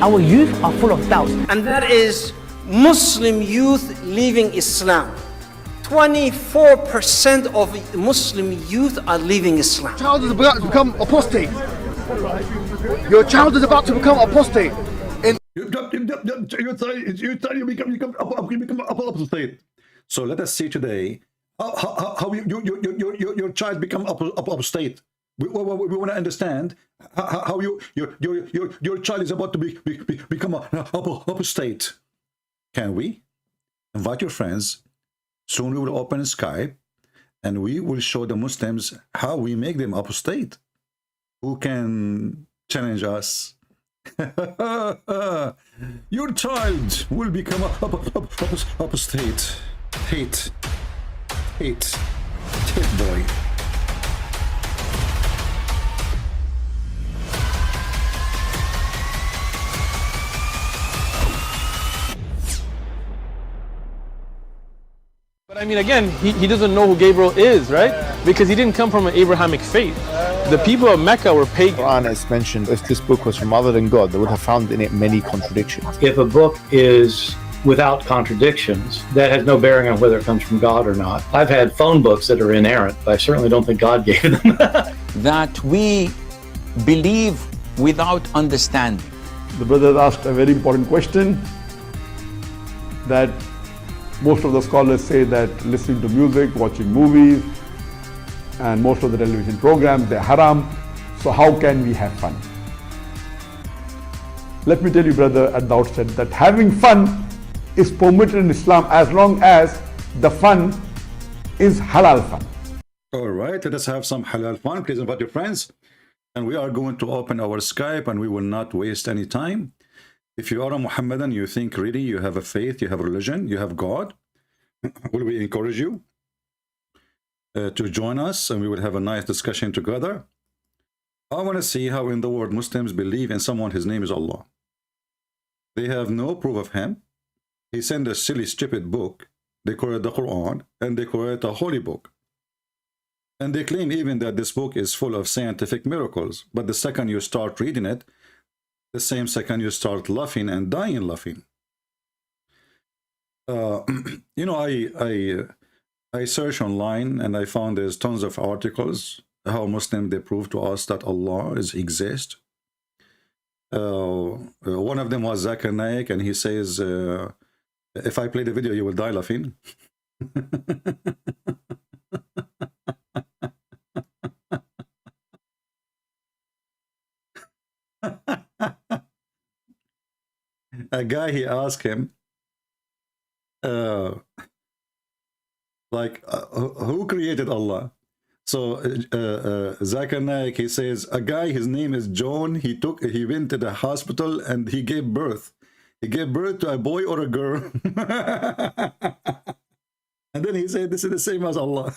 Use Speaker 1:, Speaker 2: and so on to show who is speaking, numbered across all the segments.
Speaker 1: Our youth are full of doubts.
Speaker 2: And that is Muslim youth leaving Islam. 24% of Muslim youth are leaving Islam.
Speaker 3: Your child is about to become apostate. Your child is about to become apostate.
Speaker 4: You become apostate. So let us see today how your child become apostate. We want to understand how your child is about to become apostate. Can we invite your friends? Soon we will open Skype and we will show the Muslims how we make them apostate. Who can challenge us? Your child will become apostate. Hate boy.
Speaker 5: But I mean, again, he doesn't know who Gabriel is, right? Because he didn't come from an Abrahamic faith. The people of Mecca were pagan.
Speaker 3: Qur'an is mentioned. If this book was from other than God, they would have found in it many contradictions.
Speaker 6: If a book is without contradictions, that has no bearing on whether it comes from God or not. I've had phone books that are inerrant, but I certainly don't think God gave them.
Speaker 7: That we believe without understanding.
Speaker 8: The brother asked a very important question, that most of the scholars say that listening to music, watching movies, and most of the television programs, they're haram. So how can we have fun? Let me tell you, brother, at the outset, that having fun is permitted in Islam as long as the fun is halal fun.
Speaker 4: All right, let us have some halal fun. Please invite your friends. And we are going to open our Skype and we will not waste any time. If you are a Muhammadan, you think really you have a faith, you have a religion, you have God, will we encourage you to join us and we will have a nice discussion together. I want to see how in the world Muslims believe in someone, his name is Allah. They have no proof of him. He sent a silly, stupid book. They call it the Qur'an and they call it a holy book. And they claim even that this book is full of scientific miracles. But the second you start reading it, the same second you start laughing and dying laughing. You know, I searched online and I found there's tons of articles how Muslims they prove to us that Allah exists. One of them was Zakir Naik, and he says, if I play the video, you will die laughing. A guy, he asked him, who created Allah? So Zakir Naik, he says, a guy, his name is John, he went to the hospital and he gave birth. He gave birth to a boy or a girl. And then he said, this is the same as Allah.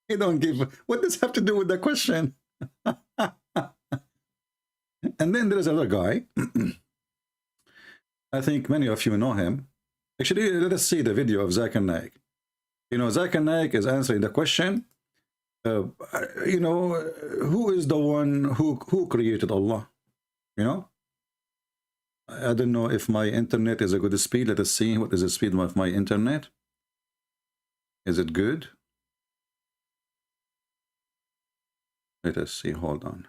Speaker 4: He don't give. What does have to do with the question? And then there's another guy. I think many of you know him. Actually, let us see the video of Zakir Naik. You know, Zakir Naik is answering the question, you know, who is the one who created Allah? You know? I don't know if my internet is a good speed. Let us see what is the speed of my internet. Is it good? Let us see. Hold on.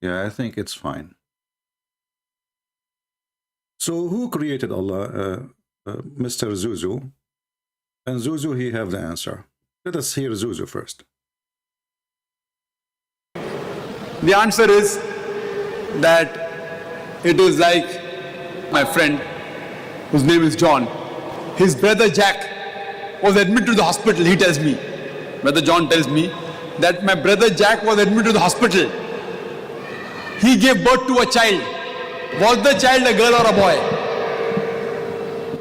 Speaker 4: Yeah, I think it's fine. So who created Allah? Mr. Zuzu. And Zuzu, he have the answer. Let us hear Zuzu first.
Speaker 9: The answer is that it is like my friend, whose name is John. His brother Jack was admitted to the hospital, he tells me. Brother John tells me that my brother Jack was admitted to the hospital. He gave birth to a child. Was the child a girl or a boy?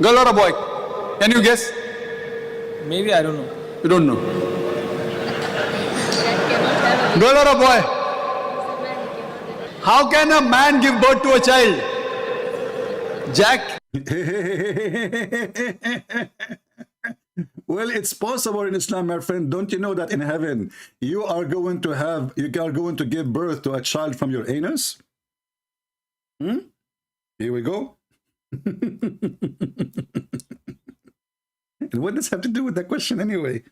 Speaker 9: Girl or a boy? Can you guess?
Speaker 5: Maybe, I don't know.
Speaker 9: You don't know. Girl or a boy? How can a man give birth to a child? Jack?
Speaker 4: Well, it's possible in Islam, my friend. Don't you know that in heaven you are going to give birth to a child from your anus? Here we go. And what does have to do with that question anyway?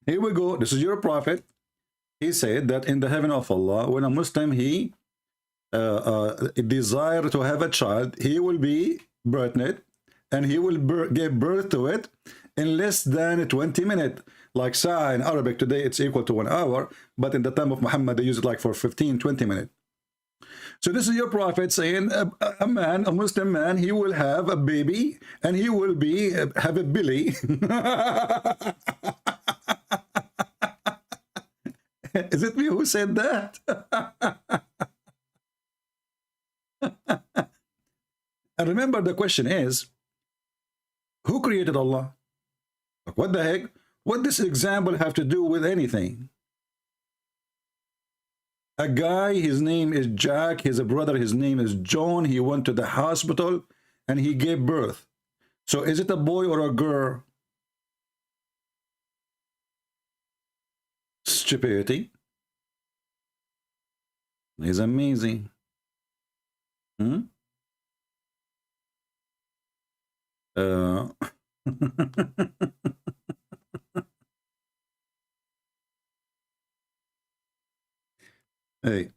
Speaker 4: Here we go. This is your prophet. He said that in the heaven of Allah, when a Muslim he desire to have a child, he will be pregnant and he will give birth to it in less than 20 minutes. Like sa'a in Arabic today, it's equal to 1 hour, but in the time of Muhammad, they use it like for 15-20 minutes. So this is your prophet saying a Muslim man, he will have a baby and he will have a belly. Is it me who said that? And remember, the question is, who created Allah? What the heck? What does this example have to do with anything? A guy, his name is Jack, his brother, his name is John. He went to the hospital and he gave birth. So is it a boy or a girl? Stupidity. It's amazing. Hey.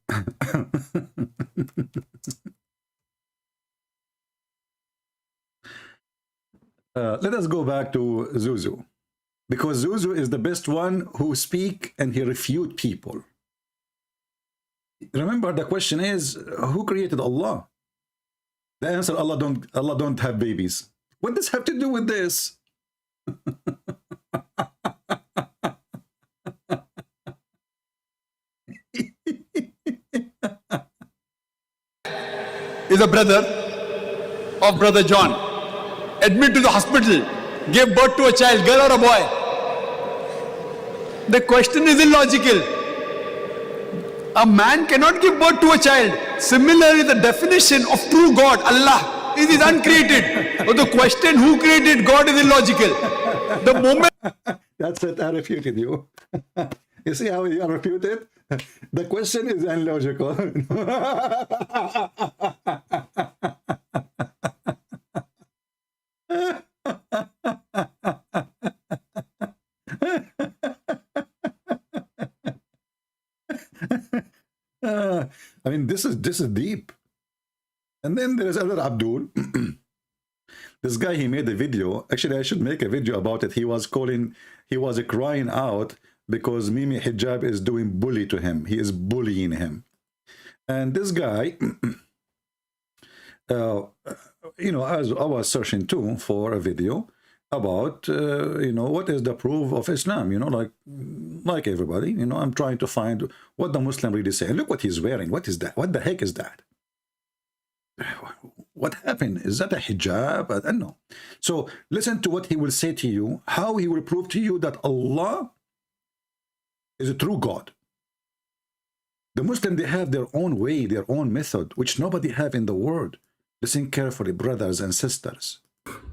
Speaker 4: Let us go back to Zuzu, because Zuzu is the best one who speak and he refute people. Remember, the question is, who created Allah? The answer, Allah don't have babies. What does have to do with this?
Speaker 9: Is a brother of brother John, admitted to the hospital, gave birth to a child, girl or a boy. The question is illogical. A man cannot give birth to a child. Similarly, the definition of true God, Allah, is uncreated. So the question who created God is illogical. The moment
Speaker 4: That's it, I refuted you. You see how you refuted? The question is illogical. I mean, this is deep. And then there is other Abdul. This guy, he made a video. Actually, I should make a video about it. He was crying out because Mimi Hijab is doing bully to him. He is bullying him. And this guy, you know, as I was searching too for a video about, you know, what is the proof of Islam, you know, like everybody, you know, I'm trying to find what the Muslim really say. Look what he's wearing. What is that? What the heck is that? What happened? Is that a hijab? I don't know. So listen to what he will say to you, how he will prove to you that Allah is a true God. The Muslims, they have their own way, their own method, which nobody have in the world. Listen carefully, brothers and sisters.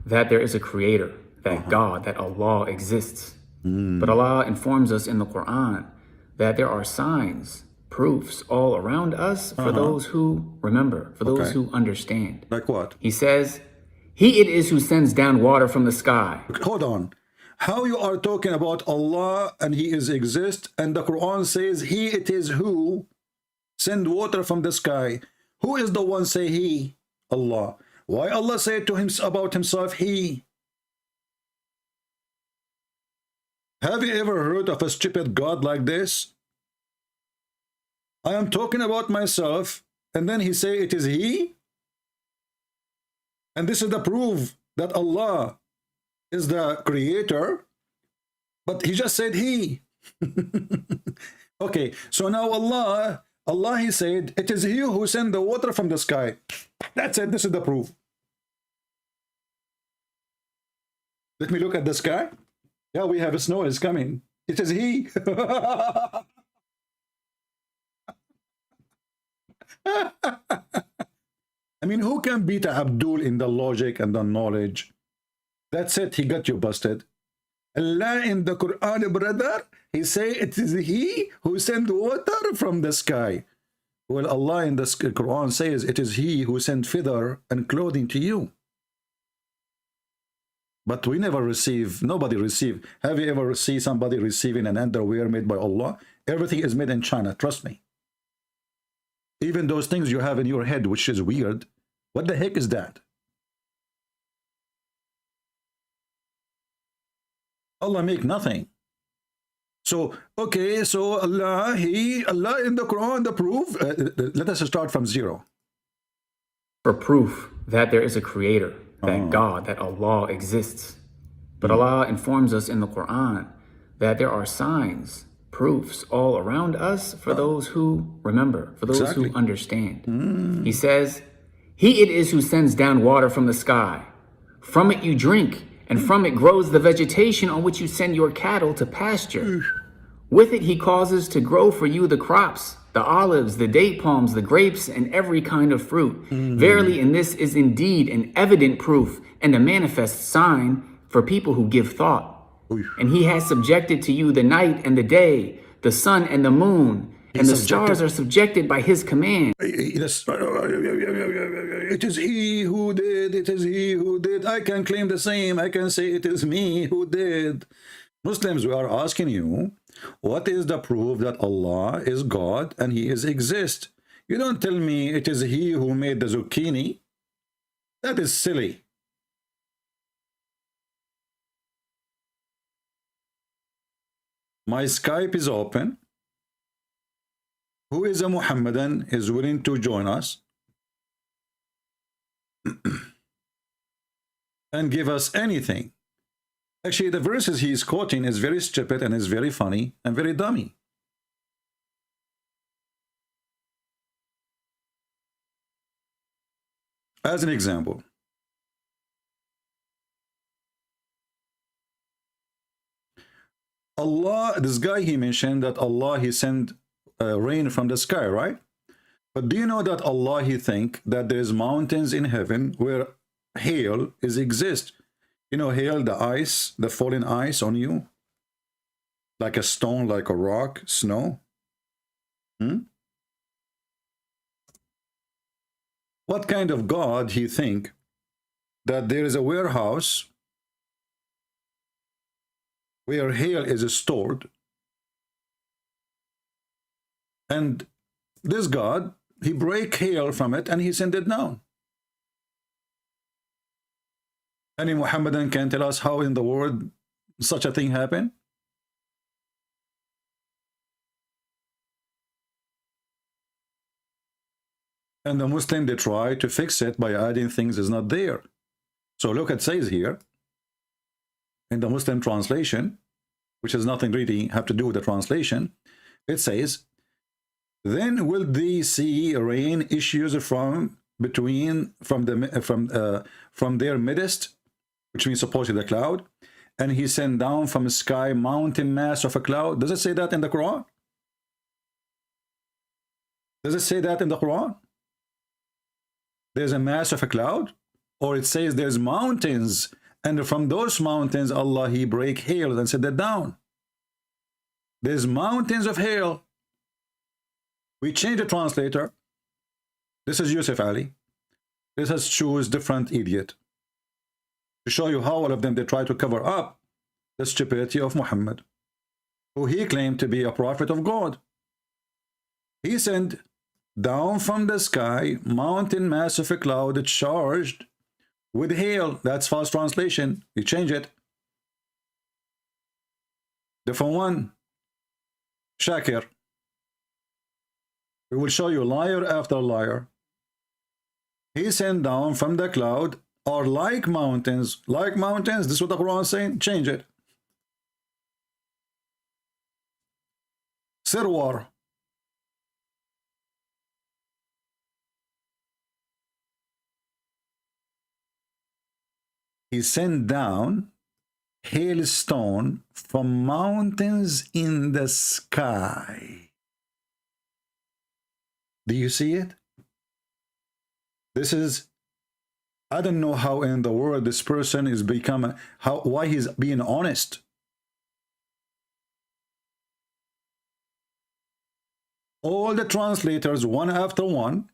Speaker 1: That there is a creator, that God, that Allah exists. But Allah informs us in the Qur'an that there are signs, proofs all around us for those who remember, for those who understand.
Speaker 4: Like what?
Speaker 1: He says, He it is who sends down water from the sky.
Speaker 4: Hold on. How you are talking about Allah and He is exist, and the Quran says He it is who send water from the sky. Who is the one say He? Allah. Why Allah said to him about himself He? Have you ever heard of a stupid God like this? I am talking about myself, and then he say it is He? And this is the proof that Allah is the creator, but he just said He. Okay, so now Allah He said, it is He who sent the water from the sky. That's it, this is the proof. Let me look at the sky. Yeah, we have snow is coming. It is He. I mean, who can beat Abdul in the logic and the knowledge That's it. He got you busted. Allah in the Quran, brother, he say it is he who sent water from the sky. Well, Allah in the Quran says it is he who sent feather and clothing to you. But we never receive, nobody receive. Have you ever seen somebody receiving an underwear made by Allah? Everything is made in China, trust me. Even those things you have in your head, which is weird. What the heck is that? Allah make nothing. So, okay, so Allah in the Quran, the proof, let us start from zero.
Speaker 1: For proof that there is a creator, that God, that Allah exists. But Allah informs us in the Qur'an that there are signs, proofs all around us for those who remember, for those who understand. He says, He it is who sends down water from the sky. From it you drink, and from it grows the vegetation on which you send your cattle to pasture. With it he causes to grow for you the crops, the olives, the date palms, the grapes, and every kind of fruit. Verily, in this is indeed an evident proof and a manifest sign for people who give thought. And he has subjected to you the night and the day, the sun and the moon, and the stars are subjected by his command.
Speaker 4: It is he who did, it is he who did. I can claim the same. I can say it is me who did. Muslims, we are asking you, what is the proof that Allah is God and he is exist? You don't tell me it is he who made the zucchini. That is silly. My Skype is open. Who is a Muhammadan is willing to join us and give us anything. Actually, the verses he is quoting is very stupid and is very funny and very dummy. As an example, Allah, this guy, he mentioned that Allah, he sent rain from the sky, right? But do you know that Allah, he think that there's mountains in heaven where hail is exist? You know, hail, the ice, the falling ice on you, like a stone, like a rock, snow. What kind of God he think that there is a warehouse where hail is stored, and this God, he break hail from it and he sent it down? Any Muhammadan can tell us how in the world such a thing happened? And the Muslim, they try to fix it by adding things is not there. So look, it says here in the Muslim translation, which has nothing really have to do with the translation, it says, then will they see rain issues from their midst, which means supposedly the cloud, and he sent down from the sky mountain mass of a cloud. Does it say that in the Quran? Does it say that in the Quran? There's a mass of a cloud? Or it says there's mountains, and from those mountains Allah, he break hail and sent that down. There's mountains of hail. We change the translator. This is Yusuf Ali. This has choose different idiot to show you how all of them, they try to cover up the stupidity of Muhammad, who he claimed to be a prophet of God. He sent down from the sky mountain mass of a cloud charged with hail. That's false translation. You change it. Different one. Shakir. We will show you liar after liar. He sent down from the cloud or like mountains. Like mountains, this is what the Quran is saying. Change it. Sirwar. He sent down hailstone from mountains in the sky. Do you see it? This is I don't know how in the world this person is becoming, why he's being honest. All the translators, one after one,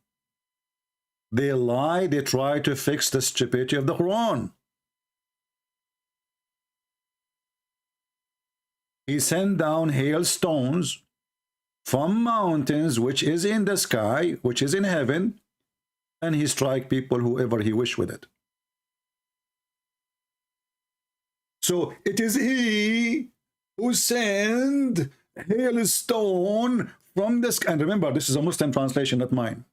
Speaker 4: they lie, they try to fix the stupidity of the Quran. He sent down hailstones from mountains, which is in the sky, which is in heaven, and he strike people whoever he wish with it. So it is he who sent hailstone from the sky. And remember, this is a Muslim translation, not mine.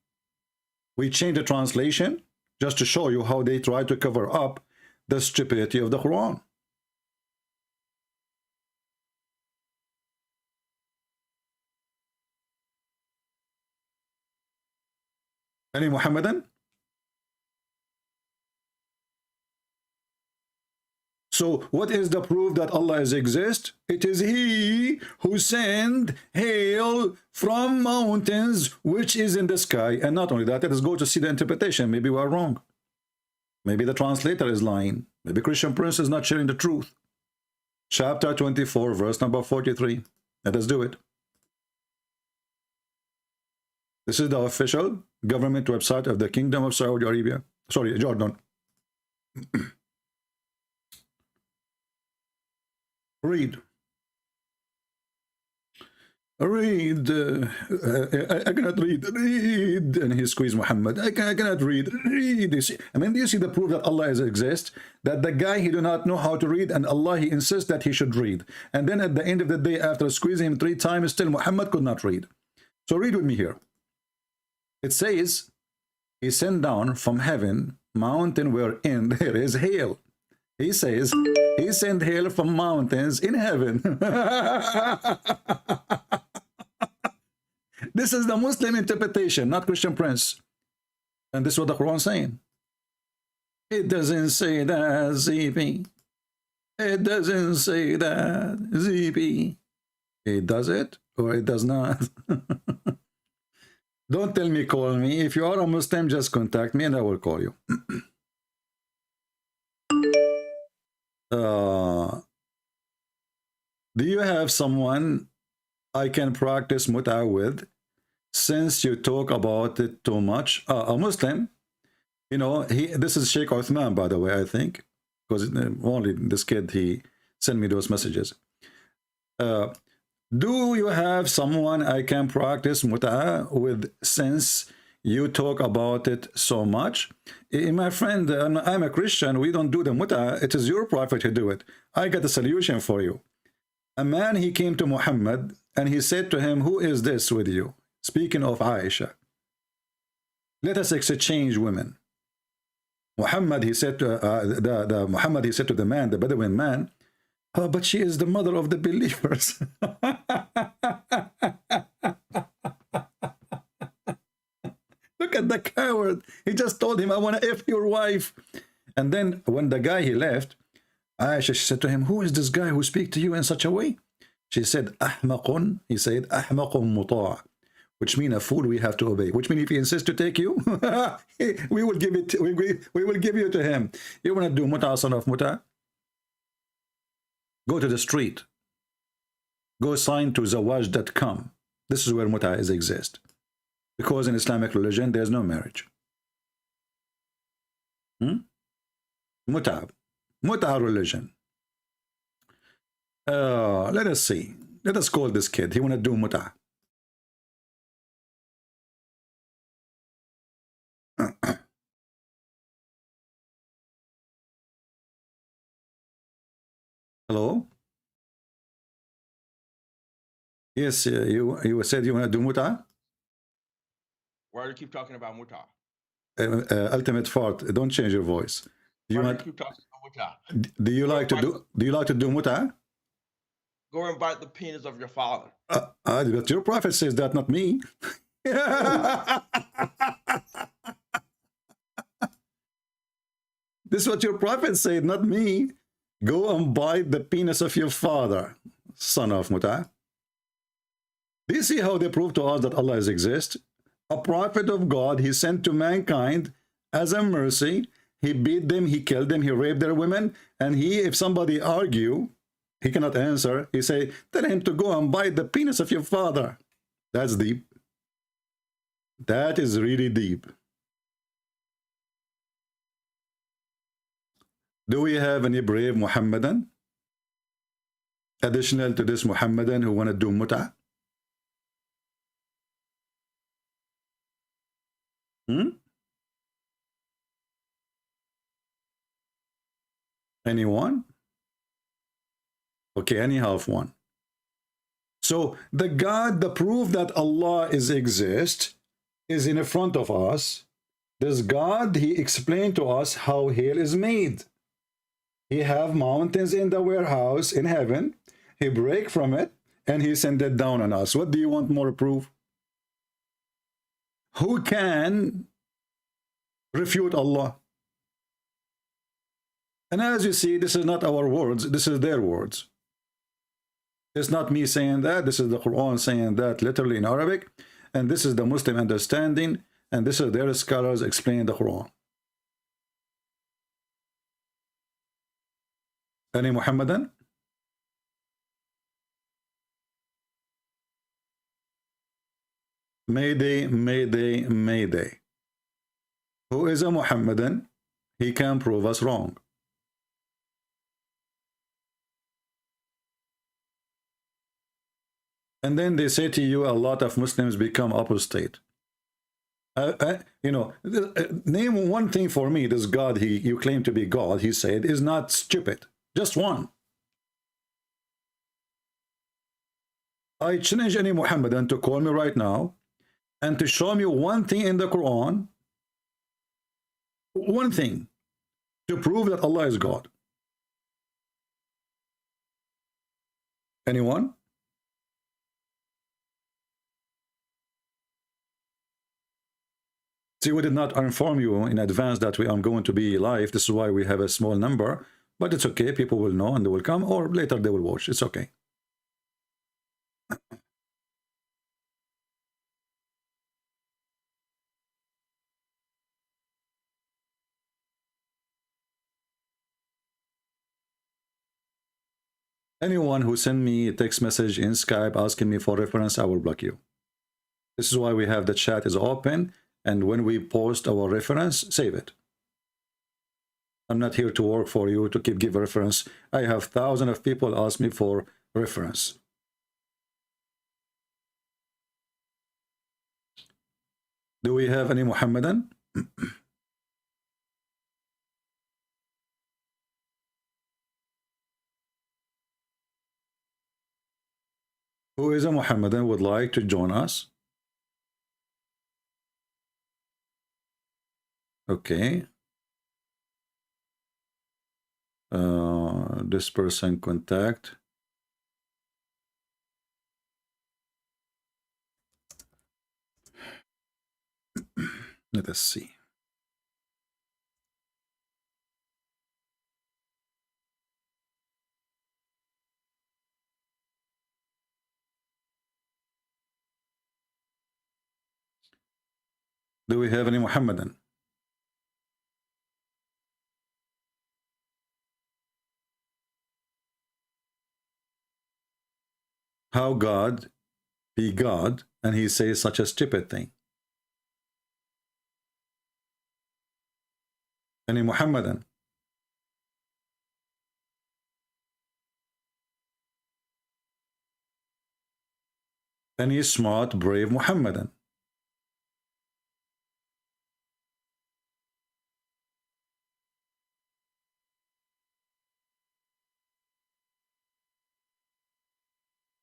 Speaker 4: We changed the translation just to show you how they try to cover up the stupidity of the Quran. Any Muhammadan? So what is the proof that Allah exists? It is he who sent hail from mountains which is in the sky. And not only that, let us go to see the interpretation. Maybe we are wrong. Maybe the translator is lying. Maybe Christian Prince is not sharing the truth. Chapter 24, verse number 43. Let us do it. This is the official government website of the Kingdom of Saudi Arabia. Sorry, Jordan. Read. Read. I cannot read. Read. And he squeezed Muhammad. I cannot read. Read. You see? I mean, do you see the proof that Allah exists? That the guy, he do not know how to read, and Allah, he insists that he should read. And then at the end of the day, after squeezing him 3 times, still Muhammad could not read. So read with me here. It says, he sent down from heaven mountain wherein there is hail. He says, he sent hail from mountains in heaven. This is the Muslim interpretation, not Christian Prince. And this is what the Quran is saying. It doesn't say that, ZP. It doesn't say that, ZP. It does it or it does not. Don't tell me, call me. If you are a Muslim, just contact me and I will call you. Do you have someone I can practice mut'a with, since you talk about it too much? A Muslim, you know, this is Sheikh Uthman, by the way, I think, because only this kid, he sent me those messages. Do you have someone I can practice mut'a with, since you talk about it so much? My friend, I'm a Christian. We don't do the mut'a. It is your prophet who do it. I got a solution for you. A man, he came to Muhammad and he said to him, who is this with you? Speaking of Aisha. Let us exchange women. Muhammad, he said to Muhammad, he said to the man, the Bedouin man, oh, but she is the mother of the believers. Look at the coward. He just told him, I want to F your wife. And then when the guy, he left, Aisha, she said to him, who is this guy who speaks to you in such a way? She said, Ahmaqun. He said, Ahmaqun muta', which means a fool we have to obey. Which means if he insists to take you, we will give it. We will give you to him. You want to do muta', son of muta'? Go to the street. Go sign to zawaj.com. This is where muta' exists. Because in Islamic religion, there's no marriage. Muta'. Muta' religion. Let us see. Let us call this kid. He want to do muta'. Hello? Yes, you said you want to do muta'?
Speaker 10: Why do you keep talking about muta'?
Speaker 4: Ultimate fart. Don't change your voice. Do you
Speaker 10: keep talking about muta'?
Speaker 4: Do you like to do muta'?
Speaker 10: Go and bite the penis of your father.
Speaker 4: But your prophet says that, not me. This is what your prophet said, not me. Go and bite the penis of your father, son of muta'. Do you see how they prove to us that Allah exists? A prophet of God, he sent to mankind as a mercy. he beat them, he killed them, he raped their women, and if somebody argue, he cannot answer, he say, tell him to go and bite the penis of your father. That's deep. That is really deep. Do we have any brave Muhammadan additional to this Muhammadan who want to do mut'ah? Anyone? Okay, any half one. So the proof that Allah exists is in front of us. This God, he explained to us how hell is made. He have mountains in the warehouse in heaven. He break from it and he sent it down on us. What do you want more proof? Who can refute Allah? And as you see, this is not our words, this is their words. It's not me saying that, this is the Qur'an saying that literally in Arabic, and this is the Muslim understanding, and this is their scholars explaining the Qur'an. Any Muhammadan? Mayday, Mayday, Mayday. Who is a Muhammadan? He can prove us wrong. And then they say to you, a lot of Muslims become apostate. Name one thing for me, this God you claim to be God, he said, is not stupid. Just one. I challenge any Muhammadan to call me right now and to show me one thing in the Quran, one thing, to prove that Allah is God. Anyone? See, we did not inform you in advance that I'm going to be live. This is why we have a small number. But it's okay. People will know and they will come, or later they will watch. It's okay. Anyone who send me a text message in Skype asking me for reference, I will block you. This is why we have the chat is open. And when we post our reference, save it. I'm not here to work for you to give reference. I have thousands of people ask me for reference. Do we have any Muhammadan? Who is a Muhammadan would like to join us? Okay. This person contact. Let us see. Do we have any Muhammadan? How God be God and he says such a stupid thing? Any Muhammadan? Any smart, brave Muhammadan?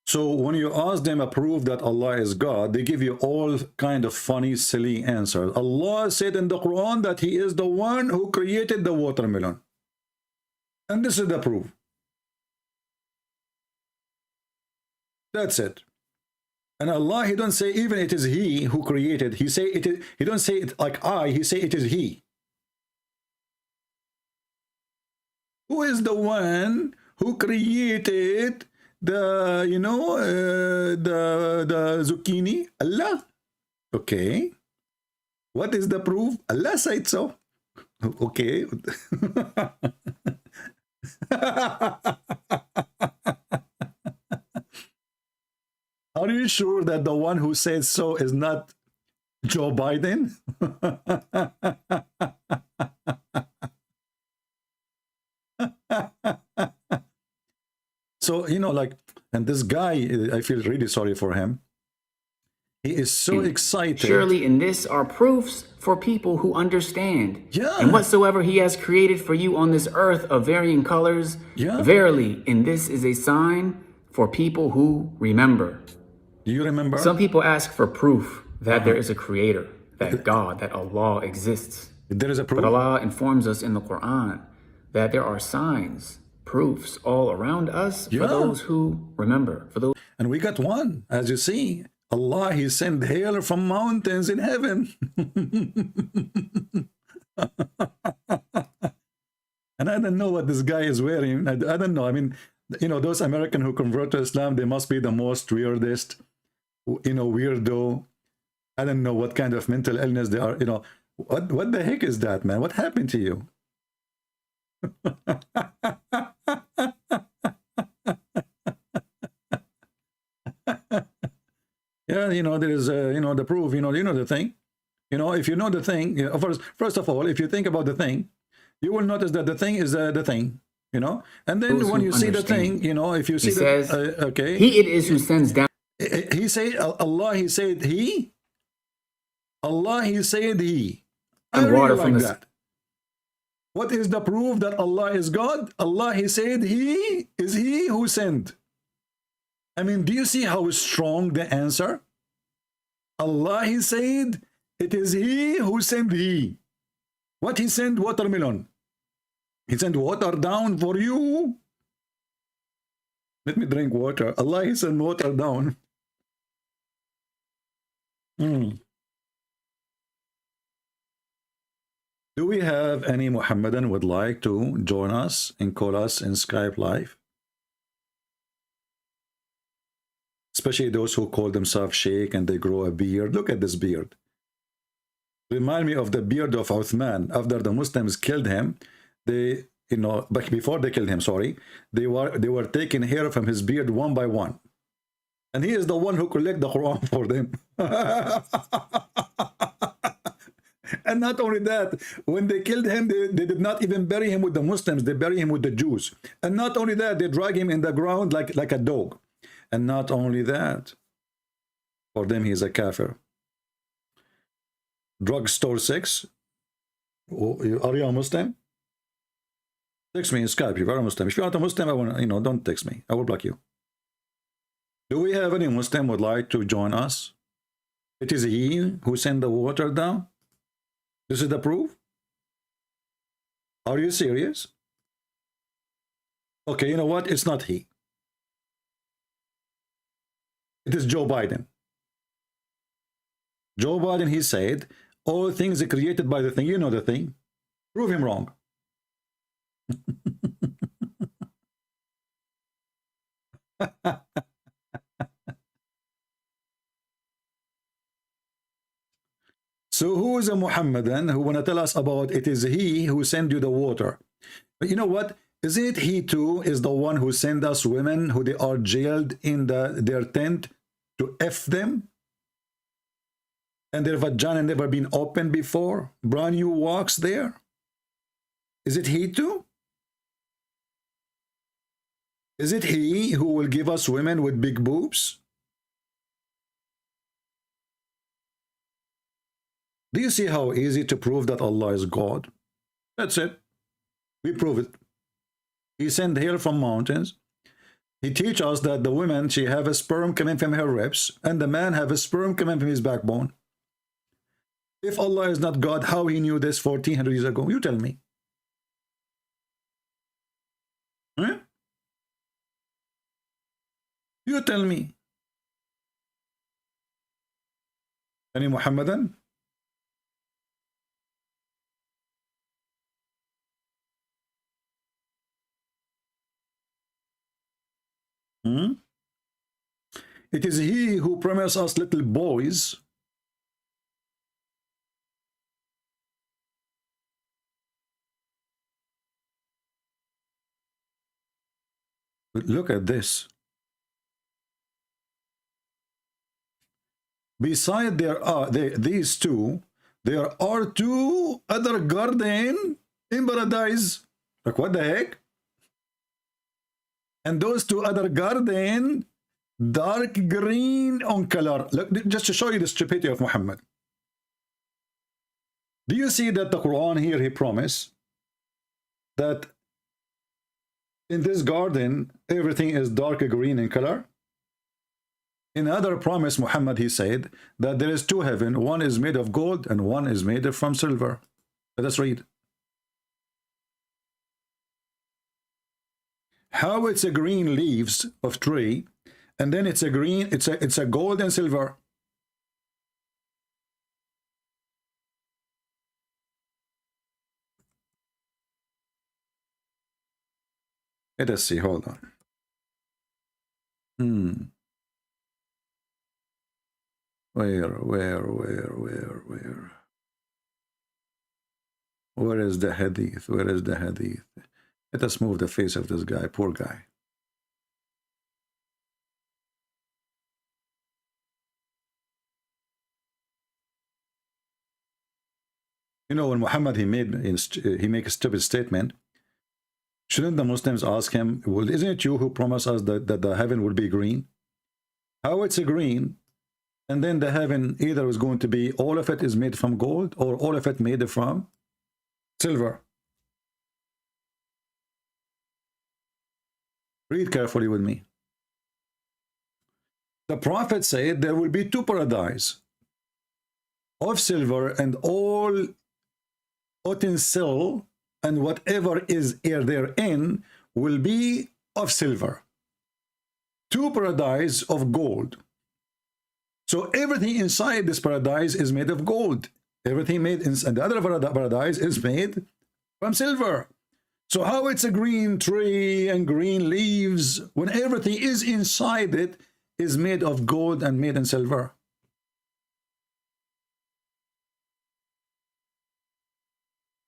Speaker 4: So when you ask them a proof that Allah is God, they give you all kind of funny, silly answers. Allah said in the Quran that he is the one who created the watermelon. And this is the proof. That's it. And Allah, he don't say even it is he who created. He say it is, he don't say it like I, he say it is he. Who is the one who created the the zucchini? Allah. Okay, what is the proof? Allah said so. Okay. Are you sure that the one who said so is not Joe Biden? So, you know, like, and this guy, I feel really sorry for him. He is so excited.
Speaker 1: Surely in this are proofs for people who understand.
Speaker 4: Yeah.
Speaker 1: And whatsoever he has created for you on this earth of varying colors,
Speaker 4: Yeah.
Speaker 1: verily in this is a sign for people who remember.
Speaker 4: Do you remember?
Speaker 1: Some people ask for proof that there is a creator, that God, that Allah exists.
Speaker 4: There is a proof.
Speaker 1: But Allah informs us in the Qur'an that there are signs, proofs all around us for those who remember. For those.
Speaker 4: And we got one, as you see. Allah, He sent hail from mountains in heaven. And I don't know what this guy is wearing. I don't know. I mean, you know, those Americans who convert to Islam, they must be the most weirdest, you know, weirdo. I don't know what kind of mental illness they are. You know, what the heck is that, man? What happened to you? Yeah, you know, there is, you know, the proof, you know the thing. You know, if you know the thing, you know, first of all, if you think about the thing, you will notice that the thing is the thing, you know. And then when you see the thing, you know, if you see
Speaker 1: says,
Speaker 4: okay.
Speaker 1: He it is who sends down.
Speaker 4: He said, Allah, He said He. Allah, He said He. I
Speaker 1: And water
Speaker 4: really
Speaker 1: from
Speaker 4: like
Speaker 1: the
Speaker 4: that. What is the proof that Allah is God? Allah, He said He is He who sent. I mean, do you see how strong the answer? Allah, He said, it is He who sent He. What He sent? Watermelon. He sent water down for you. Let me drink water. Allah, He sent water down. Do we have any Muhammadan would like to join us and call us in Skype Live? Especially those who call themselves Sheikh and they grow a beard. Look at this beard. Remind me of the beard of Uthman. After the Muslims killed him, they, you know, but before they killed him, sorry, they were taking hair from his beard one by one. And he is the one who collect the Quran for them. And not only that, when they killed him, they did not even bury him with the Muslims. They bury him with the Jews. And not only that, they drag him in the ground like a dog. And not only that, for them, he is a kafir. Drugstore 6. Are you a Muslim? Text me in Skype if you're a Muslim. If you're not a Muslim, I want, you know, don't text me. I will block you. Do we have any Muslim would like to join us? It is He who sent the water down. This is the proof. Are you serious? Okay, you know what? It's not He. It is Joe Biden. Joe Biden, he said, all things are created by the thing. You know the thing. Prove him wrong. So who is a Muhammadan who want to tell us about it is He who sent you the water? But you know what? Is it He too is the one who sent us women who they are jailed in their tent to F them? And their vagina never been opened before? Brand new walks there? Is it He too? Is it He who will give us women with big boobs? Do you see how easy to prove that Allah is God? That's it. We prove it. He sent hail from mountains. He teach us that the woman, she have a sperm coming from her ribs, and the man have a sperm coming from his backbone. If Allah is not God, how He knew this 1400 years ago? You tell me. Huh? You tell me. Any Muhammadan? It is He who promised us little boys. Look at this. Beside these two, there are two other gardens in paradise. Like, what the heck? And those two other gardens, dark green on color. Look, just to show you the stupidity of Muhammad. Do you see that the Quran here, he promised that in this garden, everything is dark green in color? In other promise, Muhammad, he said that there is two heavens. One is made of gold and one is made from silver. Let us read. How it's a green leaves of tree, and then it's a green, it's a gold and silver. Let us see, hold on. Where is the hadith? Where is the hadith? Let us move the face of this guy, poor guy. You know, when Muhammad he make a stupid statement, shouldn't the Muslims ask him, well, isn't it you who promised us that the heaven will be green? How it's a green, and then the heaven either is going to be, all of it is made from gold, or all of it made from silver? Read carefully with me. The Prophet said there will be two paradises of silver, and all utensil and whatever is therein will be of silver. Two paradises of gold. So everything inside this paradise is made of gold. Everything made inside the other paradise is made from silver. So how it's a green tree and green leaves when everything is inside it is made of gold and made in silver?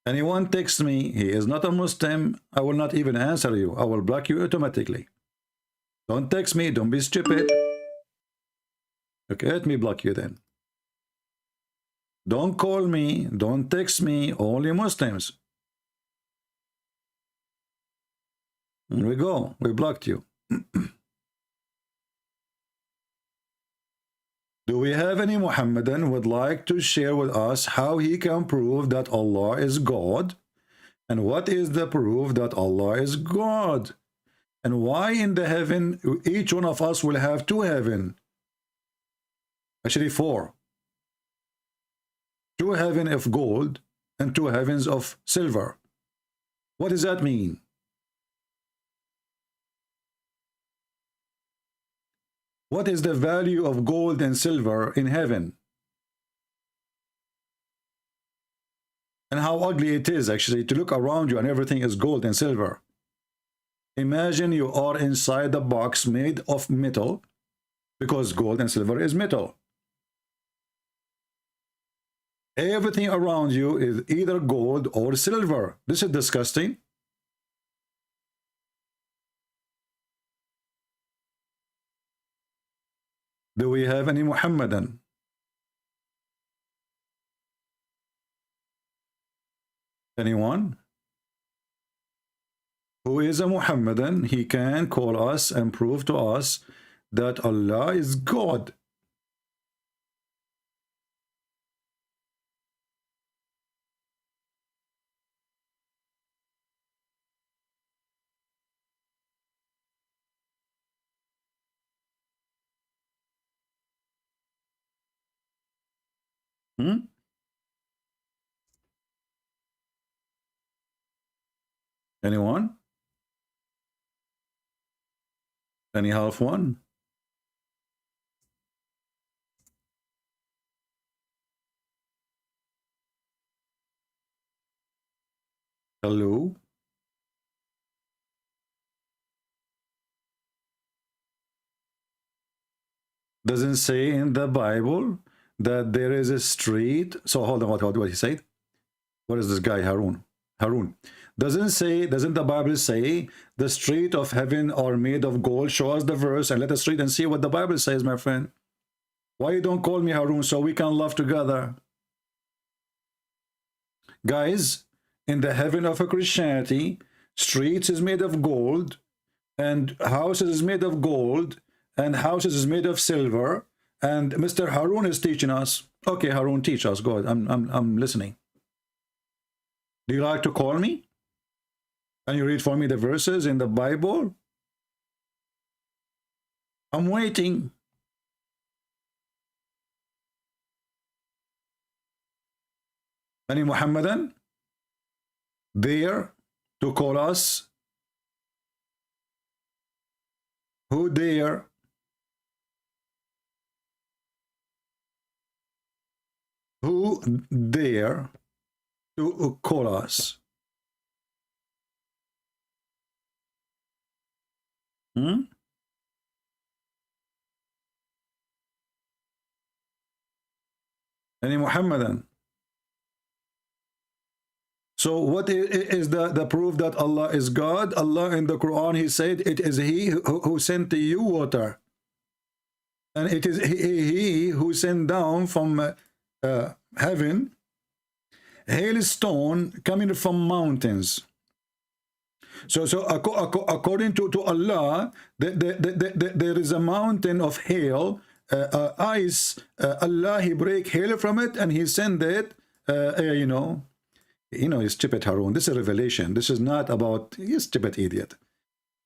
Speaker 4: Anyone texts me, he is not a Muslim, I will not even answer you. I will block you automatically. Don't text me, don't be stupid. Okay, let me block you then. Don't call me, don't text me, only Muslims. There we go, we blocked you. Do we have any Muhammadan would like to share with us how he can prove that Allah is God? And what is the proof that Allah is God? And why in the heaven, each one of us will have two heaven? Actually four. Two heaven of gold and two heavens of silver. What does that mean? What is the value of gold and silver in heaven? And how ugly it is actually to look around you and everything is gold and silver. Imagine you are inside a box made of metal, because gold and silver is metal. Everything around you is either gold or silver. This is disgusting. Do we have any Muhammadan? Anyone? Who is a Muhammadan? He can call us and prove to us that Allah is God. Anyone? Any half one? Hello? Doesn't say in the Bible that there is a street. So hold on, what he said? What is this guy, Harun? Doesn't the Bible say the street of heaven are made of gold? Show us the verse and let us read and see what the Bible says, my friend. Why you don't call me Harun so we can love together? Guys, in the heaven of a Christianity, streets is made of gold, and houses is made of gold, and houses is made of silver, and Mr. Harun is teaching us. Okay, Harun, teach us. Go ahead. I'm listening. Do you like to call me? Can you read for me the verses in the Bible? I'm waiting. Any Muhammadan there to call us? Who dare? Who dare to call us? Any Muhammadan? So what is the proof that Allah is God? Allah in the Quran, he said, it is he who sent to you water. And it is he who sent down from heaven hailstone coming from mountains. So according to Allah, there is a mountain of hail, ice. Allah, he break hail from it and he send it, you know, stupid Harun. This is revelation. This is not about, you stupid idiot.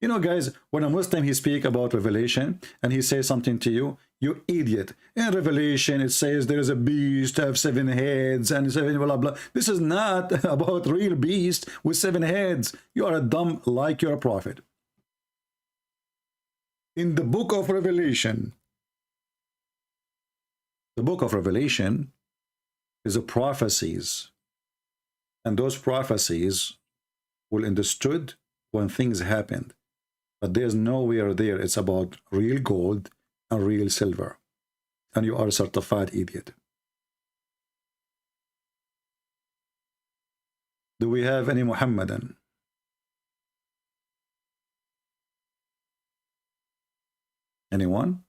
Speaker 4: You know, guys, when a Muslim, he speak about revelation and he says something to you, you idiot. In Revelation, it says there is a beast have 7 heads and 7 blah, blah. This is not about real beast with 7 heads. You are a dumb like you're a prophet. In the book of Revelation, the book of Revelation is a prophecies. And those prophecies will understood when things happened. But there's nowhere there it's about real gold and real silver. And you are a certified idiot. Do we have any Muhammadan? Anyone?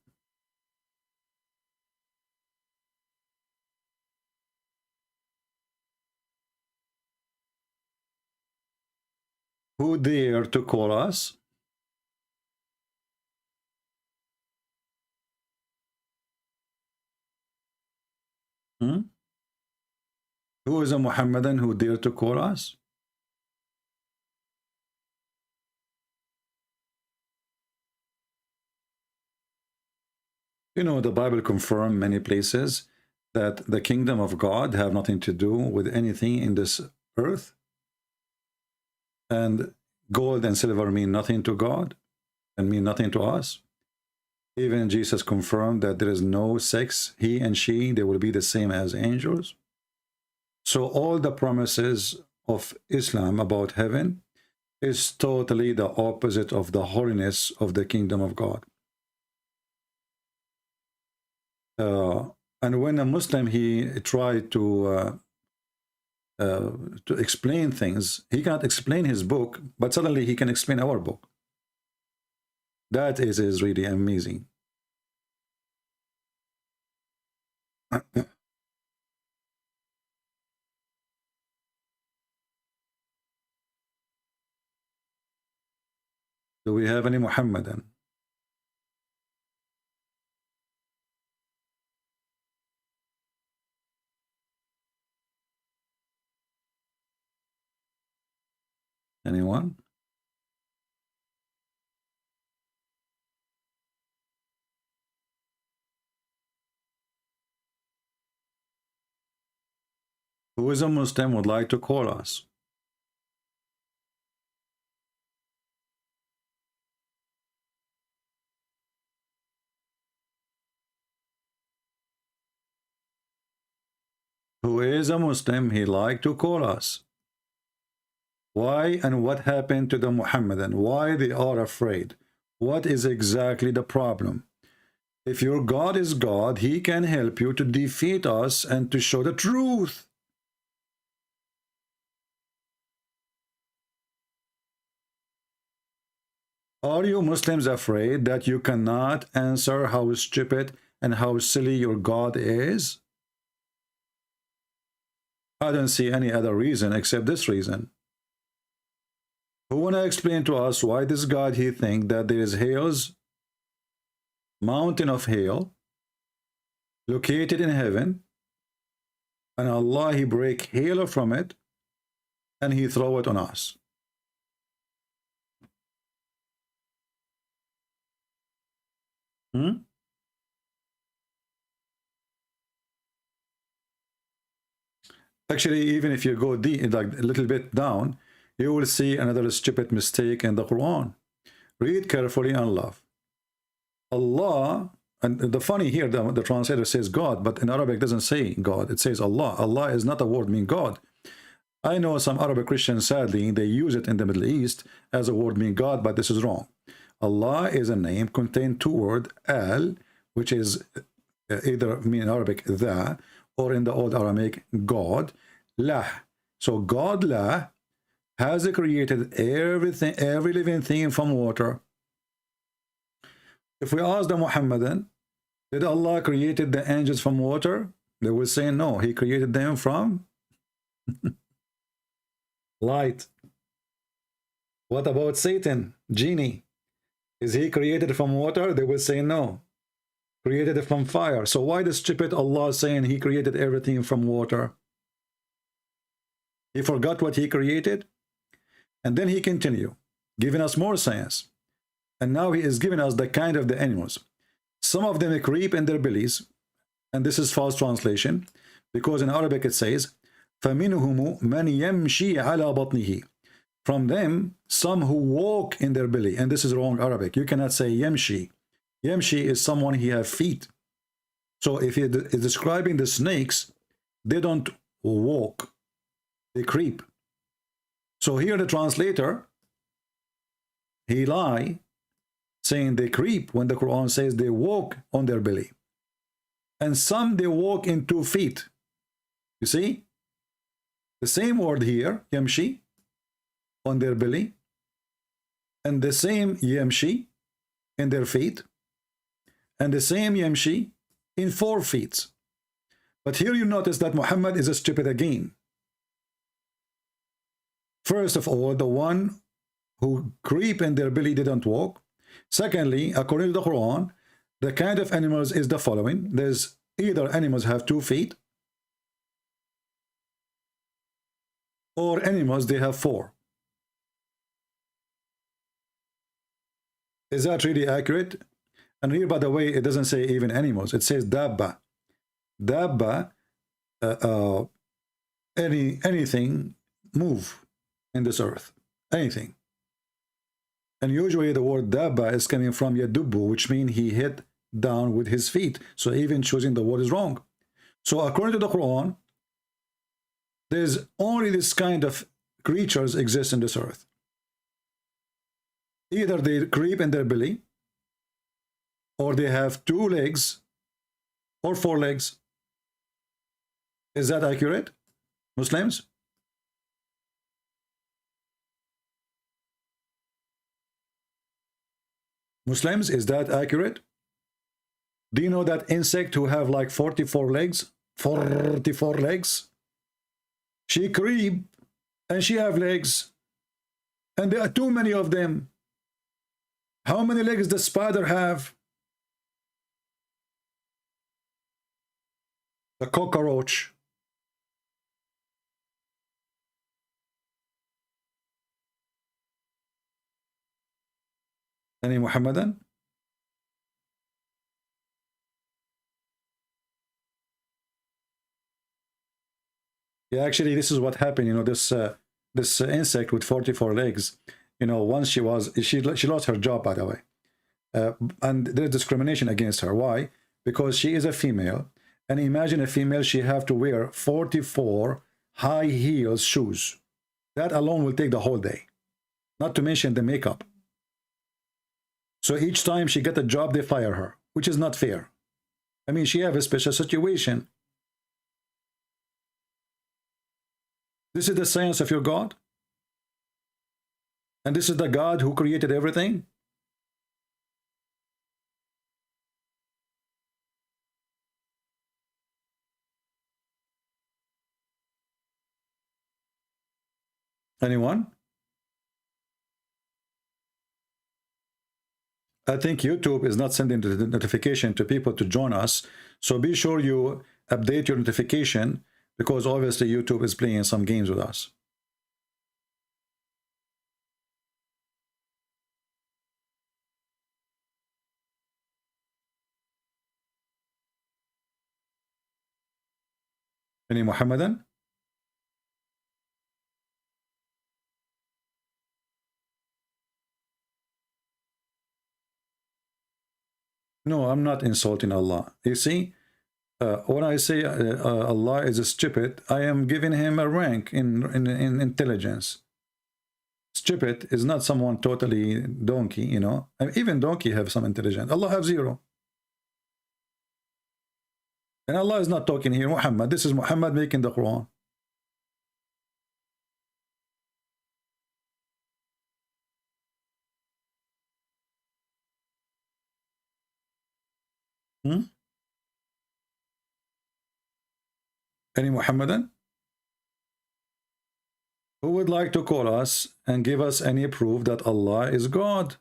Speaker 4: Who dare to call us? Who is a Muhammadan who dare to call us? You know, the Bible confirms many places that the kingdom of God have nothing to do with anything in this earth. And gold and silver mean nothing to God and mean nothing to us. Even Jesus confirmed that there is no sex. He and she, they will be the same as angels. So all the promises of Islam about heaven is totally the opposite of the holiness of the kingdom of God. And when a Muslim, he tried to explain things, he can't explain his book, but suddenly he can explain our book. That is really amazing. Do we have any Muhammadan? Anyone? Who is a Muslim would like to call us? Who is a Muslim, he like to call us? Why and what happened to the Muhammadan? Why they are afraid? What is exactly the problem? If your God is God, he can help you to defeat us and to show the truth. Are you Muslims afraid that you cannot answer how stupid and how silly your God is? I don't see any other reason except this reason. Who want to explain to us why this God, he think that there is hails, mountain of hail, located in heaven, and Allah, he break hail from it, and he throw it on us. Actually, even if you go deep, like a little bit down, you will see another stupid mistake in the Quran. Read carefully and love. Allah, and the funny here, the translator says God, but in Arabic it doesn't say God, it says Allah. Allah is not a word meaning God. I know some Arabic Christians, sadly, they use it in the Middle East as a word meaning God, but this is wrong. Allah is a name contain two words, al, which is either mean in Arabic the, or in the old Aramaic God, lah. So God lah has created everything, every living thing from water. If we ask the Muhammadan, did Allah created the angels from water? They will say no, he created them from light. What about Satan, genie? Is he created from water? They will say no, created from fire. So why the stupid Allah saying he created everything from water? He forgot what he created? And then he continue, giving us more science. And now he is giving us the kind of the animals. Some of them creep in their bellies, and this is false translation, because in Arabic it says, فَمِنْهُمُ مَنْ يَمْشِي عَلَى بَطْنِهِ. From them, some who walk in their belly, and this is wrong Arabic. You cannot say yamshi. Yamshi is someone he have feet. So if he is describing the snakes, they don't walk, they creep. So here the translator, he lie, saying they creep when the Quran says they walk on their belly. And some they walk in 2 feet. You see? The same word here, yamshi, on their belly, and the same yamshi in their feet, and the same yamshi in 4 feet. But here you notice that Muhammad is a stupid again. First of all, the one who creep in their belly didn't walk. Secondly, according to the Quran, the kind of animals is the following. There's either animals have 2 feet, or animals they have 4. Is that really accurate? And here, by the way, it doesn't say even animals. It says dabba. Dabba, anything move in this earth. Anything. And usually the word dabba is coming from yadubu, which means he hit down with his feet. So even choosing the word is wrong. So according to the Quran, there's only this kind of creatures exist in this earth. Either they creep in their belly, or they have 2 legs, or 4 legs. Is that accurate, Muslims? Muslims, is that accurate? Do you know that insect who have like 44 legs? 44 legs? She creep and she have legs. And there are too many of them. How many legs does spider have? The cockroach. Any Muhammadan? Yeah, actually, this is what happened. You know, this insect with 44 legs. You know, once she lost her job, by the way, and there's discrimination against her. Why? Because she is a female, and imagine a female, she have to wear 44 high heels shoes. That alone will take the whole day, not to mention the makeup. So each time she get a job, they fire her, which is not fair. I mean, she have a special situation. This is the science of your God? And this is the God who created everything? Anyone? I think YouTube is not sending the notification to people to join us. So be sure you update your notification, because obviously YouTube is playing some games with us. Any Muhammadan? No, I'm not insulting Allah. You see, when I say Allah is stupid, I am giving him a rank in intelligence. Stupid is not someone totally donkey, you know. And even donkey have some intelligence. Allah have zero. And Allah is not talking here Muhammad. This is Muhammad making the Quran. Any Muhammadan who would like to call us and give us any proof that Allah is God?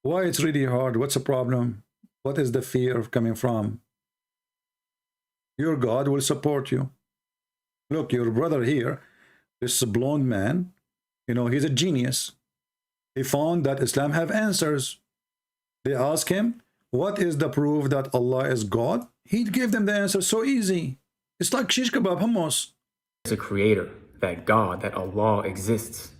Speaker 4: Why it's really hard? What's the problem? What is the fear of coming from? Your God will support you. Look, your brother here, this blonde man, you know, he's a genius. He found that Islam have answers. They ask him, what is the proof that Allah is God? He gave them the answer so easy. It's like shish kebab hummus.
Speaker 1: There's a creator, that God, that Allah exists.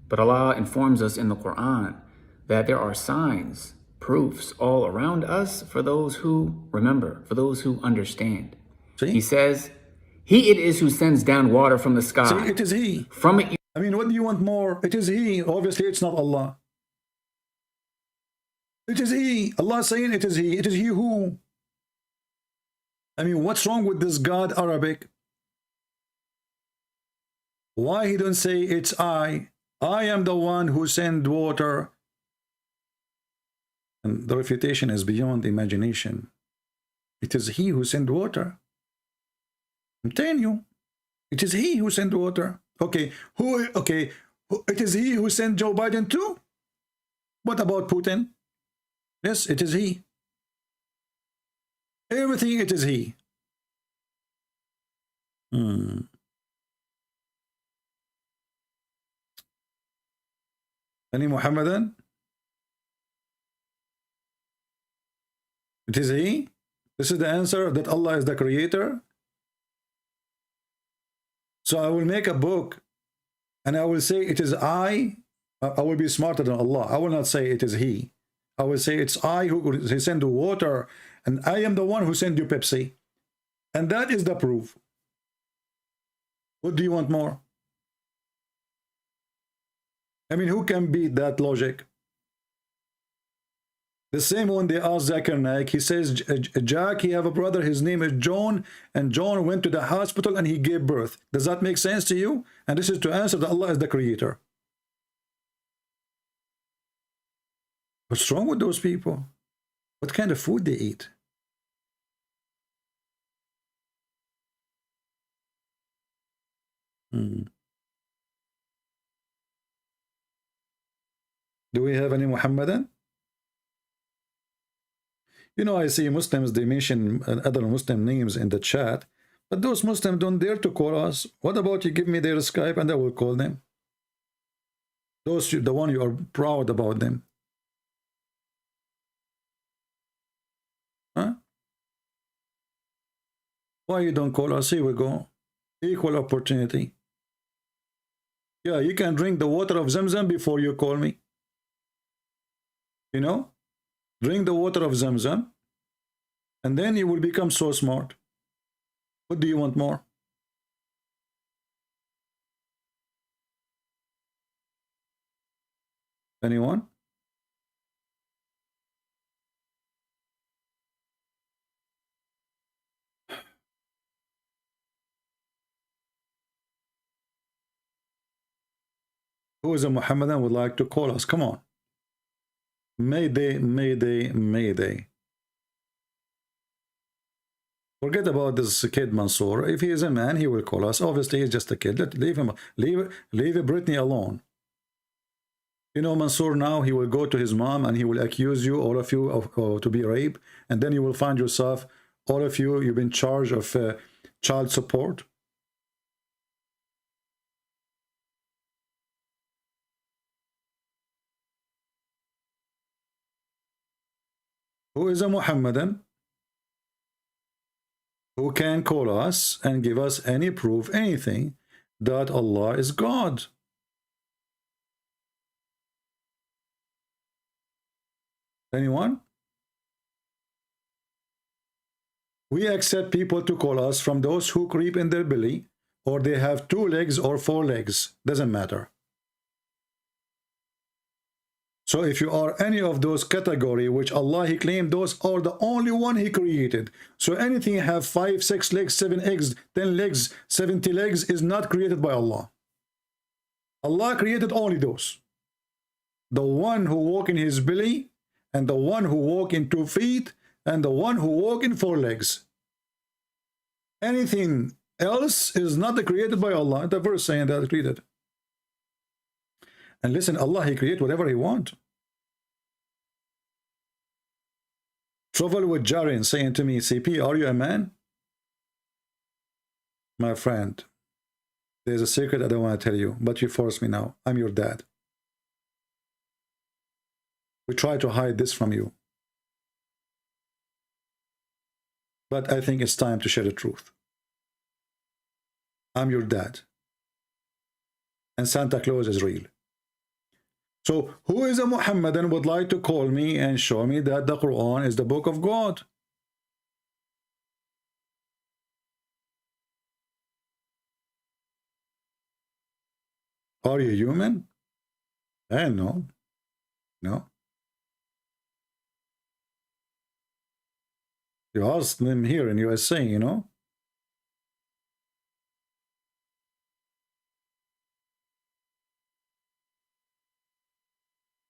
Speaker 1: But Allah informs us in the Qur'an that there are signs, proofs all around us for those who remember, for those who understand.
Speaker 4: See?
Speaker 1: He says, He it is who sends down water from the sky.
Speaker 4: See, it is He.
Speaker 1: From it,
Speaker 4: I mean, what do you want more? It is He. Obviously, it's not Allah. It is He. Allah saying it is He. It is He who. I mean, what's wrong with this God Arabic? Why He don't say it's I? I am the one who sent water. And the refutation is beyond imagination. It is He who sent water. I'm telling you, it is He who sent water. Okay, who? Okay, it is He who sent Joe Biden too. What about Putin? Yes, it is He. Everything, it is He. Any Muhammadan? It is He. This is the answer, that Allah is the creator. So I will make a book and I will say it is I will be smarter than Allah. I will not say it is He. I will say it's I who sent the water, and I am the one who sent you Pepsi. And that is the proof. What do you want more? I mean, who can beat that logic? The same when they asked Zakir Naik, he says, Jack, he have a brother, his name is John, and John went to the hospital and he gave birth. Does that make sense to you? And this is to answer that Allah is the creator. What's wrong with those people? What kind of food they eat? Do we have any Muhammadan? You know, I see Muslims, they mention other Muslim names in the chat, but those Muslims don't dare to call us. What about you give me their Skype and I will call them? Those, the one you are proud about them. Huh? Why you don't call us? Here we go. Equal opportunity. Yeah, you can drink the water of Zamzam before you call me. You know? Drink the water of Zamzam, and then you will become so smart. What do you want more? Anyone? Who is a Muhammadan would like to call us? Come on. Mayday, Mayday, Mayday. Forget about this kid Mansour. If he is a man, he will call us. Obviously, he's just a kid. Leave him. Leave Britney alone. You know, Mansour now, he will go to his mom and he will accuse you, all of you, of to be rape. And then you will find yourself, all of you, you've been charged of child support. Who is a Muhammadan who can call us and give us any proof, anything, that Allah is God? Anyone? We accept people to call us from those who creep in their belly, or they have 2 legs or 4 legs. Doesn't matter. So if you are any of those category which Allah He claimed those are the only one He created. So anything have 5, 6 legs, 7 legs, 10 legs, 70 legs is not created by Allah. Allah created only those. The one who walk in his belly, and the one who walk in 2 feet, and the one who walk in 4 legs. Anything else is not created by Allah. The verse saying that created. And listen, Allah, He create whatever He want. Travel with Jarin saying to me, CP, are you a man? My friend, there's a secret I don't want to tell you, but you force me now. I'm your dad. We try to hide this from you. But I think it's time to share the truth. I'm your dad. And Santa Claus is real. So, who is a Muhammadan would like to call me and show me that the Quran is the book of God? Are you human? I know. No. You asked them here in USA, you know.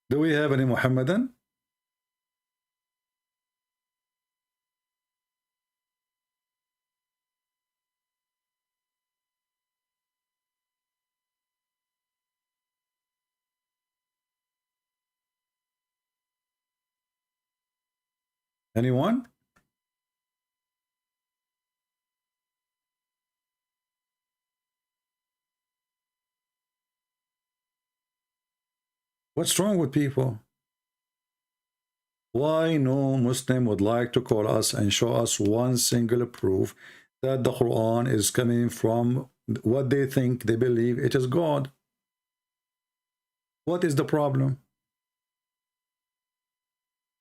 Speaker 4: Do we have any Muhammadan? Anyone? What's wrong with people? Why no Muslim would like to call us and show us one single proof that the Quran is coming from what they think, they believe it is God? What is the problem?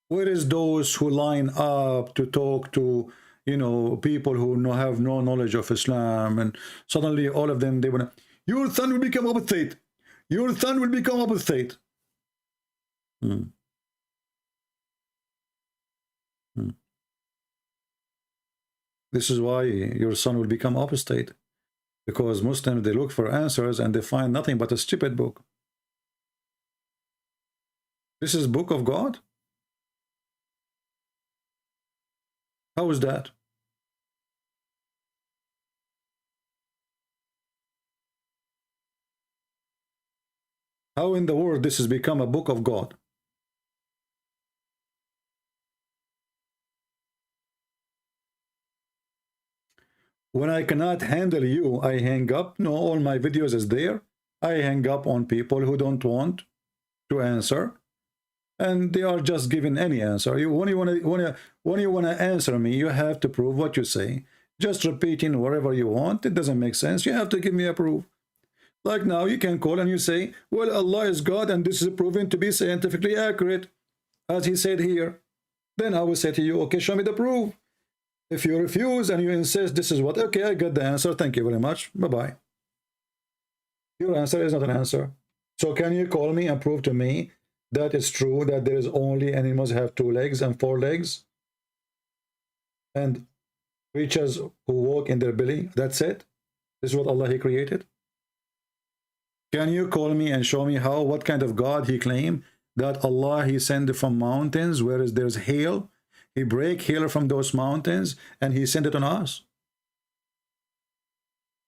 Speaker 4: Where is those who line up to talk to, you know, people who have no knowledge of Islam, and suddenly all of them, they want to, your son will become apostate. Your son will become apostate. This is why your son will become apostate, because Muslims, they look for answers and they find nothing but a stupid book. This is book of God? How is that? How in the world this has become a book of God? When I cannot handle you, I hang up. No, all my videos is there. I hang up on people who don't want to answer, and they are just giving any answer. When you want to answer me, you have to prove what you say. Just repeating whatever you want, it doesn't make sense. You have to give me a proof. Like now, you can call and you say, well, Allah is God, and this is proven to be scientifically accurate, as He said here. Then I will say to you, okay, show me the proof. If you refuse and you insist this is what, okay, I got the answer, thank you very much, bye-bye. Your answer is not an answer. So can you call me and prove to me that it's true that there is only animals have 2 legs and 4 legs? And creatures who walk in their belly, that's it? This is what Allah He created? Can you call me and show me how, what kind of God He claimed that Allah He sent from mountains, whereas there's hail? He break hail from those mountains and he sent it on us.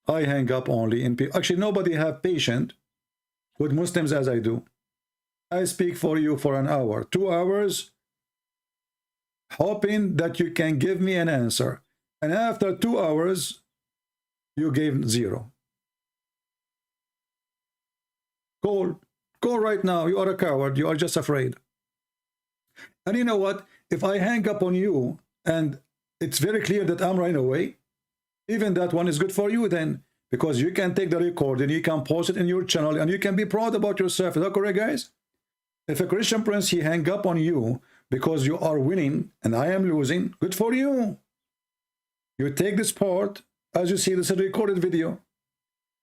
Speaker 4: I hang up only in people. Actually, nobody have patience with Muslims as I do. I speak for you for an hour, 2 hours, hoping that you can give me an answer. And after 2 hours, you gave 0. Call right now. You are a coward. You are just afraid. And you know what? If I hang up on you and it's very clear that I'm running away, even that one is good for you then, because you can take the record and you can post it in your channel and you can be proud about yourself. Is that correct, guys? If a Christian prince, he hang up on you because you are winning and I am losing, good for you. You take this part, as you see, this is a recorded video.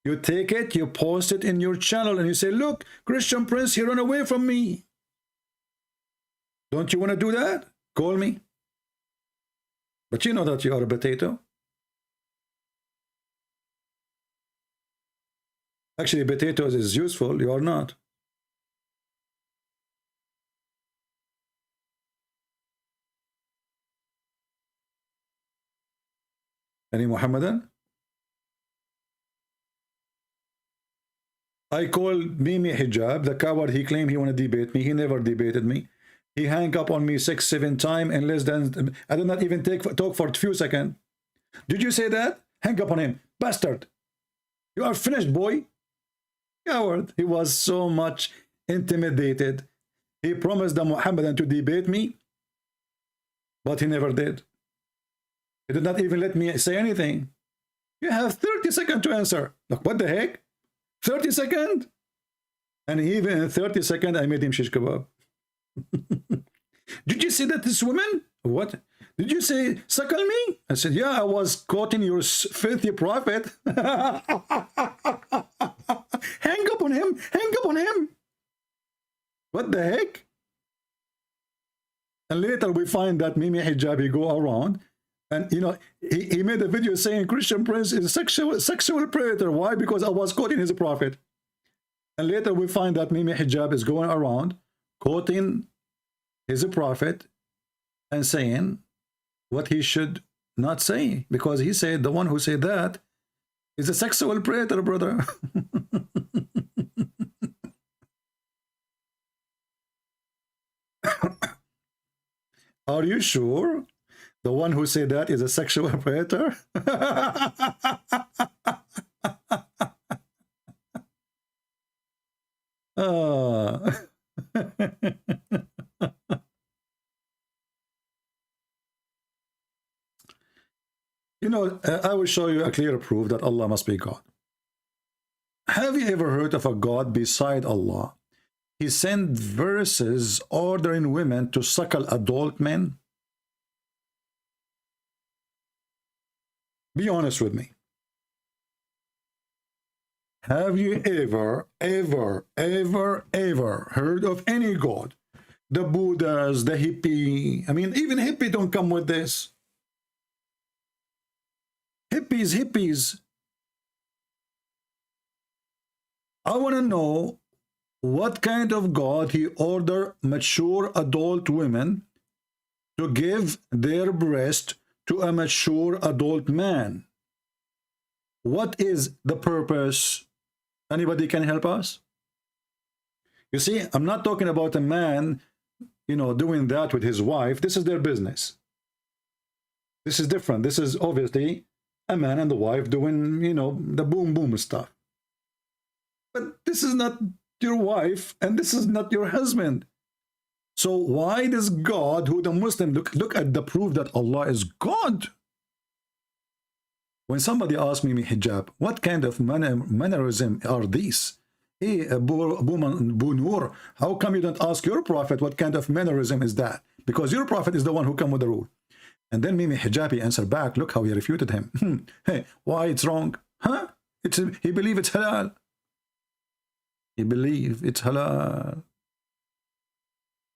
Speaker 4: You take it, you post it in your channel and you say, look, Christian prince, he ran away from me. Don't you want to do that? Call me. But you know that you are a potato. Actually, potatoes is useful. You are not. Any Muhammadan? I called Mimi Hijab, the coward. He claimed he want to debate me. He never debated me. He hung up on me 6-7 times in less than, I did not even talk for a few seconds. Did you say that? Hang up on him. Bastard. You are finished, boy. Coward. He was so much intimidated. He promised the Muhammadan to debate me, but he never did. He did not even let me say anything. You have 30 seconds to answer. Look, what the heck? 30 seconds? And even in 30 seconds, I made him shish kebab. Did you see that this woman? What? Did you say, suckle me? I said, yeah, I was quoting your filthy prophet. Hang up on him. Hang up on him. What the heck? And later we find that Mimi Hijabi go around and, you know, he made a video saying Christian prince is a sexual predator. Why? Because I was quoting his prophet. And later we find that Mimi Hijab is going around quoting his prophet and saying what he should not say, because he said the one who said that is a sexual predator, brother. Are you sure the one who said that is a sexual predator? You know, I will show you a clear proof that Allah must be God. Have you ever heard of a God beside Allah? He sent verses ordering women to suckle adult men. Be honest with me. Have you ever heard of any God? The Buddhas, the hippie. I mean, even hippie don't come with this. Hippies. I want to know what kind of God he ordered mature adult women to give their breast to a mature adult man. What is the purpose? Anybody can help us? You see, I'm not talking about a man, you know, doing that with his wife. This is their business. This is different. This is obviously a man and the wife doing, you know, the boom stuff. But this is not your wife and this is not your husband. So why does God, who the Muslim, look at the proof that Allah is God? When somebody asks me, hijab, what kind of mannerism are these? Hey, Abu Nur, how come you don't ask your prophet what kind of mannerism is that? Because your prophet is the one who come with the rule. And then Mimi Hijabi answered back, look how he refuted him. Hey, why it's wrong? Huh? He believe it's halal. He believe it's halal.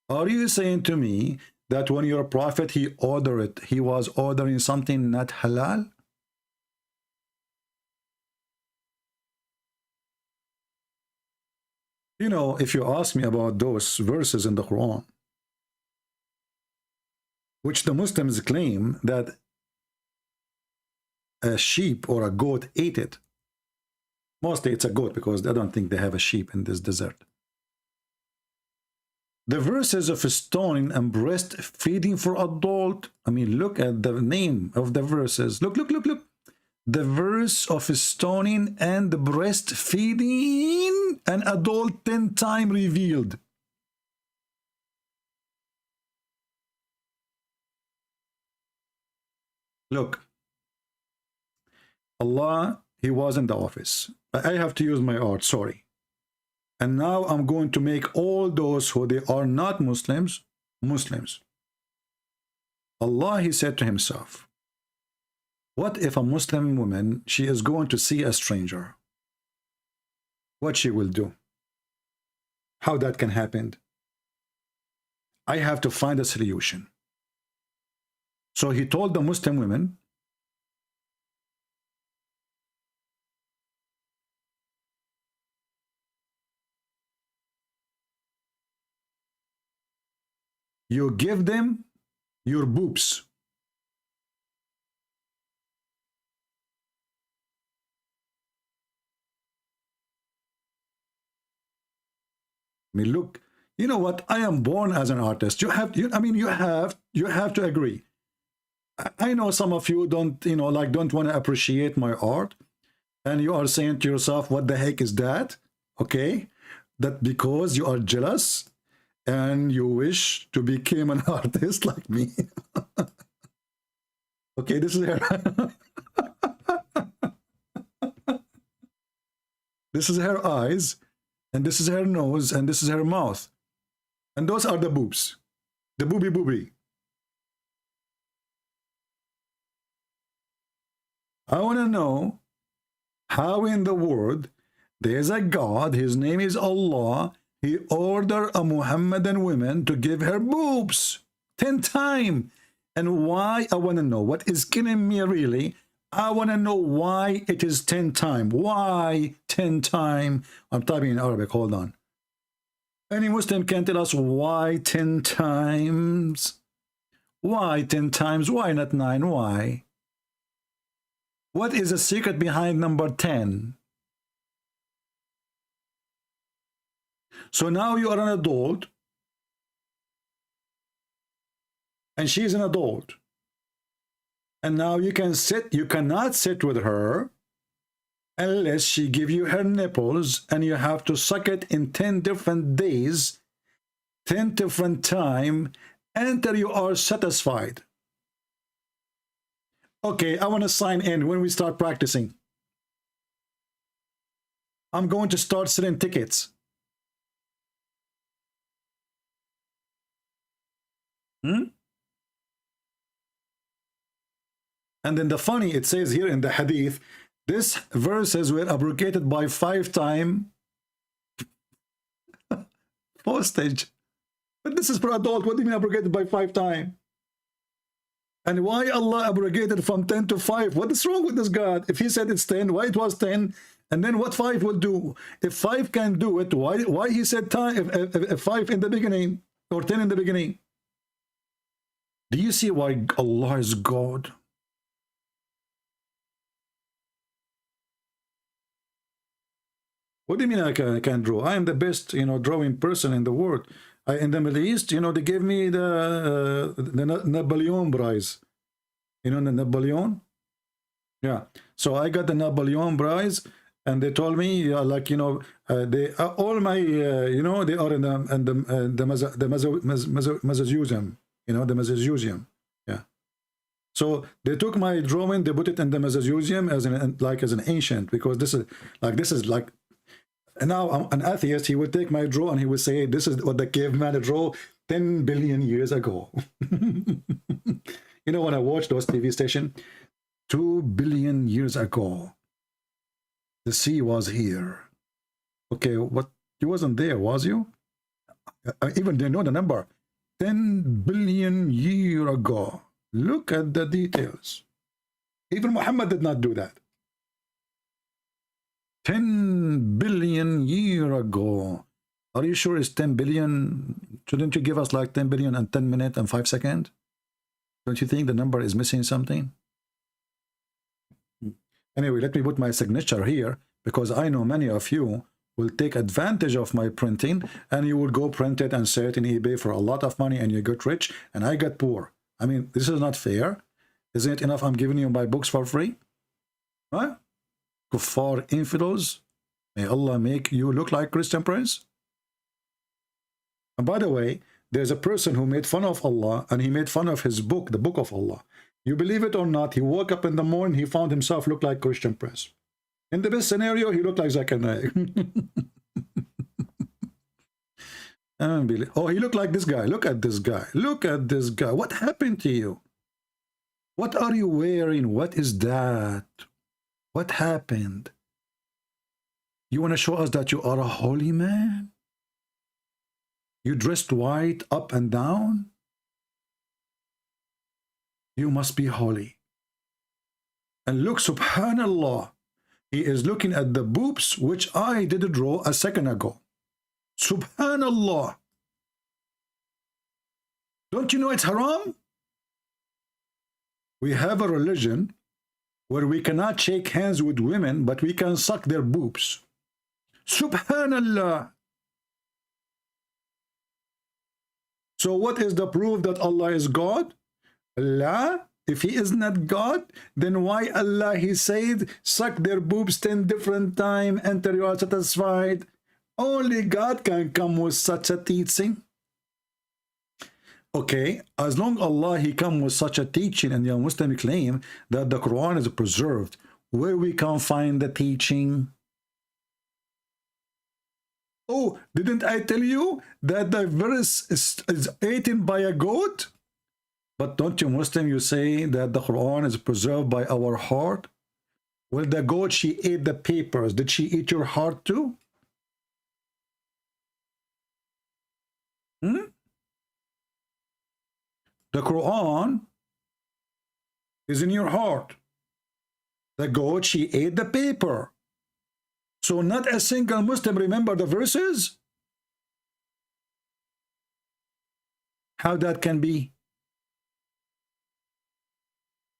Speaker 4: Are you saying to me that when your prophet, he ordered it, he was ordering something not halal? You know, if you ask me about those verses in the Quran, which the Muslims claim that a sheep or a goat ate it. Mostly it's a goat because I don't think they have a sheep in this desert. The verses of stoning and breastfeeding for adult. I mean, look at the name of the verses. Look. The verse of stoning and breastfeeding an adult 10 times revealed. Look, Allah, He was in the office. I have to use my art, sorry. And now I'm going to make all those who they are not Muslims, Muslims. Allah, He said to Himself, what if a Muslim woman, she is going to see a stranger? What she will do? How that can happen? I have to find a solution. So He told the Muslim women, you give them your boobs. I mean, look, you know what? I am born as an artist. You have to agree. I know some of you don't, don't want to appreciate my art, and you are saying to yourself, what the heck is that? Okay, that because you are jealous and you wish to become an artist like me. Okay, this is her. This is her eyes, and this is her nose, and this is her mouth. And those are the boobs. The booby. I want to know how in the world there's a God, His name is Allah, He ordered a Muhammadan woman to give her boobs 10 times. And why? I want to know. What is killing me really? I want to know why it is 10 times. Why 10 times? I'm typing in Arabic. Hold on. Any Muslim can tell us why 10 times? Why 10 times? Why not 9? Why? What is the secret behind number 10? So now you are an adult, and she's an adult, and now you cannot sit with her unless she give you her nipples, and you have to suck it in 10 different days, 10 different times, until you are satisfied. Okay, I want to sign in when we start practicing. I'm going to start selling tickets. And then the funny, it says here in the hadith, this verses were abrogated by 5 times postage. But this is for adult. What do you mean abrogated by 5 times? And why Allah abrogated from 10 to 5? What is wrong with this God? If He said it's 10, why it was 10? And then what 5 will do? If 5 can do it, why He said time, if 5 in the beginning or 10 in the beginning? Do you see why Allah is God? What do you mean I can draw? I am the best, drawing person in the world. In the Middle East, they gave me the Napoleon prize. You know the Napoleon? Yeah. So I got the Napoleon prize, and they told me, they all my, they are in the museum. The museum. Yeah. So they took my drawing, they put it in the museum as an ancient, because this is like. And now I'm an atheist. He would take my draw and he would say, this is what the caveman drew 10 billion years ago. When I watch those TV stations, 2 billion years ago, the sea was here. Okay, what? You wasn't there, was you? Even they know the number. 10 billion years ago. Look at the details. Even Muhammad did not do that. 10 billion years ago. Are you sure it's 10 billion? Shouldn't you give us like 10 billion and 10 minutes and 5 seconds? Don't you think the number is missing something? Anyway, let me put my signature here, because I know many of you will take advantage of my printing, and you will go print it and sell it in eBay for a lot of money, and you get rich and I get poor. I mean, this is not fair. Isn't it enough I'm giving you my books for free? Huh? Kuffar infidels, may Allah make you look like Christian Prince. And by the way, there's a person who made fun of Allah, and he made fun of his book, the Book of Allah. You believe it or not, he woke up in the morning, he found himself look like Christian Prince. In the best scenario, he looked like Zakir Naik. Oh, he looked like this guy. Look at this guy. Look at this guy. What happened to you? What are you wearing? What is that? What happened? You want to show us that you are a holy man? You dressed white up and down? You must be holy. And look, subhanallah, he is looking at the boobs which I did draw a second ago. Subhanallah. Don't you know it's haram? We have a religion where we cannot shake hands with women, but we can suck their boobs. Subhanallah. So what is the proof that Allah is God? Allah, if he is not God, then why Allah, he said, suck their boobs 10 different times until you are satisfied? Only God can come with such a teaching. Okay, as long as Allah, he come with such a teaching, and the Muslim claim that the Quran is preserved, where we can find the teaching? Oh, didn't I tell you that the verse is eaten by a goat? But don't you Muslim, you say that the Quran is preserved by our heart? Well, the goat, she ate the papers. Did she eat your heart too? The Quran is in your heart. The goat, she ate the paper. So not a single Muslim remember the verses? How that can be?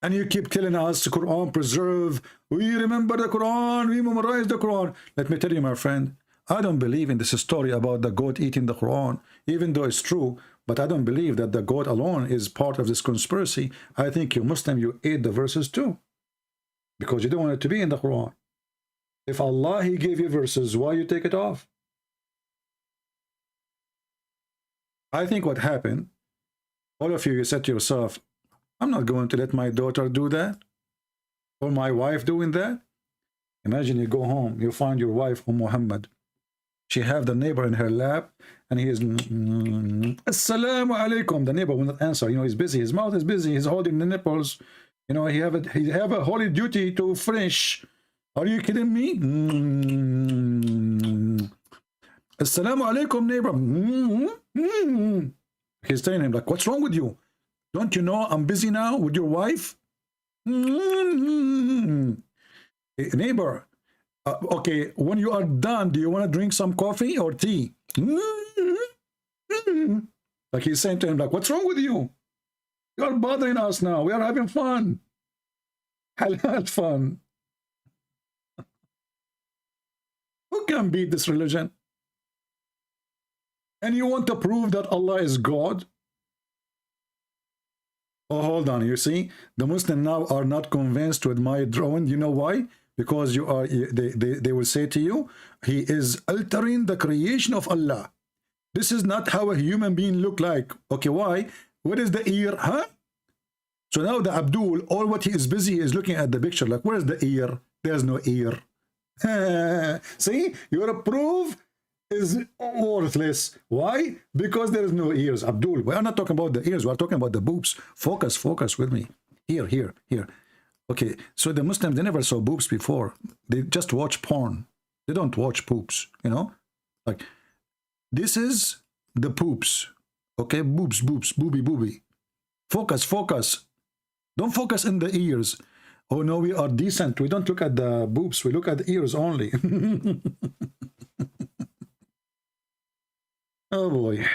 Speaker 4: And you keep telling us the Quran preserve. We remember the Quran. We memorize the Quran. Let me tell you, my friend, I don't believe in this story about the goat eating the Quran, even though it's true. But I don't believe that the goat alone is part of this conspiracy. I think you Muslim, you ate the verses too, because you don't want it to be in the Quran. If Allah, he gave you verses, why you take it off? I think what happened, all of you, you said to yourself, I'm not going to let my daughter do that, or my wife doing that. Imagine you go home, you find your wife, Muhammad. She have the neighbor in her lap, and he is Assalamu alaikum. The neighbor will not answer. You know, he's busy. His mouth is busy. He's holding the nipples. You know, he have a holy duty to finish. Are you kidding me? Assalamu alaikum, neighbor. He's telling him, like, what's wrong with you? Don't you know I'm busy now with your wife? Neighbor, okay, when you are done, do you want to drink some coffee or tea? Like he's saying to him, like, what's wrong with you? You are bothering us now. We are having fun. Halal fun. Who can beat this religion? And you want to prove that Allah is God? Oh, hold on. You see, the Muslims now are not convinced with my drawing. You know why? Because you are. They will say to you, he is altering the creation of Allah. This is not how a human being look like. Okay, why? Where is the ear? Huh? So now the Abdul, all what he is busy is looking at the picture. Like, where's the ear? There's no ear. See, your proof is worthless. Why? Because there is no ears. Abdul, we are not talking about the ears. We are talking about the boobs. Focus with me. Here. Okay, so the Muslims, they never saw boobs before. They just watch porn. They don't watch poops, you know? Like, this is the poops. Okay, boobs, booby. Focus. Don't focus in the ears. Oh no, we are decent. We don't look at the boobs. We look at the ears only. Oh boy.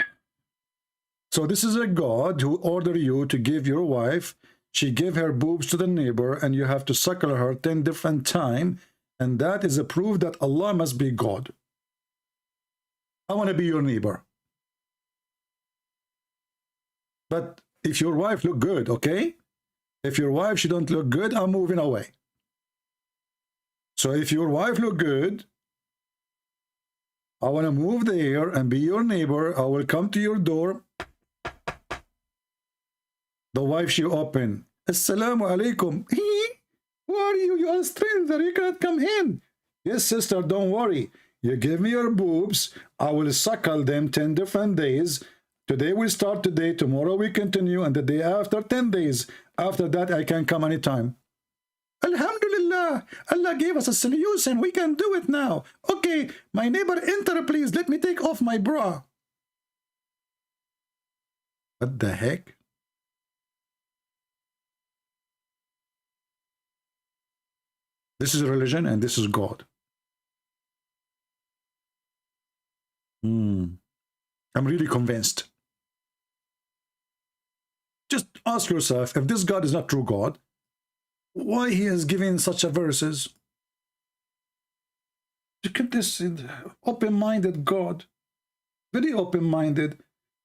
Speaker 4: So this is a God who ordered you to give your wife, she gave her boobs to the neighbor, and you have to suckle her 10 different times, and that is a proof that Allah must be God. I want to be your neighbor. But if your wife look good, okay? If your wife, she don't look good, I'm moving away. So if your wife look good, I want to move there and be your neighbor. I will come to your door. The wife, she open. Assalamu alaikum. Who are you? You are a stranger. You cannot come in. Yes, sister, don't worry. You give me your boobs. I will suckle them 10 different days. Today we start today. Tomorrow we continue. And the day after 10 days. After that, I can come anytime. Alhamdulillah. Allah gave us a solution. We can do it now. Okay, my neighbor, enter please. Let me take off my bra. What the heck? This is religion and this is God. I'm really convinced. Just ask yourself, if this God is not true God, why he has given such a verses? Look at this open-minded God. Very open-minded.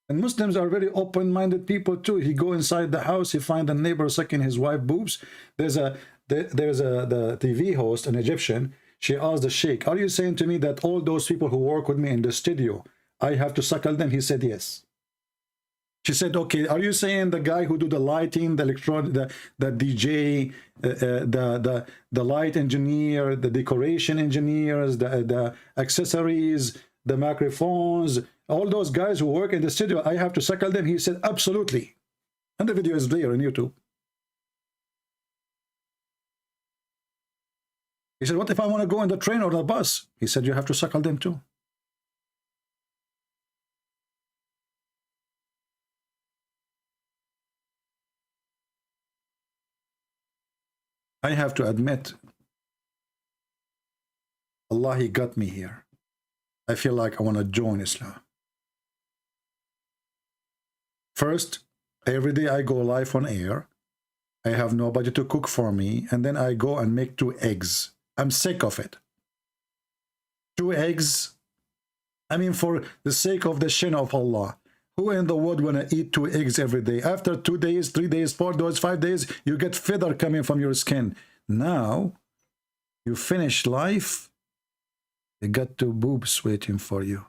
Speaker 4: And Muslims are very open-minded people too. He go inside the house, he find a neighbor sucking his wife boobs. The TV host, an Egyptian, she asked the sheikh, are you saying to me that all those people who work with me in the studio, I have to suckle them? He said yes. She said, okay, are you saying the guy who do the lighting, the electronic, the DJ, the light engineer, the decoration engineers, the accessories, the microphones, all those guys who work in the studio, I have to suckle them? He said, absolutely. And the video is there on YouTube. He said, what if I want to go in the train or the bus? He said, you have to suckle them too. I have to admit, Allah, he got me here. I feel like I want to join Islam. First, every day I go live on air. I have nobody to cook for me. And then I go and make 2 eggs. I'm sick of it. 2 eggs. I mean, for the sake of the shin of Allah. Who in the world want to eat 2 eggs every day? After 2 days, 3 days, 4 days, 5 days, you get feather coming from your skin. Now, you finish life, you got 2 boobs waiting for you.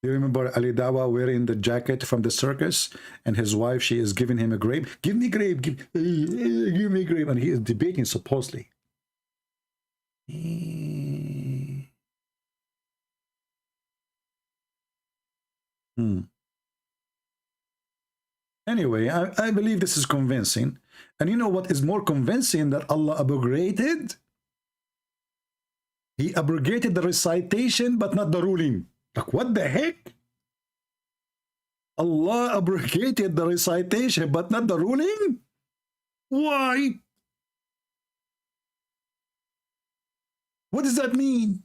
Speaker 4: You remember Ali Dawa wearing the jacket from the circus, and his wife, she is giving him a grape. Give me grape, give me grape. And he is debating supposedly. Anyway, I believe this is convincing. And you know what is more convincing that Allah abrogated? He abrogated the recitation, but not the ruling. Like, what the heck? Allah abrogated the recitation, but not the ruling? Why? What does that mean?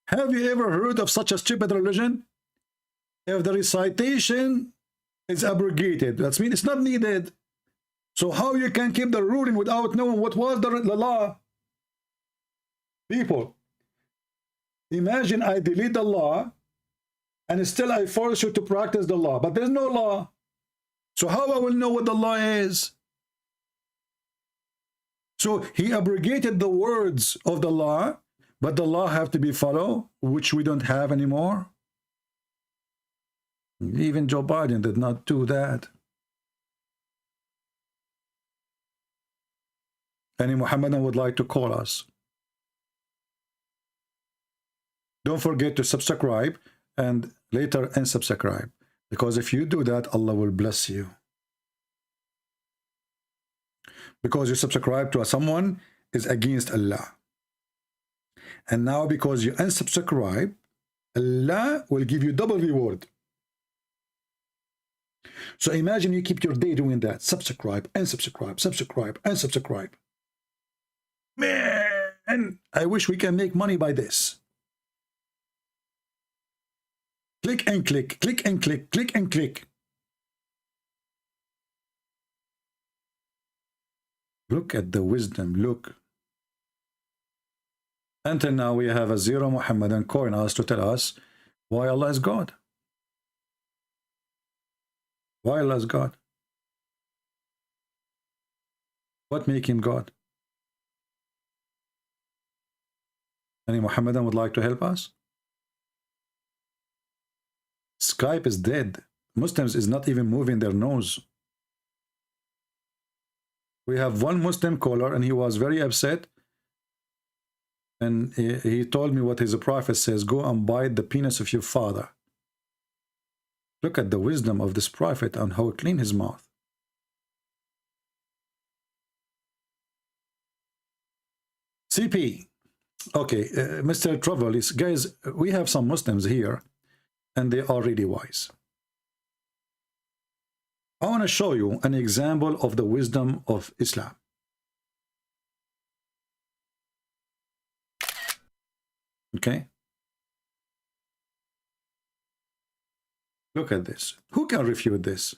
Speaker 4: Have you ever heard of such a stupid religion? If the recitation is abrogated, that means it's not needed. So how you can keep the ruling without knowing what was the law? People, imagine I delete the law and still I force you to practice the law, but there's no law. So how I will know what the law is? So he abrogated the words of the law, but the law have to be followed, which we don't have anymore. Even Joe Biden did not do that. Any Muhammadan would like to call us. Don't forget to subscribe and later unsubscribe, because if you do that, Allah will bless you. Because you subscribe to someone is against Allah. And now because you unsubscribe, Allah will give you double reward. So imagine you keep your day doing that. Subscribe, unsubscribe, subscribe, unsubscribe. Man, I wish we can make money by this. Click and click, click and click, click and click. Look at the wisdom, look. Until now we have a zero Muhammadan calling us to tell us why Allah is God. Why Allah is God? What make him God? Any Muhammadan would like to help us? Skype is dead. Muslims is not even moving their nose. We have one Muslim caller and he was very upset. And he told me what his prophet says, go and bite the penis of your father. Look at the wisdom of this prophet and how clean his mouth. CP. Okay, Mr. Travelis, guys, we have some Muslims here and they are really wise. I want to show you an example of the wisdom of Islam. Okay? Look at this. Who can refute this?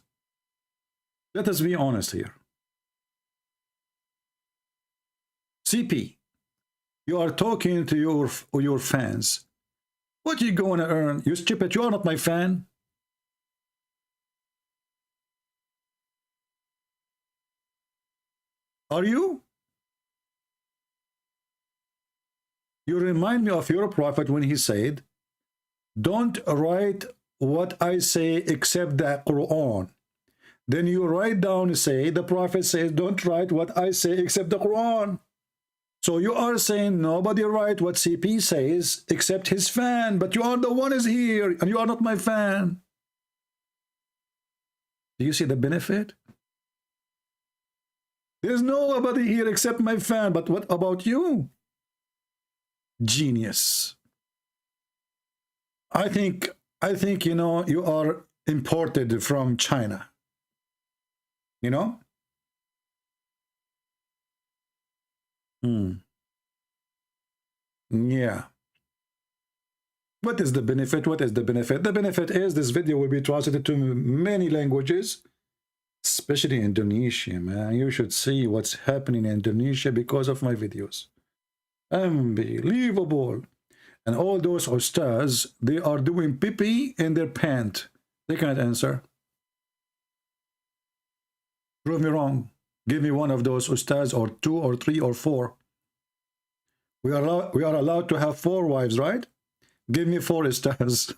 Speaker 4: Let us be honest here. CP, you are talking to your fans. What are you going to earn? You stupid, you are not my fan. Are you? You remind me of your prophet when he said, don't write what I say except the Qur'an. Then you write down and say, the prophet says, don't write what I say except the Qur'an. So you are saying nobody write what CP says except his fan, but you are the one is here and you are not my fan. Do you see the benefit? There's nobody here except my fan, but what about you? Genius. I think you know, you are imported from China. You know? Yeah. What is the benefit? What is the benefit? The benefit is this video will be translated to many languages, especially Indonesia, man. You should see what's happening in Indonesia because of my videos. Unbelievable. And all those ustaz, they are doing pee-pee in their pant. They can't answer. Prove me wrong. Give me one of those ustaz, or 2 or 3 or 4. We are allowed to have 4 wives, right? Give me 4 ustaz.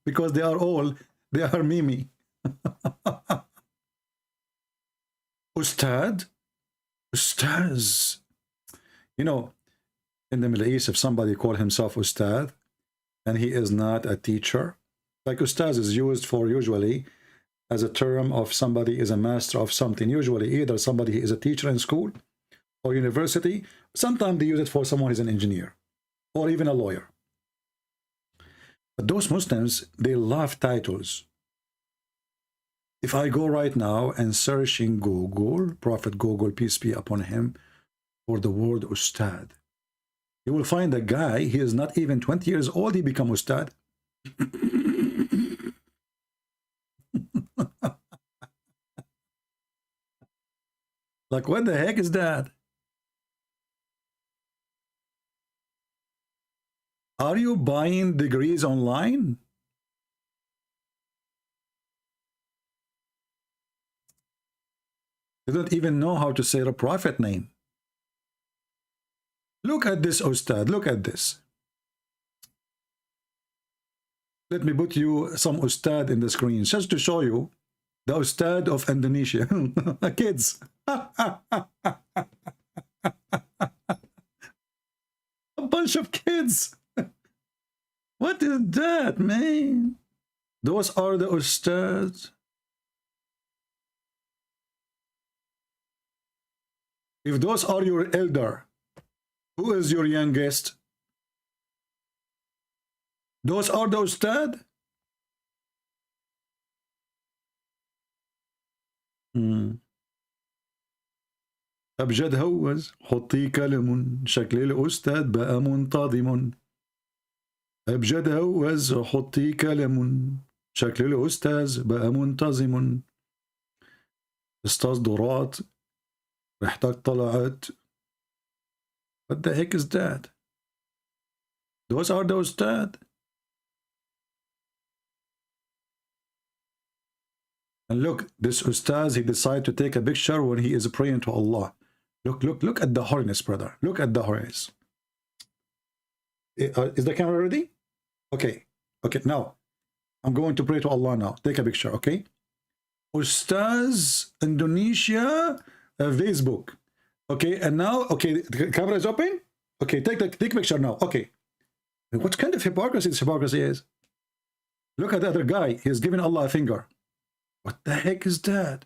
Speaker 4: Because they are Mimi. Ustad? Ustaz. You know, in the Middle East, if somebody call himself Ustad and he is not a teacher, like Ustaz is used for usually as a term of somebody is a master of something. Usually either somebody is a teacher in school or university. Sometimes they use it for someone who is an engineer or even a lawyer. But those Muslims, they love titles. If I go right now and search in Google, Prophet Google, peace be upon him, for the word Ustad, you will find a guy, he is not even 20 years old, he become Ustad. Like, what the heck is that? Are you buying degrees online? You don't even know how to say the prophet name. Look at this, Ustad. Look at this. Let me put you some Ustad in the screen just to show you the Ustad of Indonesia. Kids. A bunch of kids. What is that, man? Those are the Ustads. If those are your elder, who is your youngest? Those are the Ustad? أبجد هوز حطي كلم شكل الأستاذ بقى منتظم. أبجد هوز حطي كلام شكل الأستاذ بقى منتظم أستاذ دورات ريحتك طلعت. What the heck is that? Those are the Ustad. And look, this Ustaz, he decided to take a picture when he is praying to Allah. Look at the holiness, brother. Look at the holiness. Is the camera ready? Okay. Okay, now, I'm going to pray to Allah now. Take a picture, okay? Ustaz, Indonesia, Facebook. Okay, and now, okay, the camera is open? Okay, take a picture now. Okay. What kind of hypocrisy this hypocrisy is? Look at the other guy. He's giving Allah a finger. What the heck is that?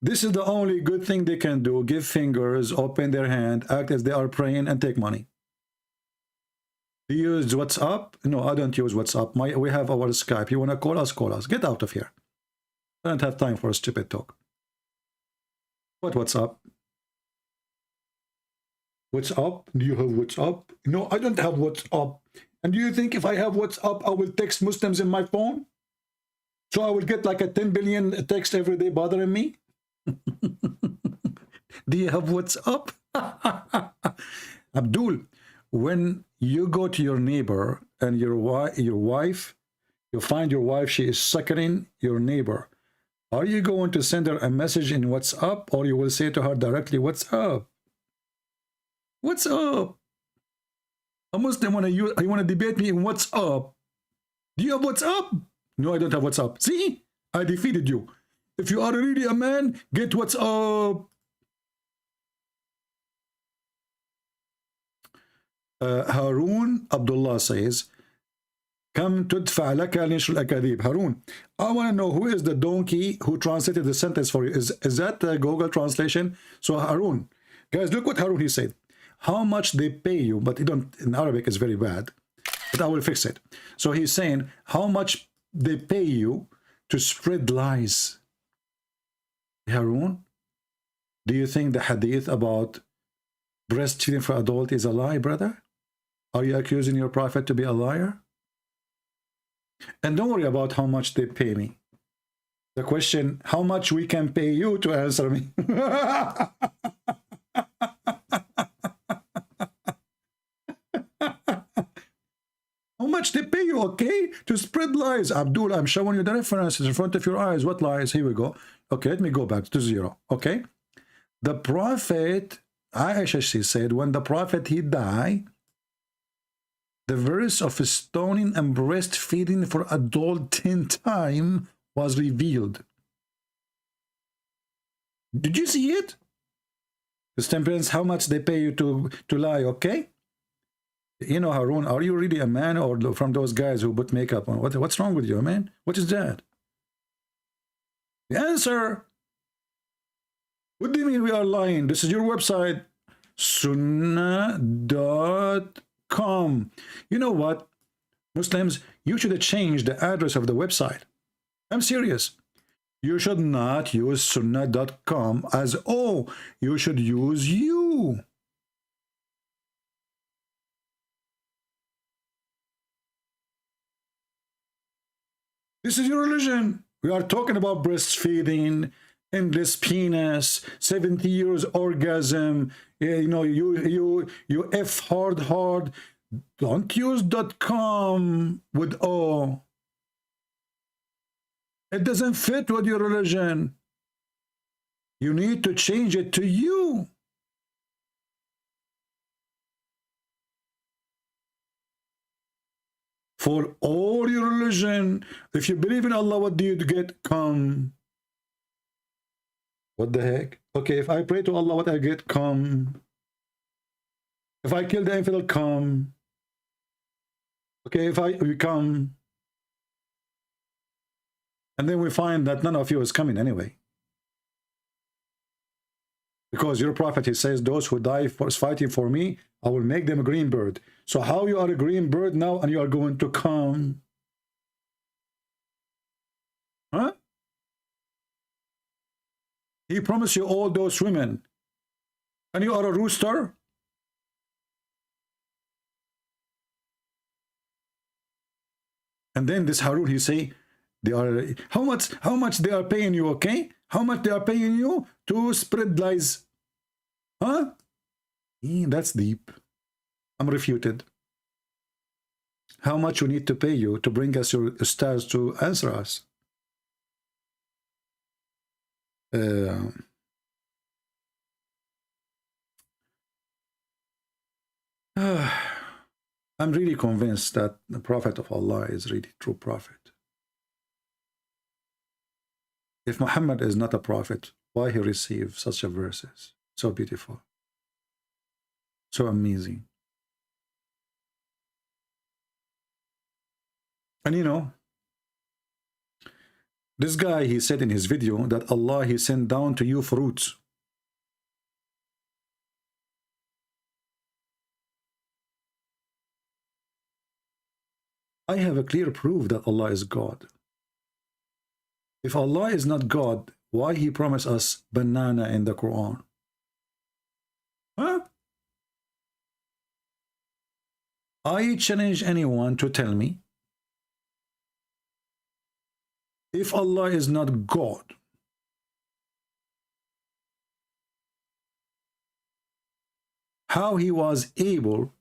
Speaker 4: This is the only good thing they can do. Give fingers, open their hand, act as they are praying, and take money. Do you use WhatsApp? No, I don't use WhatsApp. We have our Skype. You want to call us, call us. Get out of here. I don't have time for a stupid talk. What WhatsApp? WhatsApp? Do you have WhatsApp? No, I don't have WhatsApp. And do you think if I have WhatsApp, I will text Muslims in my phone? So I will get like a 10 billion text every day bothering me? Do you have WhatsApp? Abdul, when you go to your neighbor and your wife, you find your wife, she is suckering your neighbor. Are you going to send her a message in WhatsApp, or you will say to her directly, what's up? What's up? A Muslim you want to debate me in WhatsApp. Do you have WhatsApp? No, I don't have WhatsApp. See? I defeated you. If you are really a man, get WhatsApp. Harun Abdullah says, Come tudfa laka nishr al-akadib. Harun, I want to know who is the donkey who translated the sentence for you. Is that the Google translation? So Harun, guys, look what Harun he said. How much they pay you, but you don't, in Arabic it's very bad, but I will fix it. So he's saying how much they pay you to spread lies. Harun, do you think the hadith about breastfeeding for adult is a lie, brother? Are you accusing your prophet to be a liar? And don't worry about how much they pay me. The question, how much we can pay you to answer me? How much they pay you, okay? To spread lies. Abdul, I'm showing you the references in front of your eyes. What lies? Here we go. Okay, let me go back to 0. Okay? The prophet, Aisha, she said, when the prophet, he died, the verse of stoning and breastfeeding for adulting time was revealed. Did you see it? The temperance, how much they pay you to lie, okay? You know, Harun, are you really a man or from those guys who put makeup on? What's wrong with you, man? What is that? The answer. What do you mean we are lying? This is your website, sunnah.com. You know what? Muslims, you should change the address of the website. I'm serious. You should not use sunnah.com as O. You should use you. This is your religion. We are talking about breastfeeding, endless penis, 70 years orgasm. You know, you F hard. Don't use .com with O. It doesn't fit with your religion. You need to change it to you. For all your religion, if you believe in Allah, what do you get? Come. What the heck? Okay, if I pray to Allah, what I get? Come. If I kill the infidel, come. Okay, we come. And then we find that none of you is coming anyway. Because your prophet, he says, those who die fighting for me, I will make them a green bird. So how you are a green bird now and you are going to come? Huh? He promised you all those women. And you are a rooster? And then this Harun, he say, they are how much they are paying you, okay? How much they are paying you to spread lies? Huh? That's deep. I'm refuted. How much we need to pay you to bring us your stars to answer us? I'm really convinced that the Prophet of Allah is really true prophet. If Muhammad is not a prophet, why he received such a verses? So beautiful. So amazing. And you know, this guy, he said in his video that Allah, he sent down to you fruits. I have a clear proof that Allah is God. If Allah is not God, why he promised us banana in the Quran? Huh? I challenge anyone to tell me, if Allah is not God, how he was able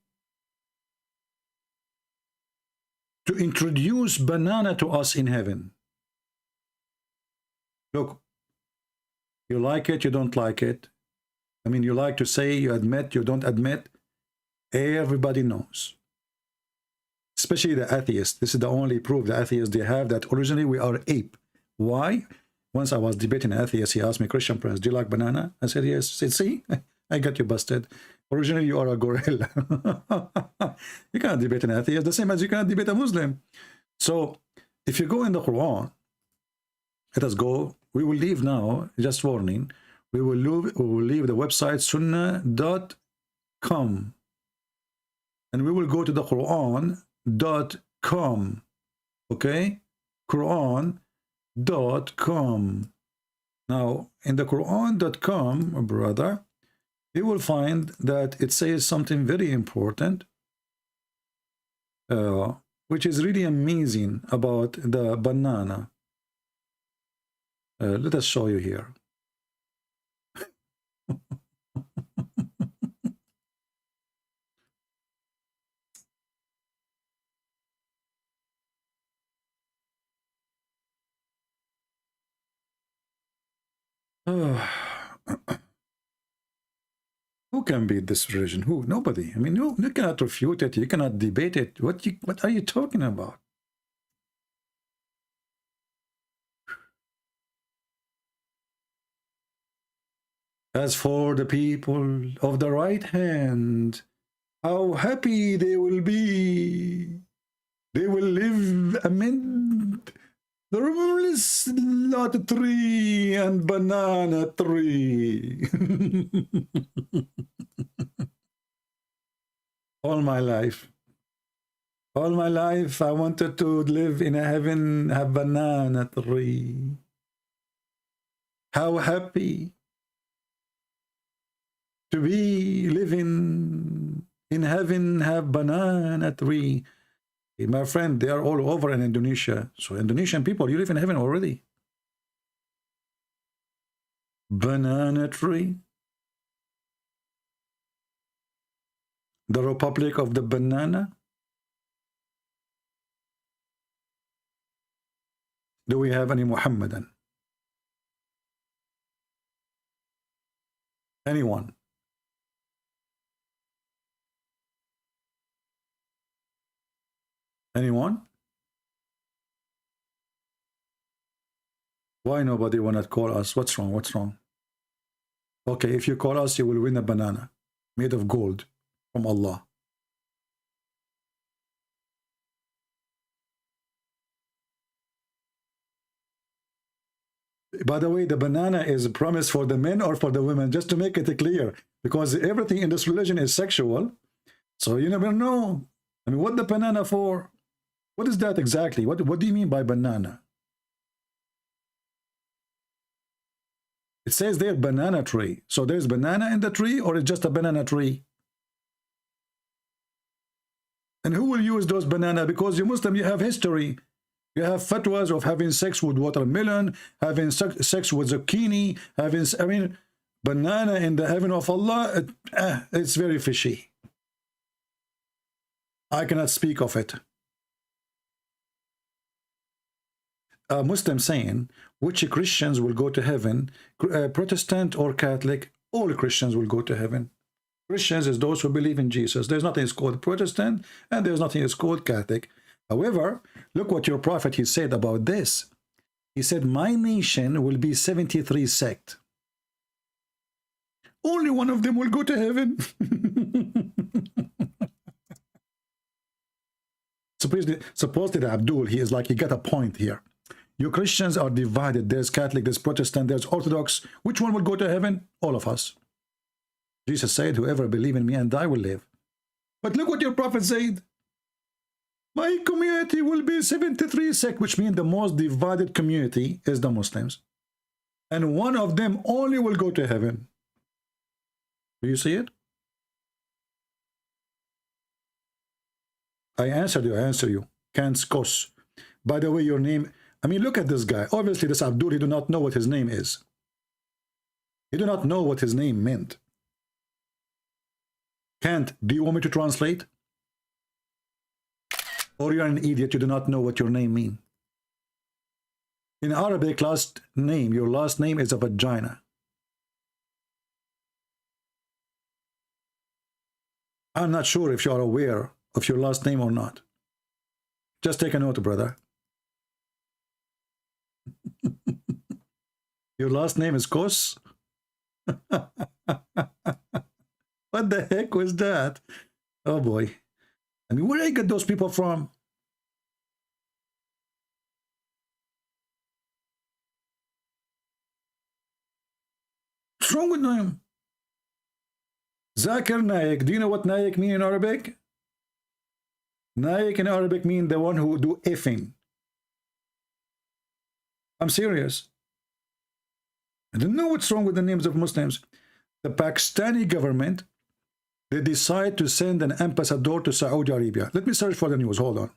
Speaker 4: to introduce banana to us in heaven? Look, you like it, you don't like it. I mean, you like to say, you admit, you don't admit. Everybody knows. Especially the atheists. This is the only proof the atheists they have that originally we are ape. Why? Once I was debating an atheist, he asked me, Christian Prince, do you like banana? I said, yes. He said, see, I got you busted. Originally, you are a gorilla. You cannot debate an atheist the same as you cannot debate a Muslim. So, if you go in the Quran, let us go. We will leave now, just warning. We will leave the website sunnah.com. And we will go to the Quran.com. Okay? Quran.com. Now, in the Quran.com, brother, you will find that it says something very important, which is really amazing about the banana. Let us show you here. Who can beat this religion? Who? Nobody. I mean, you cannot refute it. You cannot debate it. What are you talking about? As for the people of the right hand, how happy they will be. They will live amid the rumorless lot tree and banana tree. All my life, I wanted to live in a heaven, have banana tree. How happy to be living in heaven, have banana tree. My friend, they are all over in Indonesia. So Indonesian people, you live in heaven already. Banana tree. The Republic of the Banana. Do we have any Muhammadan? Anyone? Anyone? Why nobody wanna call us? What's wrong? What's wrong? Okay, if you call us, you will win a banana made of gold from Allah. By the way, the banana is a promise for the men or for the women, just to make it clear, because everything in this religion is sexual. So you never know. I mean, what the banana for? What is that exactly? What do you mean by banana? It says there banana tree. So there's banana in the tree, or it's just a banana tree? And who will use those banana? Because you Muslim, you have history. You have fatwas of having sex with watermelon, having sex with zucchini, having, I mean, banana in the heaven of Allah. It's very fishy. I cannot speak of it. A Muslim saying, which Christians will go to heaven, Protestant or Catholic? All Christians will go to heaven. Christians is those who believe in Jesus. There's nothing is called Protestant, and there's nothing is called Catholic. However, look what your prophet, he said about this. He said, my nation will be 73 sects. Only one of them will go to heaven. Supposedly Abdul, he is like, he got a point here. You Christians are divided. There's Catholic, there's Protestant, there's Orthodox. Which one will go to heaven? All of us. Jesus said, whoever believe in me and I will live. But look what your prophet said. My community will be 73 sects, which means the most divided community is the Muslims. And one of them only will go to heaven. Do you see it? I answered you, I answer you. Kanskos. By the way, your name, I mean, look at this guy. Obviously, this Abdul, he do not know what his name is. He do not know what his name meant. Can't, do you want me to translate? Or you're an idiot, you do not know what your name means. In Arabic, last name, your last name is a vagina. I'm not sure if you are aware of your last name or not. Just take a note, brother. Your last name is Kos? What the heck was that? Oh boy. I mean, where did I get those people from? What's wrong with them? Zakir Naik. Do you know what Naik mean in Arabic? Naik in Arabic mean the one who do effing. I'm serious. I don't know what's wrong with the names of Muslims. The Pakistani government, they decide to send an ambassador to Saudi Arabia. Let me search for the news. Hold on.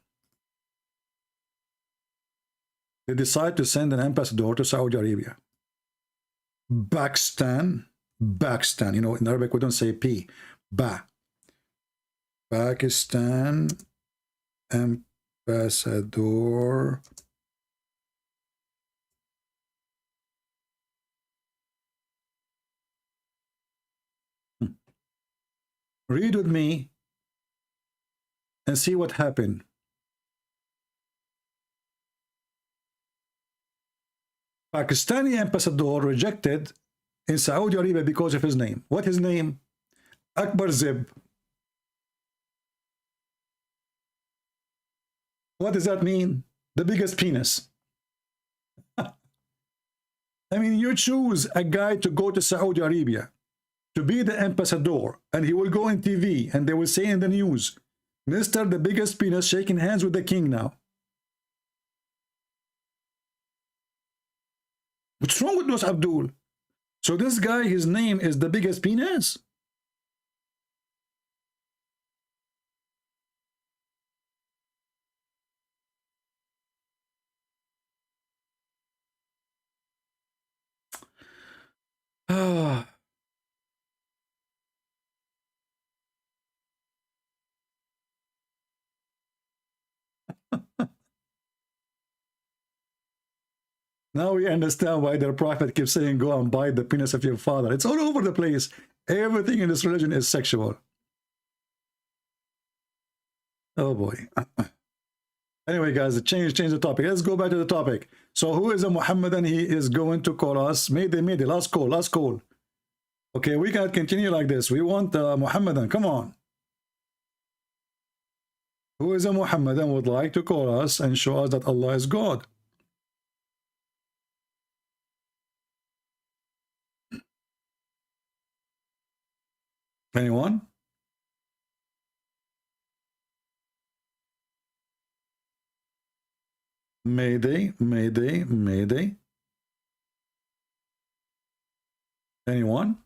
Speaker 4: They decide to send an ambassador to Saudi Arabia. Pakistan. You know, in Arabic we don't say P. Ba. Pakistan ambassador. Read with me and see what happened. Pakistani ambassador rejected in Saudi Arabia because of his name. What his name? Akbar Zib. What does that mean? The biggest penis. I mean, you choose a guy to go to Saudi Arabia to be the ambassador, and he will go on TV, and they will say in the news, Mr. the biggest penis shaking hands with the king now. What's wrong with those Abdul? So this guy, his name is the biggest penis? Ah. Now we understand why their prophet keeps saying, go and bite the penis of your father. It's all over the place. Everything in this religion is sexual. Oh boy. Anyway, guys, change the topic. Let's go back to the topic. So who is a Muhammadan? He is going to call us. Mayday, last call. Okay, we can't continue like this. We want Muhammadan. Come on. Who is a Muhammadan would like to call us and show us that Allah is God? Anyone? Mayday. Anyone?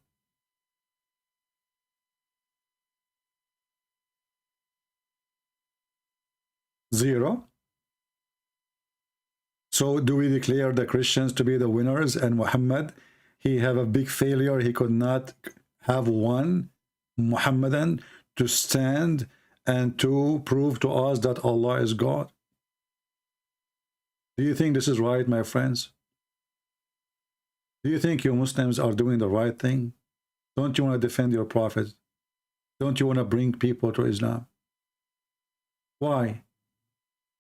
Speaker 4: 0. So do we declare the Christians to be the winners and Muhammad, he have a big failure? He could not have one Muhammadan to stand and to prove to us that Allah is God. Do you think this is right, my friends? Do you think you Muslims are doing the right thing? Don't you want to defend your prophet? Don't you want to bring people to Islam? Why?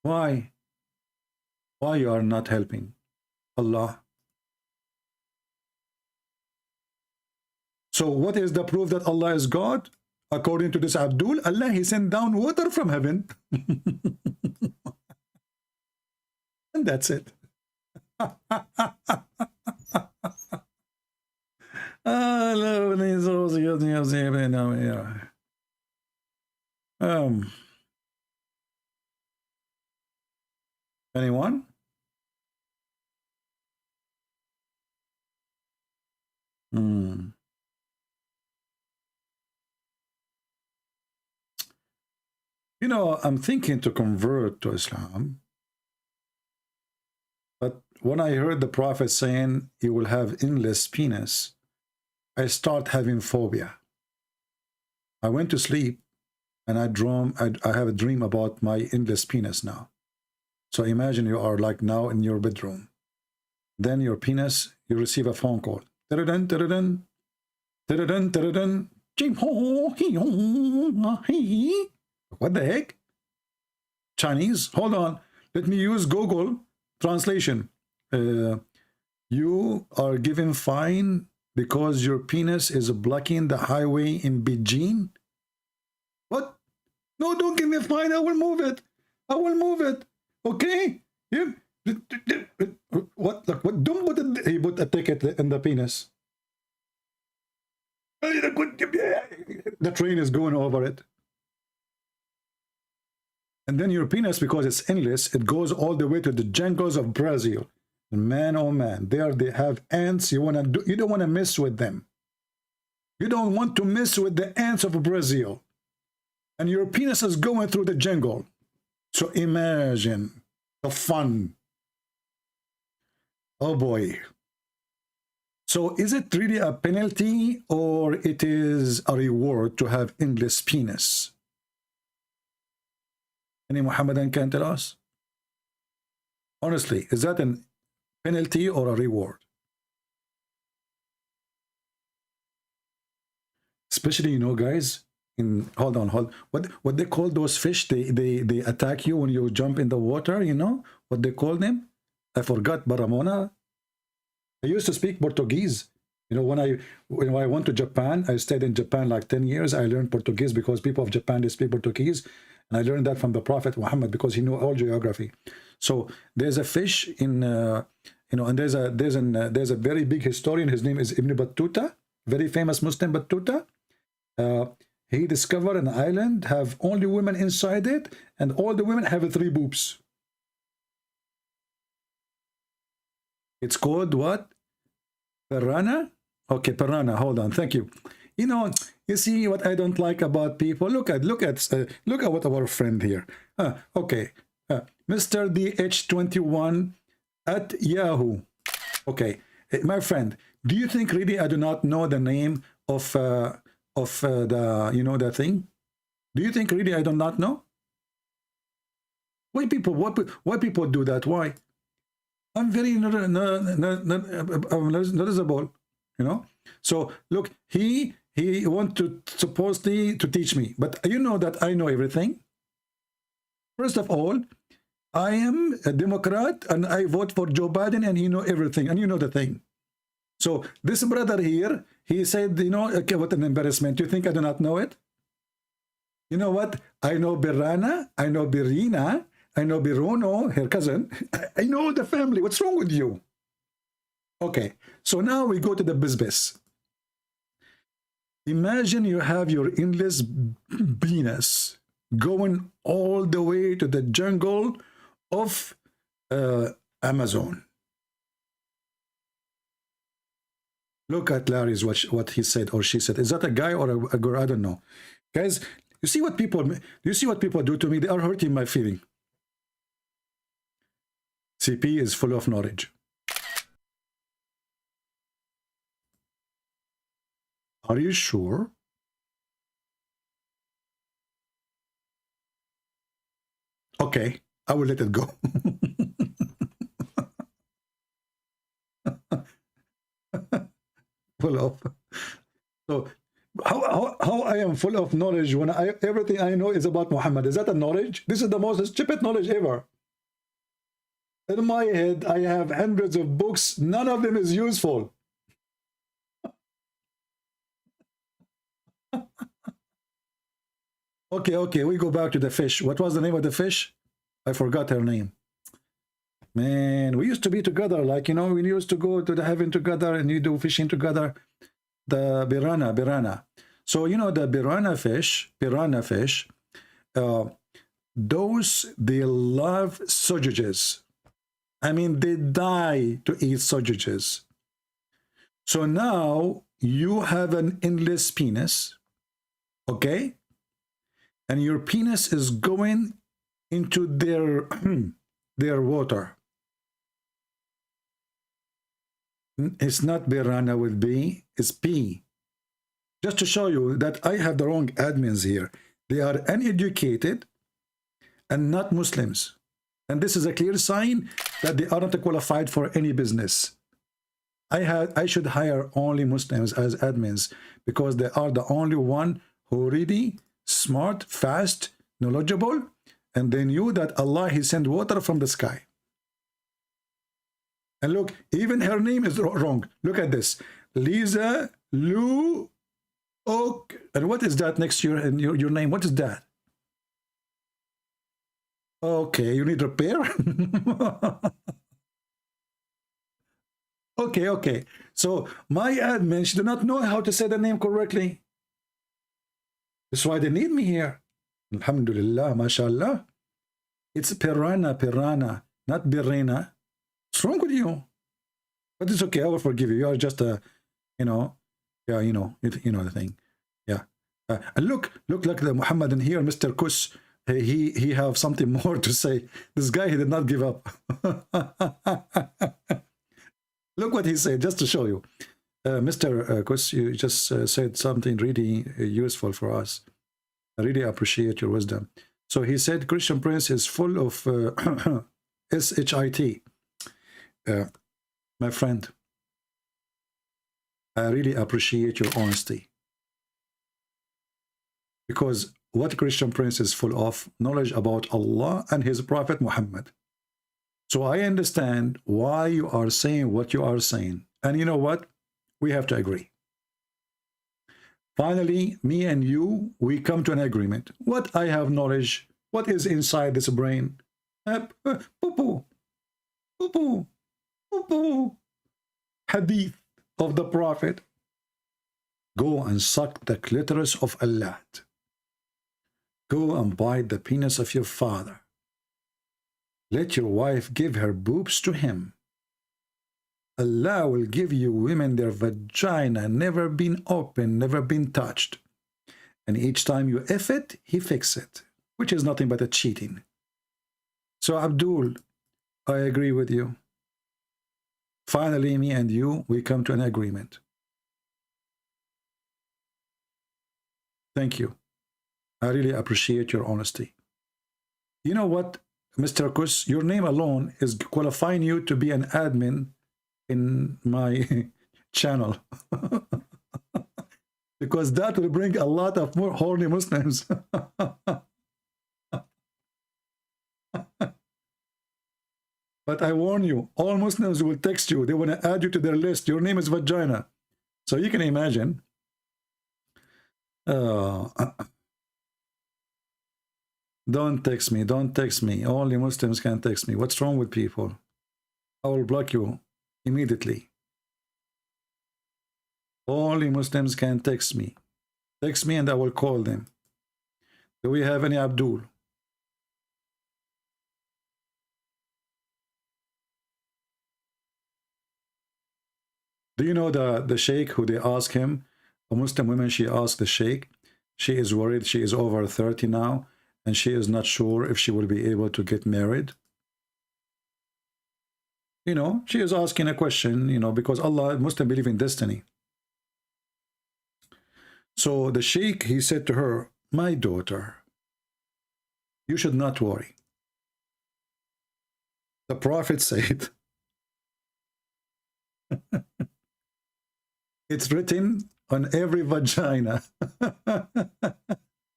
Speaker 4: Why? Why you are not helping Allah? So what is the proof that Allah is God? According to this Abdul, Allah, he sent down water from heaven. And that's it. Anyone? You know, I'm thinking to convert to Islam. But when I heard the Prophet saying he will have endless penis, I start having phobia. I went to sleep and I have a dream about my endless penis now. So imagine you are like now in your bedroom. Then your penis, you receive a phone call. Ta-da-dun, ta-da-dun, ta-da-dun, ta-da-dun. What the heck? Chinese? Hold on. Let me use Google translation. You are given fine because your penis is blocking the highway in Beijing. What? No, don't give me fine. I will move it. I will move it. Okay? You, what? Look, what? Don't put it. He put a ticket in the penis. The train is going over it. And then your penis, because it's endless, it goes all the way to the jungles of Brazil. And man, oh man, there they have ants. You don't want to mess with them. You don't want to mess with the ants of Brazil. And your penis is going through the jungle. So imagine the fun. Oh boy. So is it really a penalty or it is a reward to have endless penis? Any Muhammadan can tell us? Honestly, is that a penalty or a reward? Especially, you know, guys, hold on. What they call those fish, they attack you when you jump in the water, you know? What they call them? I forgot, Baramona. I used to speak Portuguese. You know, when I went to Japan, I stayed in Japan like 10 years. I learned Portuguese because people of Japan, they speak Portuguese. And I learned that from the Prophet Muhammad because he knew all geography. So there's a fish in, you know, and there's a very big historian. His name is Ibn Battuta, very famous Muslim Battuta. He discovered an island, have only women inside it, and all the women have 3 boobs. It's called what? Piranha? Okay, piranha. Hold on. Thank you. You know, you see what I don't like about people. Look at what our friend here. Okay, Mr. DH21 at Yahoo. Okay, my friend, do you think really I do not know the name of the the thing? Do you think really I do not know? Why people do that? Why? I'm very noticeable, you know. So look, he want to supposedly to teach me, but you know that I know everything. First of all, I am a Democrat and I vote for Joe Biden, and you know everything, and you know the thing. So this brother here, he said, you know, okay, what an embarrassment. You think I do not know it? You know what? I know Birana, I know Birina, I know Birono, her cousin. I know the family. What's wrong with you? Okay, so now we go to the business. Imagine you have your endless penis going all the way to the jungle of Amazon. Look at Larry's what he said or she said. Is that a guy or a girl? I don't know. Guys, you see what people do to me? They are hurting my feeling. CP is full of knowledge. Are you sure? Okay, I will let it go. Full of. So how I am full of knowledge when everything I know is about Muhammad? Is that a knowledge? This is the most stupid knowledge ever. In my head, I have hundreds of books. None of them is useful. Okay, we go back to the fish. What was the name of the fish? I forgot her name. Man, we used to be together, like, you know, we used to go to the heaven together and you do fishing together. The piranha. So, you know, the piranha fish, those, they love sausages. I mean, they die to eat sausages. So now you have an endless penis, okay? And your penis is going into their water. It's not piranha with B, it's P. Just to show you that I have the wrong admins here. They are uneducated and not Muslims. And this is a clear sign that they aren't qualified for any business. I should hire only Muslims as admins because they are the only one who really smart, fast, knowledgeable, and they knew that Allah, He sent water from the sky. And look, even her name is wrong. Look at this. Lisa Lu Ok. And what is that next to your name? What is that? Okay, you need repair? Okay. So my admin, she do not know how to say the name correctly. That's why they need me here. Alhamdulillah, mashallah. It's piranha, not birena. What's wrong with you? But it's okay, I will forgive you. You are just a, you know the thing. Yeah. And look like the Muhammadan here, Mr. Kus. He have something more to say. This guy, he did not give up. Look what he said, just to show you. Mr. Kus, you just said something really useful for us. I really appreciate your wisdom. So he said, Christian Prince is full of SHIT. My friend, I really appreciate your honesty. Because what Christian Prince is full of, knowledge about Allah and his Prophet Muhammad. So I understand why you are saying what you are saying. And you know what? We have to agree. Finally, me and you, we come to an agreement. What I have knowledge, what is inside this brain? Poo-poo. Hadith of the Prophet. Go and suck the clitoris of Allah. Go and bite the penis of your father. Let your wife give her boobs to him. Allah will give you women their vagina never been opened, never been touched. And each time you F it, he fix it, which is nothing but a cheating. So Abdul, I agree with you. Finally, me and you, we come to an agreement. Thank you. I really appreciate your honesty. You know what, Mr. Kus, your name alone is qualifying you to be an admin in my channel. Because that will bring a lot of more horny Muslims. But I warn you, all Muslims will text you. They want to add you to their list. Your name is Vagina. So you can imagine. Don't text me. Don't text me. Only Muslims can text me. What's wrong with people? I will block you immediately. Only Muslims can text me. Text me and I will call them. Do we have any Abdul? Do you know the sheikh who they ask him? A Muslim woman, she asked the sheikh. She is worried. She is over 30 now. And she is not sure if she will be able to get married. You know, she is asking a question, you know, because Allah, Muslim believe in destiny. So the sheikh, he said to her, my daughter, you should not worry. The Prophet said, it's written on every vagina,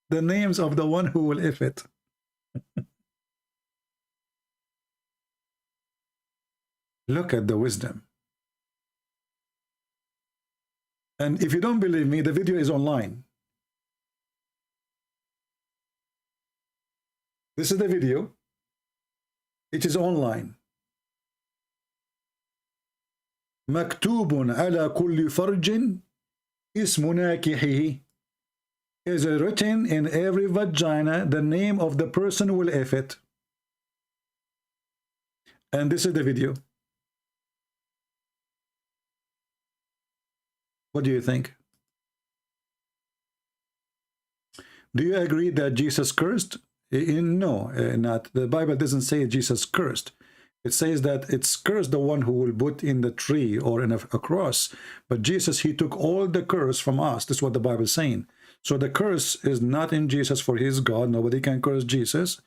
Speaker 4: the names of the one who will if it. Look at the wisdom. And if you don't believe me, the video is online. This is the video. It is online. مكتوب على كل فرج اسم ناكحه. Is written in every vagina the name of the person who will if it. And this is the video. What do you think? Do you agree that Jesus cursed? No, not. The Bible doesn't say Jesus cursed. It says that it's cursed the one who will put in the tree or in a cross. But Jesus, he took all the curse from us. That's what the Bible is saying. So the curse is not in Jesus, for he is God. Nobody can curse Jesus.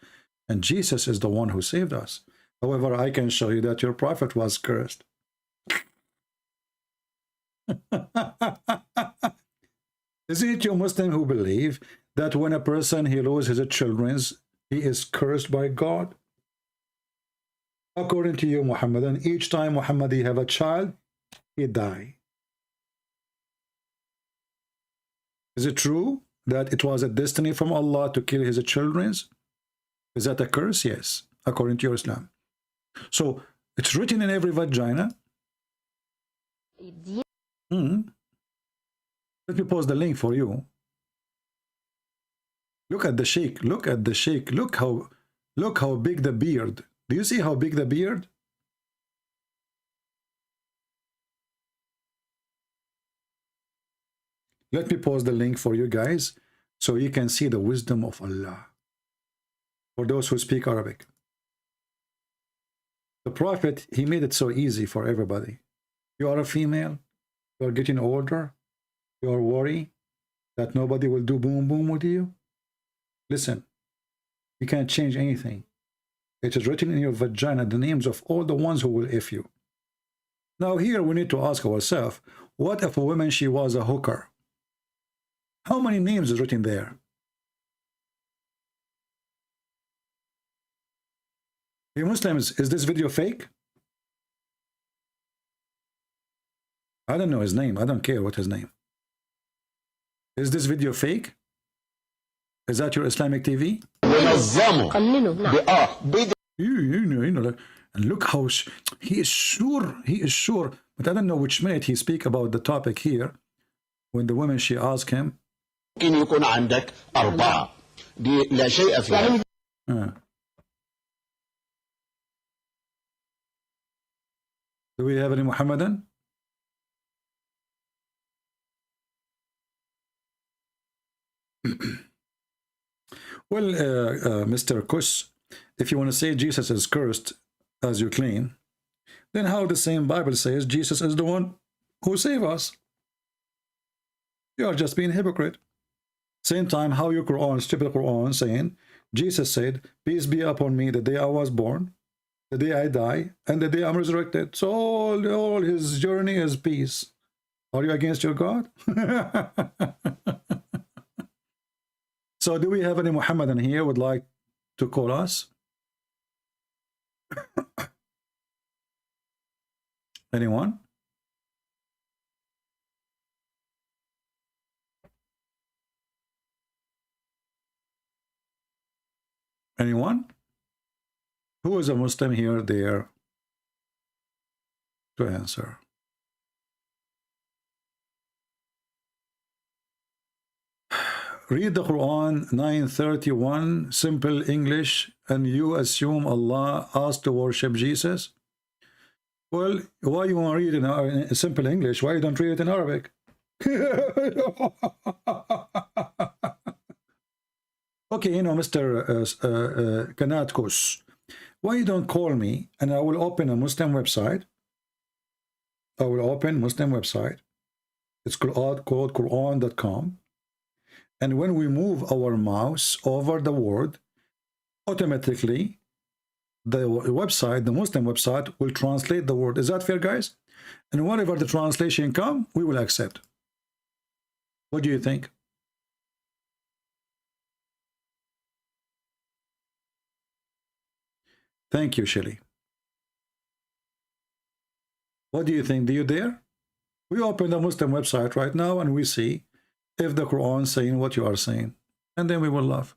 Speaker 4: And Jesus is the one who saved us. However, I can show you that your prophet was cursed. Isn't it you Muslim who believe that when a person he loses his children, he is cursed by God? According to you, Muhammadan, each time Muhammad he have a child, he die. Is it true that it was a destiny from Allah to kill his children? Is that a curse? Yes, according to your Islam. So it's written in every vagina. Let me post the link for you. Look at the sheikh. Look at the sheikh. Look how big the beard. Do you see how big the beard? Let me post the link for you guys so you can see the wisdom of Allah. For those who speak Arabic. The Prophet, he made it so easy for everybody. You are a female. You are getting older. You are worried that nobody will do boom boom with you. Listen, you can't change anything. It is written in your vagina the names of all the ones who will if you. Now here we need to ask ourselves, what if a woman she was a hooker? How many names is written there? You Muslims, is this video fake? I don't know his name. I don't care what his name. Is this video fake? Is that your Islamic TV? You know, and look how he is sure. He is sure. But I don't know which minute he speak about the topic here. When the woman she asked him. Do we have any Muhammadan? Well, Mr. Kush, if you want to say Jesus is cursed, as you claim, then how the same Bible says Jesus is the one who saved us? You are just being a hypocrite. Same time, how your Qur'an, stupid Qur'an, saying, Jesus said, peace be upon me the day I was born, the day I die, and the day I'm resurrected. So all his journey is peace. Are you against your God? So do we have any Muhammadan here would like to call us? Anyone? Anyone? Who is a Muslim here there to answer? Read the Quran 931 simple English and you assume Allah asked to worship Jesus. Well, why you want to read it in simple English? Why you don't read it in Arabic? Okay, you know, Mr. Kanatkus, Why you don't call me and I will open a Muslim website? I will open Muslim website. It's called Qur'an.com. And when we move our mouse over the word, automatically the website, the Muslim website, will translate the word. Is that fair, guys? And whatever the translation come, we will accept. What do you think? Thank you, Shelly. What do you think? Do you dare? We open the Muslim website right now and we see if the Quran is saying what you are saying. And then we will laugh.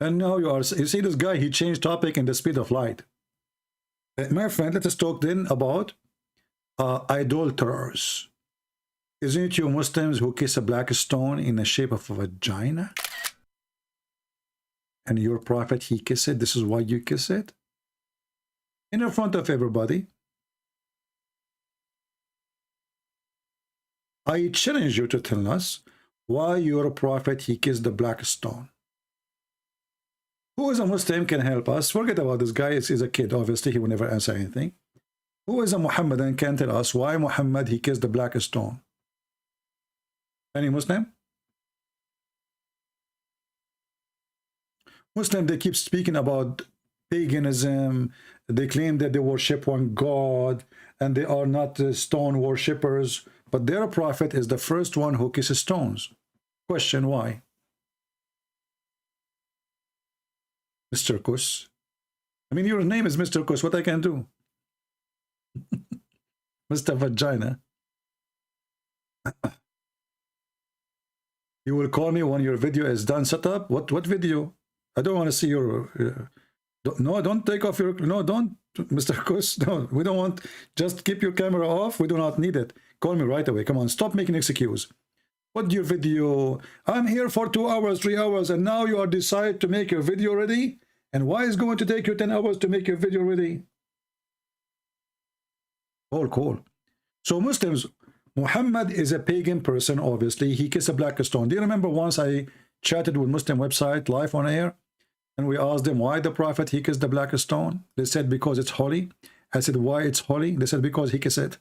Speaker 4: And now you see this guy, he changed topic in the speed of light. My friend, let us talk then about idolaters. Isn't it you Muslims who kiss a black stone in the shape of a vagina? And your prophet, he kissed it. This is why you kiss it? In front of everybody. I challenge you to tell us why your prophet, he kissed the black stone. Who is a Muslim can help us? Forget about this guy. He's a kid, obviously. He will never answer anything. Who is a Muhammadan can tell us why Muhammad, he kissed the black stone? Any Muslim? Muslim, they keep speaking about paganism. They claim that they worship one God and they are not stone worshippers. But their prophet is the first one who kisses stones. Question, why? Mr. Kus. I mean, your name is Mr. Kus. What I can do? Mr. Vagina. You will call me when your video is done set up? What video? I don't want to see your... no, don't take off your... No, don't, Mr. Kus. No, we don't want... Just keep your camera off. We do not need it. Call me right away. Come on, stop making excuse. What your video? I'm here for 2 hours, 3 hours, and now you are decide to make your video ready? And why is it going to take you 10 hours to make your video ready? Cool. So Muslims, Muhammad is a pagan person, obviously. He kissed a black stone. Do you remember once I chatted with Muslim website live on air? And we asked them why the prophet, he kissed the black stone? They said because it's holy. I said, why it's holy? They said because he kissed it.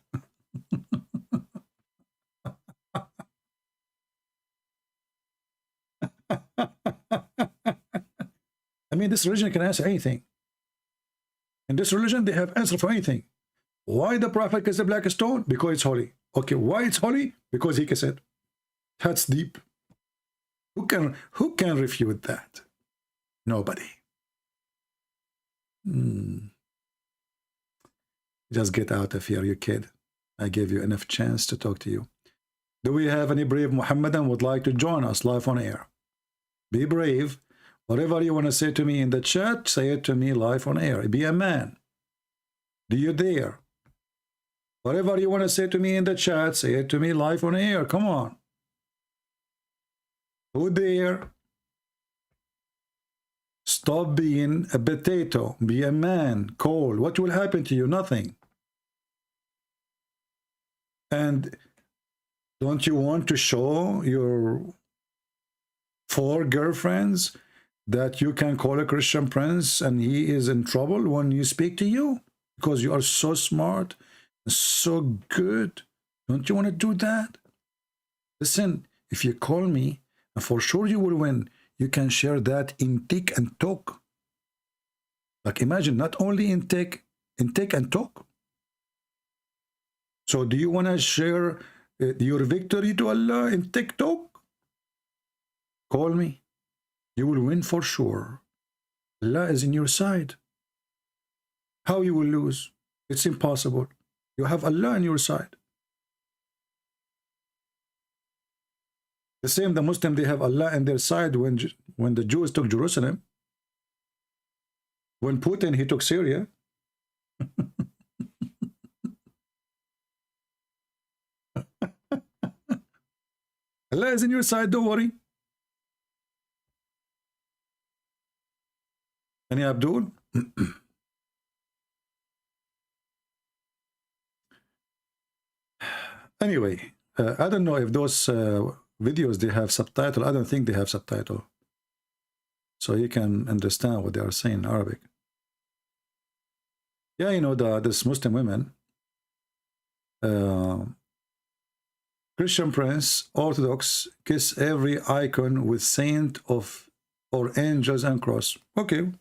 Speaker 4: I mean, this religion can answer anything. In this religion, they have answer for anything. Why the prophet kissed the black stone? Because it's holy. Okay, why it's holy? Because he kissed it. That's deep. Who can refute that? Nobody. Just get out of here, you kid. I gave you enough chance to talk to you. Do we have any brave Muhammadan would like to join us live on air? Be brave. Whatever you want to say to me in the chat, say it to me live on air. Be a man. Do you dare? Whatever you want to say to me in the chat, say it to me live on air. Come on. Who dare? Stop being a potato. Be a man. Cold. What will happen to you? Nothing. And don't you want to show your 4 girlfriends that you can call a Christian prince and he is in trouble when you speak to you? Because you are so smart, so good. Don't you want to do that? Listen, if you call me, and for sure you will win, you can share that in tick and talk. Like imagine, not only in tick and talk. So do you want to share your victory to Allah in TikTok? Call me. You will win for sure. Allah is in your side. How you will lose? It's impossible. You have Allah on your side. The same, the Muslim, they have Allah on their side when the Jews took Jerusalem. When Putin, he took Syria. Allah is in your side, don't worry. Any Abdul? Anyway, I don't know if those videos, they have subtitle. I don't think they have subtitle. So you can understand what they are saying in Arabic. Yeah, you know, this Muslim women, Christian prince, Orthodox, kiss every icon with saint of or angels and cross. Okay.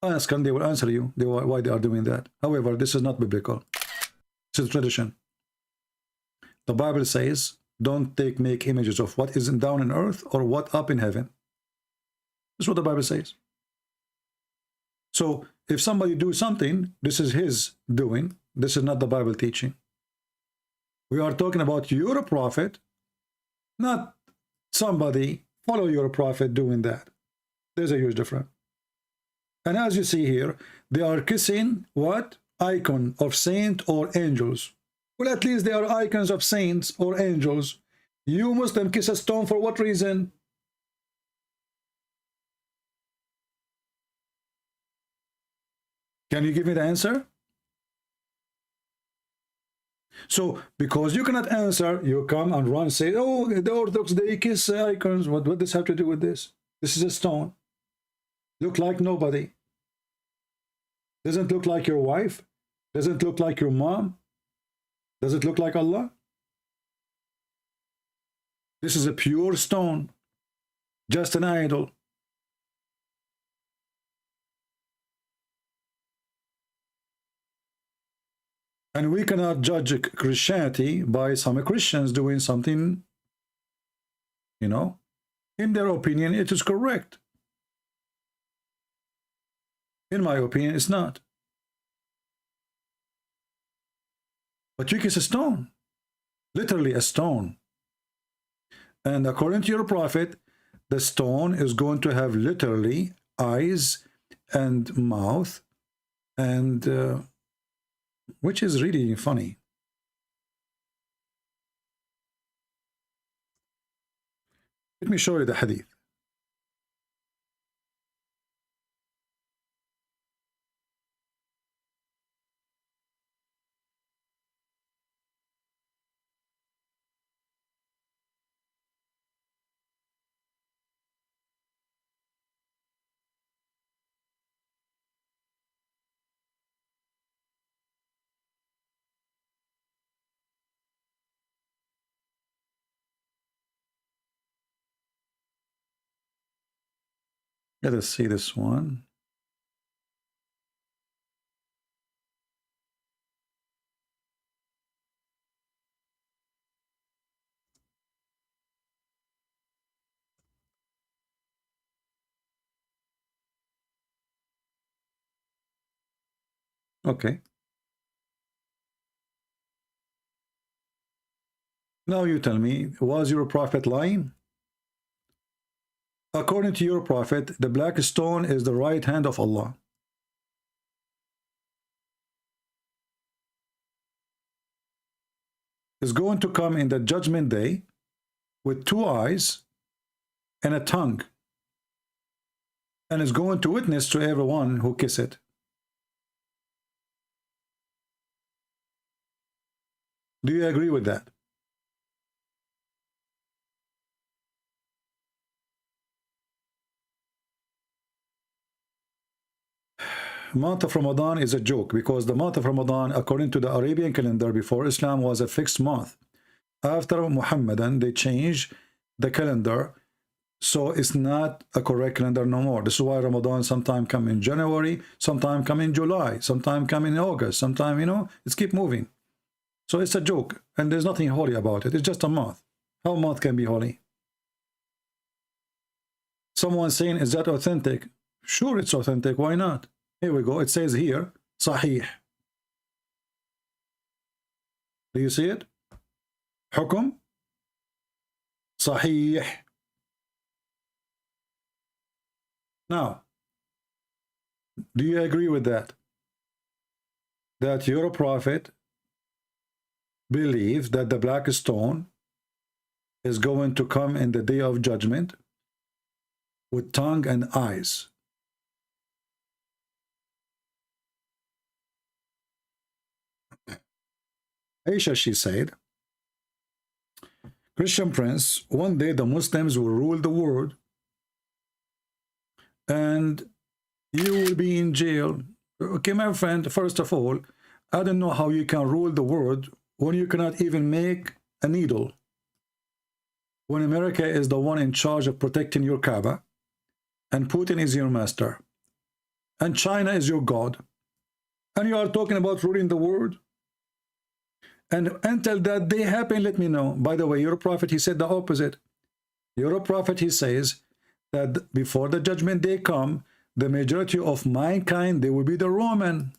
Speaker 4: Ask and they will answer you why they are doing that. However, this is not biblical. This is tradition. The Bible says, don't make images of what is down in earth or what up in heaven. That's what the Bible says. So if somebody do something, this is his doing. This is not the Bible teaching. We are talking about your prophet, not somebody follow your prophet doing that. There's a huge difference. And as you see here, they are kissing what? Icon of saint or angels. Well, at least they are icons of saints or angels. You Muslim kiss a stone for what reason? Can you give me the answer? So, because you cannot answer, you come and run, say, oh, the Orthodox, they kiss icons. What does this have to do with this? This is a stone. Look like nobody. Doesn't look like your wife. Doesn't look like your mom. Does it look like Allah? This is a pure stone. Just an idol. And we cannot judge Christianity by some Christians doing something, you know, in their opinion, it is correct. In my opinion, it's not. But you kiss a stone, literally a stone. And according to your prophet, the stone is going to have literally eyes and mouth, and which is really funny. Let me show you the hadith. Let us see this one. Okay. Now you tell me, was your prophet lying? According to your prophet, the black stone is the right hand of Allah. It's going to come in the judgment day with 2 eyes and a tongue, and is going to witness to everyone who kiss it. Do you agree with that? Month of Ramadan is a joke, because the month of Ramadan, according to the Arabian calendar before Islam, was a fixed month. After Muhammadan, they changed the calendar, so it's not a correct calendar no more. This is why Ramadan sometime come in January, sometime come in July, sometime come in August, sometime, you know, it's keep moving. So it's a joke, and there's nothing holy about it. It's just a month. How a month can be holy? Someone saying, is that authentic? Sure, it's authentic. Why not? Here we go. It says here, Sahih. Do you see it? Hukum. Sahih. Now, do you agree with that? That your prophet believes that the black stone is going to come in the day of judgment with tongue and eyes. Aisha, she said, Christian Prince, one day the Muslims will rule the world and you will be in jail. Okay, my friend, first of all, I don't know how you can rule the world when you cannot even make a needle. When America is the one in charge of protecting your Kaaba, and Putin is your master, and China is your God, and you are talking about ruling the world? And until that day happen, let me know. By the way, your prophet, he said the opposite. Your prophet, he says that before the judgment day come, the majority of mankind, they will be the Roman.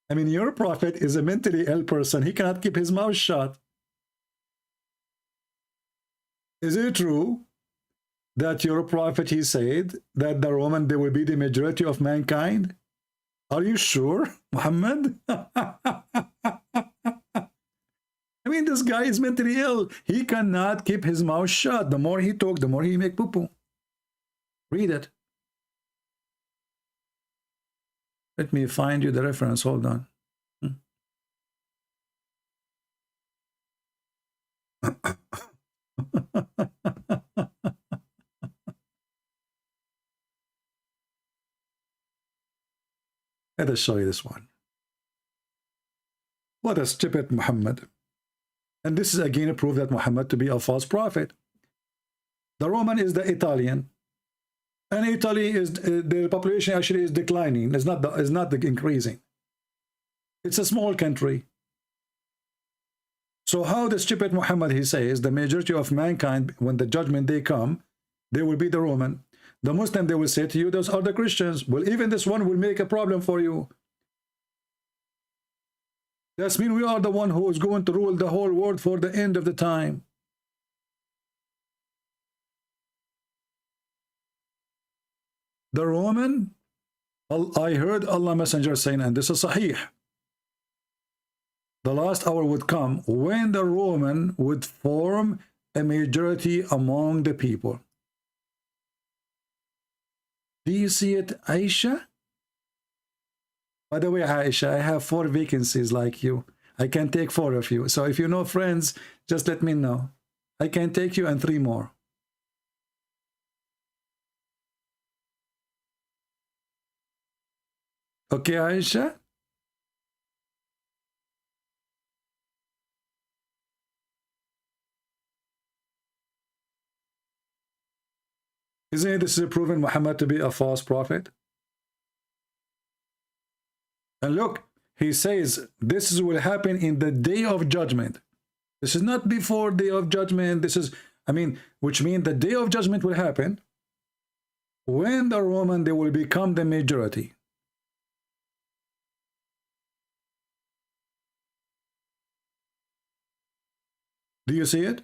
Speaker 4: I mean, your prophet is a mentally ill person. He cannot keep his mouth shut. Is it true that your prophet, he said that the Roman, they will be the majority of mankind? Are you sure, Muhammad? I mean, this guy is mentally ill. He cannot keep his mouth shut. The more he talk, the more he make poo-poo. Read it. Let me find you the reference. Hold on. Let us show you this one. What a stupid Muhammad. And this is again a proof that Muhammad to be a false prophet. The Roman is the Italian. And Italy is, the population actually is declining. It's not increasing. It's a small country. So how the stupid Muhammad, he says, the majority of mankind, when the judgment day come, they will be the Roman. The Muslim, they will say to you, those are the Christians. Well, even this one will make a problem for you. That means we are the one who is going to rule the whole world for the end of the time. The Roman, I heard Allah Messenger saying, and this is Sahih, the last hour would come when the Roman would form a majority among the people. Do you see it, Aisha? By the way, Aisha, I have 4 vacancies like you. I can take 4 of you. So if you know friends, just let me know. I can take you and 3 more. Okay, Aisha? Isn't this proven Muhammad to be a false prophet? And look, he says this will happen in the day of judgment. This is not before day of judgment. This is, I mean, which means the day of judgment will happen when the Roman, they will become the majority. Do you see it?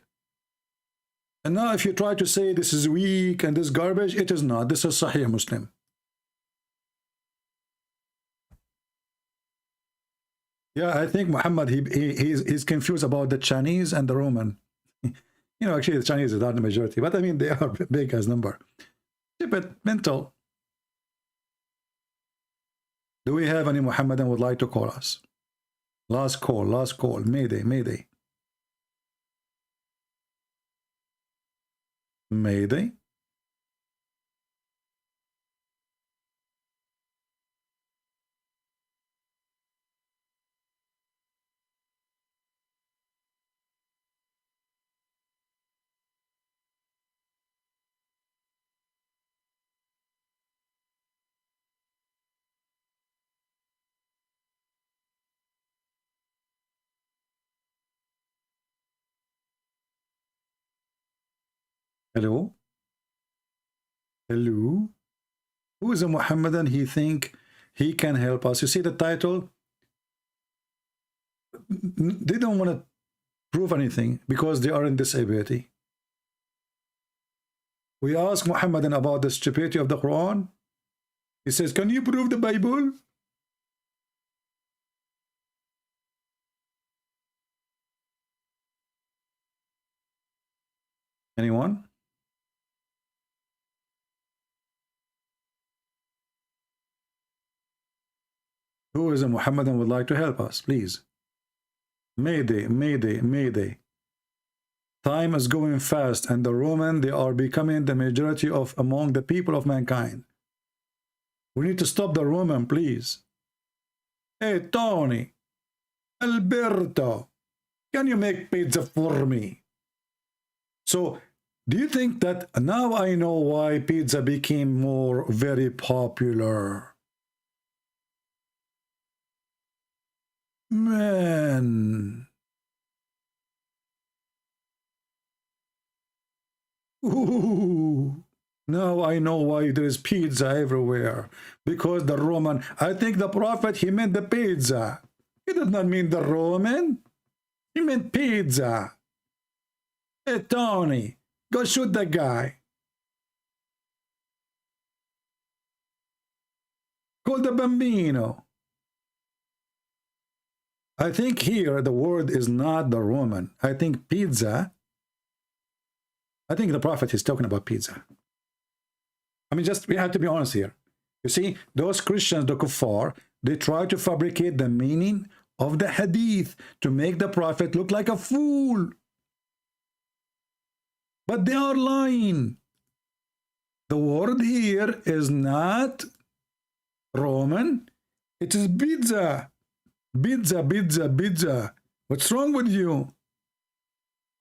Speaker 4: And now if you try to say this is weak and this garbage, it is not. This is Sahih Muslim. Yeah, I think Muhammad, he's confused about the Chinese and the Roman. You know, actually the Chinese are not the majority, but I mean, they are big as number. But mental. Do we have any Muhammadan would like to call us? Last call, Mayday, Mayday. Mayday. Hello? Hello? Who is a Muhammadan? He think he can help us. You see the title? They don't want to prove anything because they are in disability. We ask Muhammadan about the stupidity of the Quran. He says, can you prove the Bible? Anyone? Who is a Muhammadan would like to help us, please? Mayday, mayday, mayday. Time is going fast, and the Roman, they are becoming the majority of among the people of mankind. We need to stop the Roman, please. Hey, Tony, Alberto, can you make pizza for me? So, do you think that now I know why pizza became very popular? Man. Ooh. Now I know why there is pizza everywhere. Because the Roman, I think the Prophet, he meant the pizza. He did not mean the Roman. He meant pizza. Hey, Tony, go shoot the guy. Call the Bambino. I think here the word is not the Roman. I think pizza. I think the Prophet is talking about pizza. I mean, we have to be honest here. You see, those Christians, the kuffar, they try to fabricate the meaning of the hadith to make the Prophet look like a fool. But they are lying. The word here is not Roman. It is pizza. Pizza, pizza, pizza. What's wrong with you?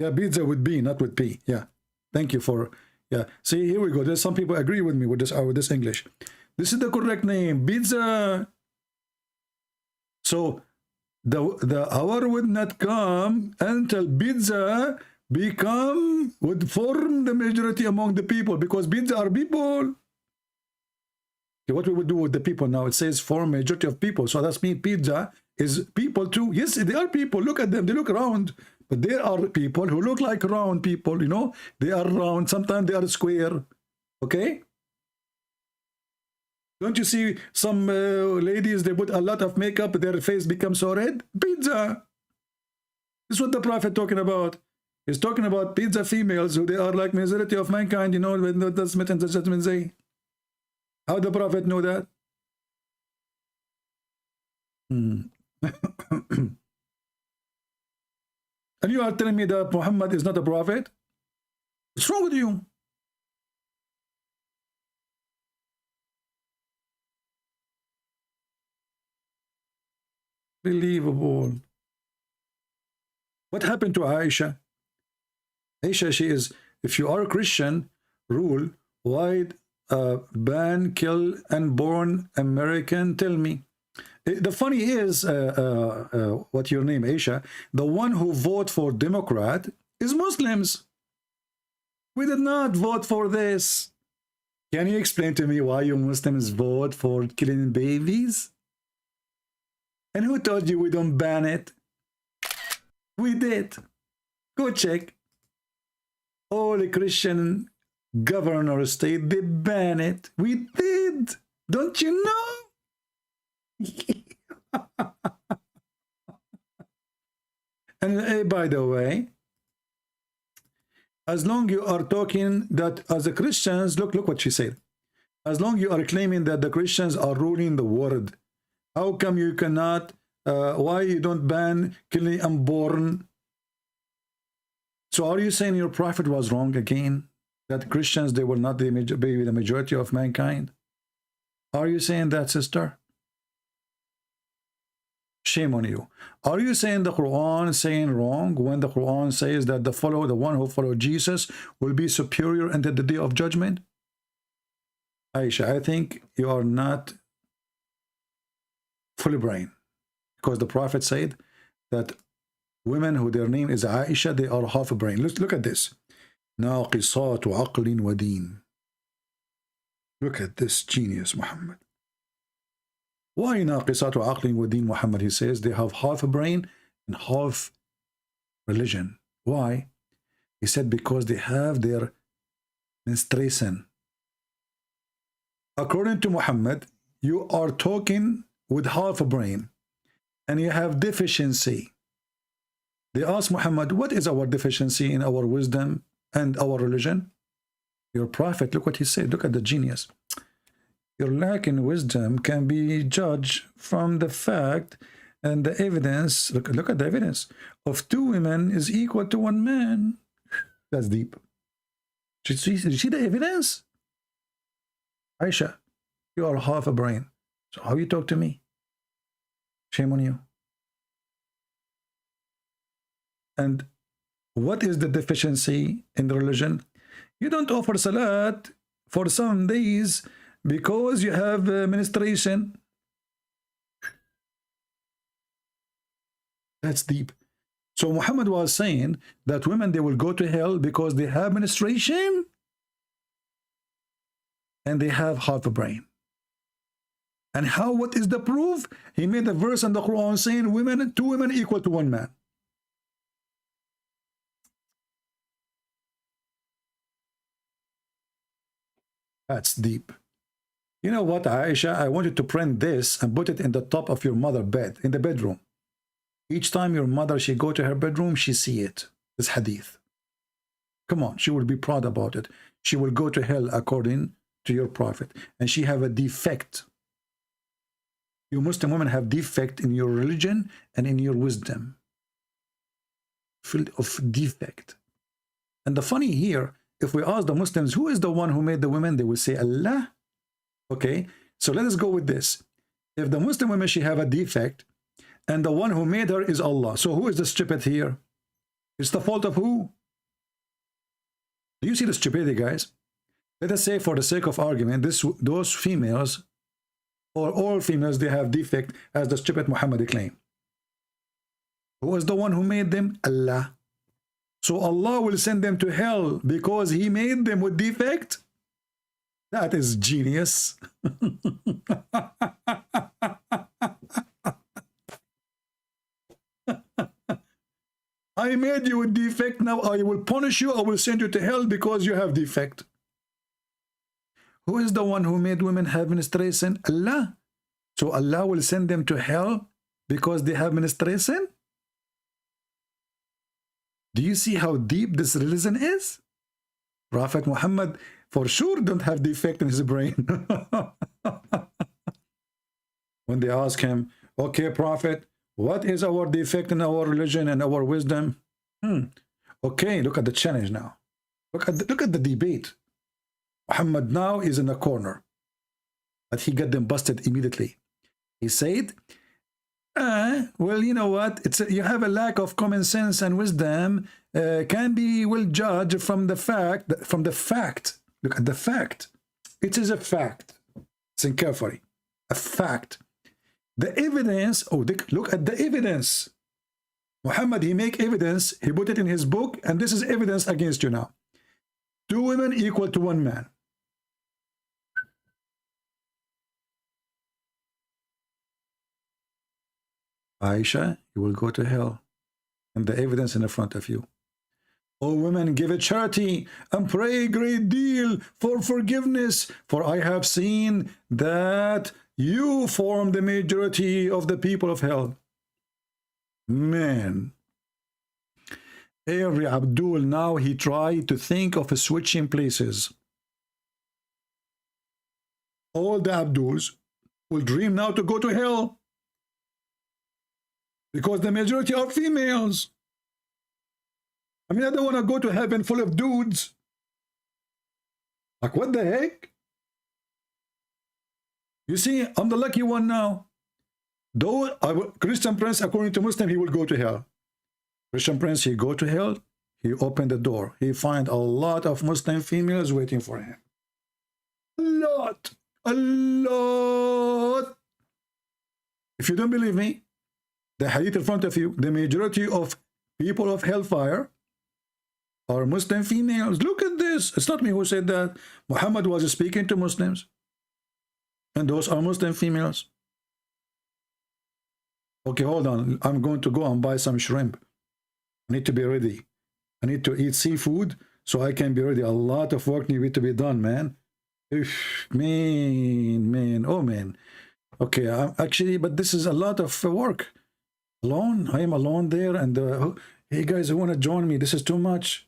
Speaker 4: Yeah, pizza with B, not with P. Yeah. Thank you for, yeah. See, here we go. There's some people agree with me with this English. This is the correct name, pizza. So the hour would not come until pizza would form the majority among the people, because pizza are people. Okay, what we would do with the people now? It says form majority of people. So that's mean pizza is people too. Yes, they are people. Look at them. They look round. But there are people who look like round people, you know. They are round. Sometimes they are square. Okay? Don't you see some ladies, they put a lot of makeup, their face becomes so red? Pizza. This is what the Prophet talking about. He's talking about pizza females who they are like majority of mankind, you know, when the Smith and the judgment say. How the Prophet know that? And you are telling me that Muhammad is not a prophet? What's wrong with you? Believable. What happened to Aisha? Aisha, she is, if you are a Christian, rule, why ban, kill, unborn American? Tell me. The funny is, what's your name, Aisha? The one who vote for Democrat is Muslims. We did not vote for this. Can you explain to me why you Muslims vote for killing babies? And who told you we don't ban it? We did. Go check. All the Christian governor state, they ban it. We did. Don't you know? And by the way, as long you are talking that as the Christians, look what she said. As long you are claiming that the Christians are ruling the world, how come you cannot, why you don't ban killing unborn? So are you saying your prophet was wrong again? That Christians, they will not be the majority of mankind? Are you saying that, sister? Shame on you. Are you saying the Quran saying wrong when the Quran says that the one who follows Jesus will be superior until the day of judgment? Aisha, I think you are not fully brain, because the Prophet said that women who their name is Aisha, they are half a brain. Let's look at this. ناقصات عقل ودين. Look at this genius, Muhammad. Why ناقصات عقل ودين, Muhammad? He says they have half a brain and half religion. Why? He said because they have their menstruation. According to Muhammad, you are talking with half a brain and you have deficiency. They asked Muhammad, what is our deficiency in our wisdom and our religion? Your prophet, look what he said. Look at the genius. your lack in wisdom can be judged from the fact and the evidence. Look at the evidence of 2 women is equal to 1 man. That's deep. Did you see the evidence? Aisha, you are half a brain. So how you talk to me? Shame on you. And what is the deficiency in the religion? You don't offer salat for some days because you have menstruation. That's deep. So Muhammad was saying that women, they will go to hell because they have menstruation and they have half a brain. And how? What is the proof? He made a verse in the Quran saying women, 2 women equal to 1 man. That's deep. You know what, Aisha? I want you to print this and put it in the top of your mother bed, in the bedroom. Each time your mother, she go to her bedroom, she see it. This hadith. Come on, she will be proud about it. She will go to hell according to your prophet. And she have a defect. You Muslim women have defect in your religion and in your wisdom. Filled of defect. And the funny here, if we ask the Muslims, who is the one who made the women? They will say Allah. Okay, so let us go with this. If the Muslim women, she have a defect, and the one who made her is Allah. So who is the stupid here? It's the fault of who? Do you see the stupidity, guys? Let us say, for the sake of argument, those females, or all females, they have defect, as the stupid Muhammad claimed. Who was the one who made them? Allah. So Allah will send them to hell because He made them with defect? That is genius. I made you with defect, now I will punish you, I will send you to hell because you have defect. Who is the one who made women have menstruation? Allah. So Allah will send them to hell because they have menstruation? Do you see how deep this religion is? Prophet Muhammad for sure don't have defect in his brain. When they ask him, okay, Prophet, what is our defect in our religion and our wisdom? Okay, look at the challenge now. Look at the debate. Muhammad now is in a corner, but he got them busted immediately. He said, well, you know what? You have a lack of common sense and wisdom. Can be well judged from the fact. Look at the fact. It is a fact. Listen carefully. A fact. The evidence. Oh, look at the evidence. Muhammad, he make evidence. He put it in his book, and this is evidence against you now. 2 women equal to 1 man. Aisha, you will go to hell. And the evidence in the front of you. O women, give a charity and pray a great deal for forgiveness, for I have seen that you form the majority of the people of hell. Man. Every Abdul now, he tried to think of switching places. All the Abduls will dream now to go to hell. Because the majority are females. I mean, I don't want to go to heaven full of dudes. Like, what the heck? You see, I'm the lucky one now. Though Christian Prince, according to Muslim, he will go to hell. Christian Prince, he go to hell. He opened the door. He find a lot of Muslim females waiting for him. A lot. A lot. If you don't believe me, the hadith in front of you, the majority of people of hellfire are Muslim females. Look at this. It's not me who said that. Muhammad was speaking to Muslims. And those are Muslim females. Okay, hold on. I'm going to go and buy some shrimp. I need to be ready. I need to eat seafood so I can be ready. A lot of work needs to be done, man. Man. Oh, man. Okay, actually, but this is a lot of work. Alone? I am alone there, and hey guys, who want to join me? This is too much.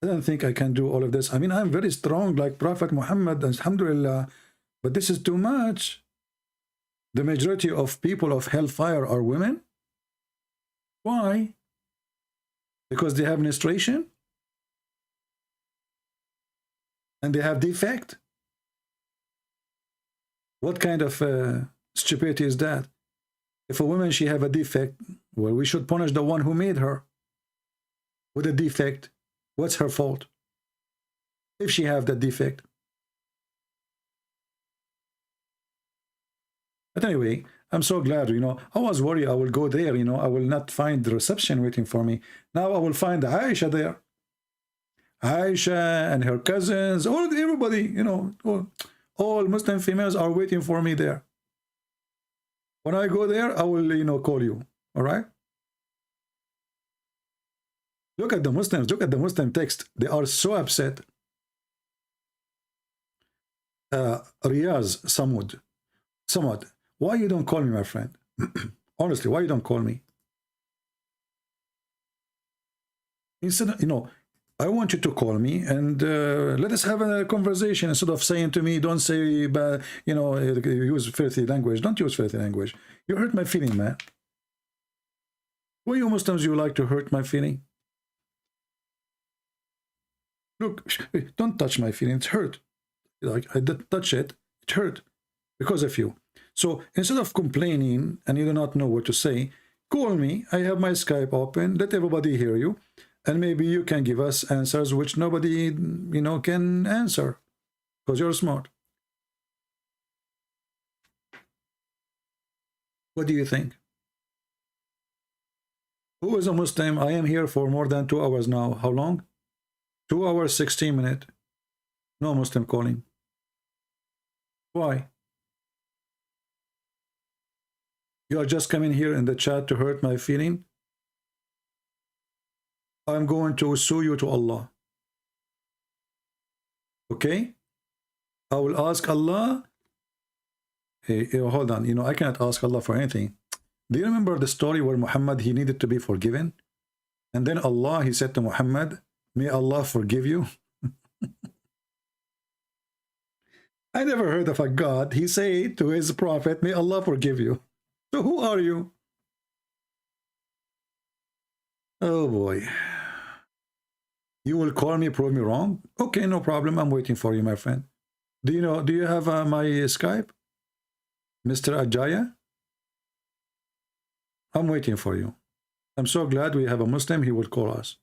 Speaker 4: I don't think I can do all of this. I mean, I'm very strong like Prophet Muhammad, alhamdulillah, But this is too much. The majority of people of hellfire are women. Why? Because they have menstruation and they have defect. What kind of stupidity is that? If a woman, she have a defect, well, we should punish the one who made her with a defect. What's her fault if she have that defect? But anyway, I'm so glad, you know, I was worried I will go there, you know, I will not find the reception waiting for me. Now I will find Aisha there. Aisha and her cousins, everybody, you know, all Muslim females are waiting for me there. When I go there, I will, you know, call you, all right? Look at the Muslims, look at the Muslim text. They are so upset. Riyaz, Samud, why you don't call me, my friend? Honestly, why you don't call me? Instead, you know, I want you to call me and let us have a conversation instead of saying to me, don't say, you know, use filthy language. Don't use filthy language. You hurt my feeling, man. Why you Muslims, you like to hurt my feeling? Look, don't touch my feeling. It's hurt. Like I did touch it. It hurt because of you. So instead of complaining and you do not know what to say, call me. I have my Skype open. Let everybody hear you. And maybe you can give us answers which nobody, you know, can answer because you're smart. What do you think? Who is a Muslim? I am here for more than 2 hours now. How long? 2 hours, 16 minutes. No Muslim calling. Why? You are just coming here in the chat to hurt my feeling? I'm going to sue you to Allah. Okay? I will ask Allah. Hey, hold on. You know, I cannot ask Allah for anything. Do you remember the story where Muhammad, he needed to be forgiven? And then Allah, he said to Muhammad, may Allah forgive you. I never heard of a God, he said to his prophet, may Allah forgive you. So who are you? Oh boy. You will call me, prove me wrong? Okay, no problem. I'm waiting for you, my friend. Do you have my Skype? Mr. Ajaya? I'm waiting for you. I'm so glad we have a Muslim. He will call us.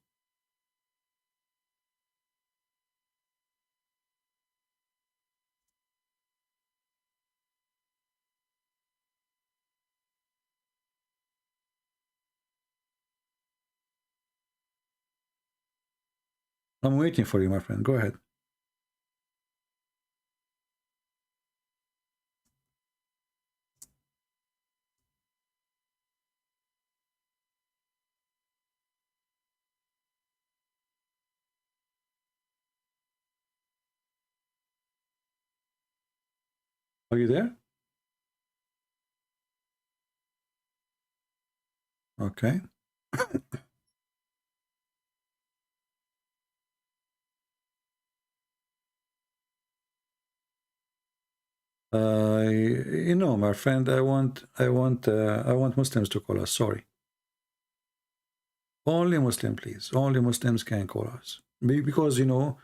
Speaker 4: I'm waiting for you, my friend. Go ahead. Are you there? Okay. You know, my friend, I want Muslims to call us. Sorry. Only Muslim, please. Only Muslims can call us. Because, you know,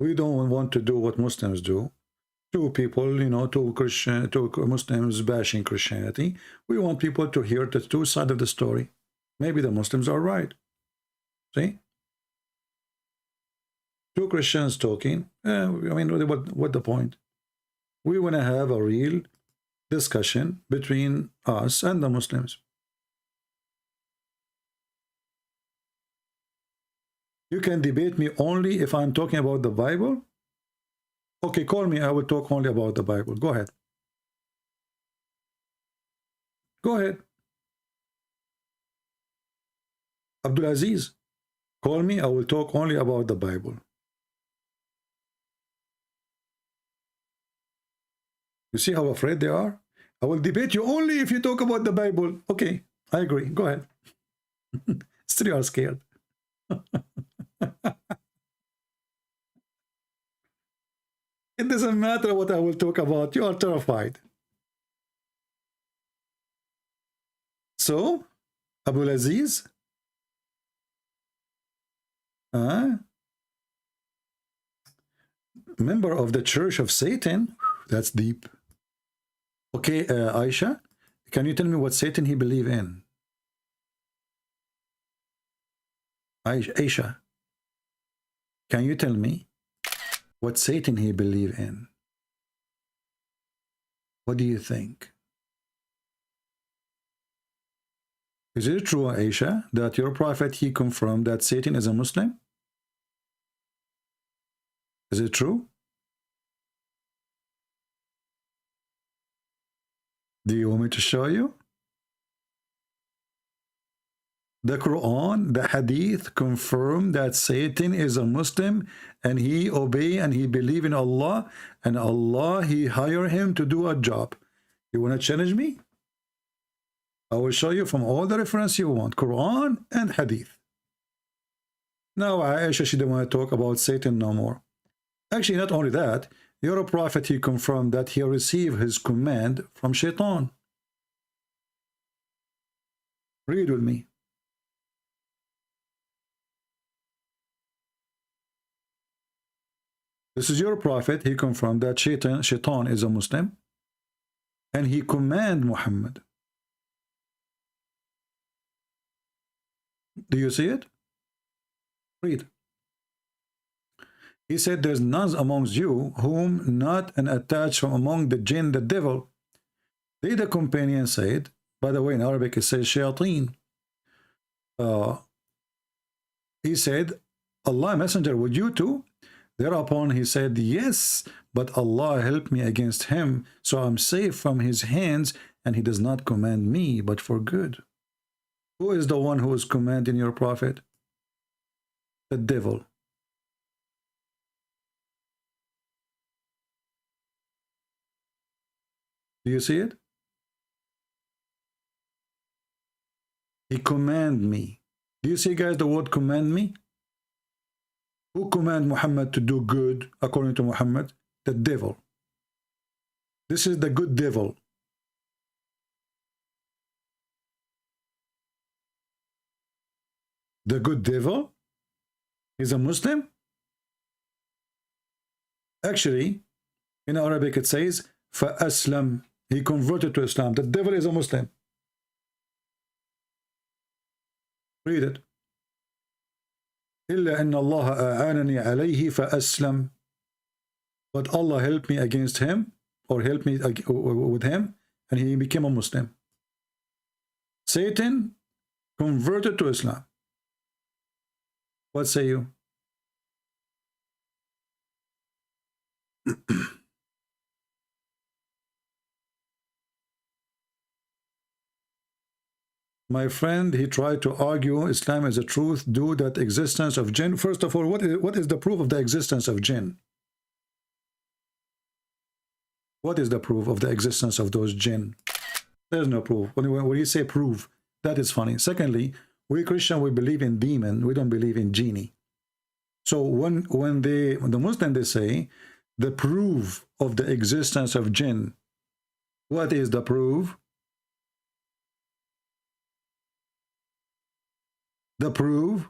Speaker 4: we don't want to do what Muslims do. Two people, you know, two Muslims bashing Christianity. We want people to hear the two sides of the story. Maybe the Muslims are right. See? Two Christians talking. I mean, what the point? We want to have a real discussion between us and the Muslims. You can debate me only if I'm talking about the Bible. Okay, call me. I will talk only about the Bible. Go ahead. Go ahead. Abdulaziz, call me. I will talk only about the Bible. You see how afraid they are? I will debate you only if you talk about the Bible. Okay, I agree. Go ahead. Still you are scared. It doesn't matter what I will talk about. You are terrified. So, Abu Aziz, member of the Church of Satan. That's deep. Okay, Aisha, can you tell me what Satan he believe in? Aisha, can you tell me what Satan he believe in? What do you think? Is it true, Aisha, that your prophet he confirmed that Satan is a Muslim? Is it true? Do you want me to show you? The Quran, the Hadith confirm that Satan is a Muslim and he obey and he believe in Allah, and Allah he hire him to do a job. You want to challenge me? I will show you from all the reference you want, Quran and Hadith. Now Aisha, she didn't want to talk about Satan no more. Actually, not only that, your prophet he confirmed that he received his command from Shaitan. Read with me. This is your prophet. He confirmed that Shaitan is a Muslim, and he command Muhammad. Do you see it? Read. He said, "There's none amongst you whom not an attached from among the jinn, the devil." They, the companion, said. By the way, in Arabic it says shayateen. He said, "Allah Messenger, would you too?" Thereupon he said, "Yes, but Allah helped me against him, so I'm safe from his hands, and he does not command me, but for good." Who is the one who is commanding your prophet? The devil. Do you see it? He command me. Do you see, guys, the word command me? Who command Muhammad to do good according to Muhammad? The devil. This is the good devil. The good devil is a Muslim? Actually, in Arabic it says, فَأَسْلَمْ. He converted to Islam. The devil is a Muslim. Read it. إِلَّا إِنَّ اللَّهَ أَعَانَنِي عَلَيْهِ فَأَسْلَمْ. But Allah helped me against him, or helped me with him, and he became a Muslim. Satan converted to Islam. What say you? My friend, he tried to argue Islam is the truth due that existence of jinn. First of all, what is the proof of the existence of jinn? What is the proof of the existence of those jinn? There's no proof. When you say proof, that is funny. Secondly, we Christian, we believe in demon. We don't believe in genie. So when the Muslim, they say the proof of the existence of jinn, what is the proof? The proof?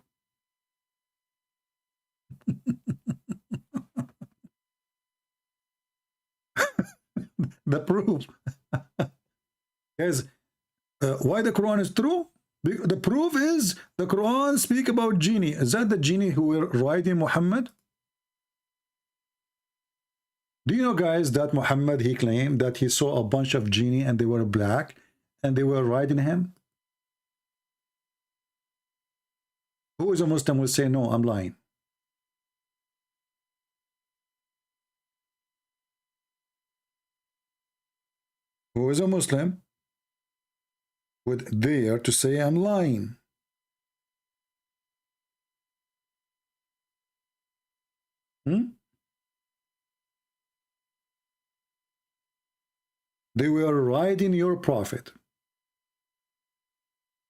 Speaker 4: The proof. Guys, why the Quran is true? The proof is the Quran speak about genie. Is that the genie who were riding Muhammad? Do you know, guys, that Muhammad, he claimed that he saw a bunch of genie and they were black and they were riding him? Who is a Muslim will say, no, I'm lying. Who is a Muslim would dare to say I'm lying? They were riding your prophet.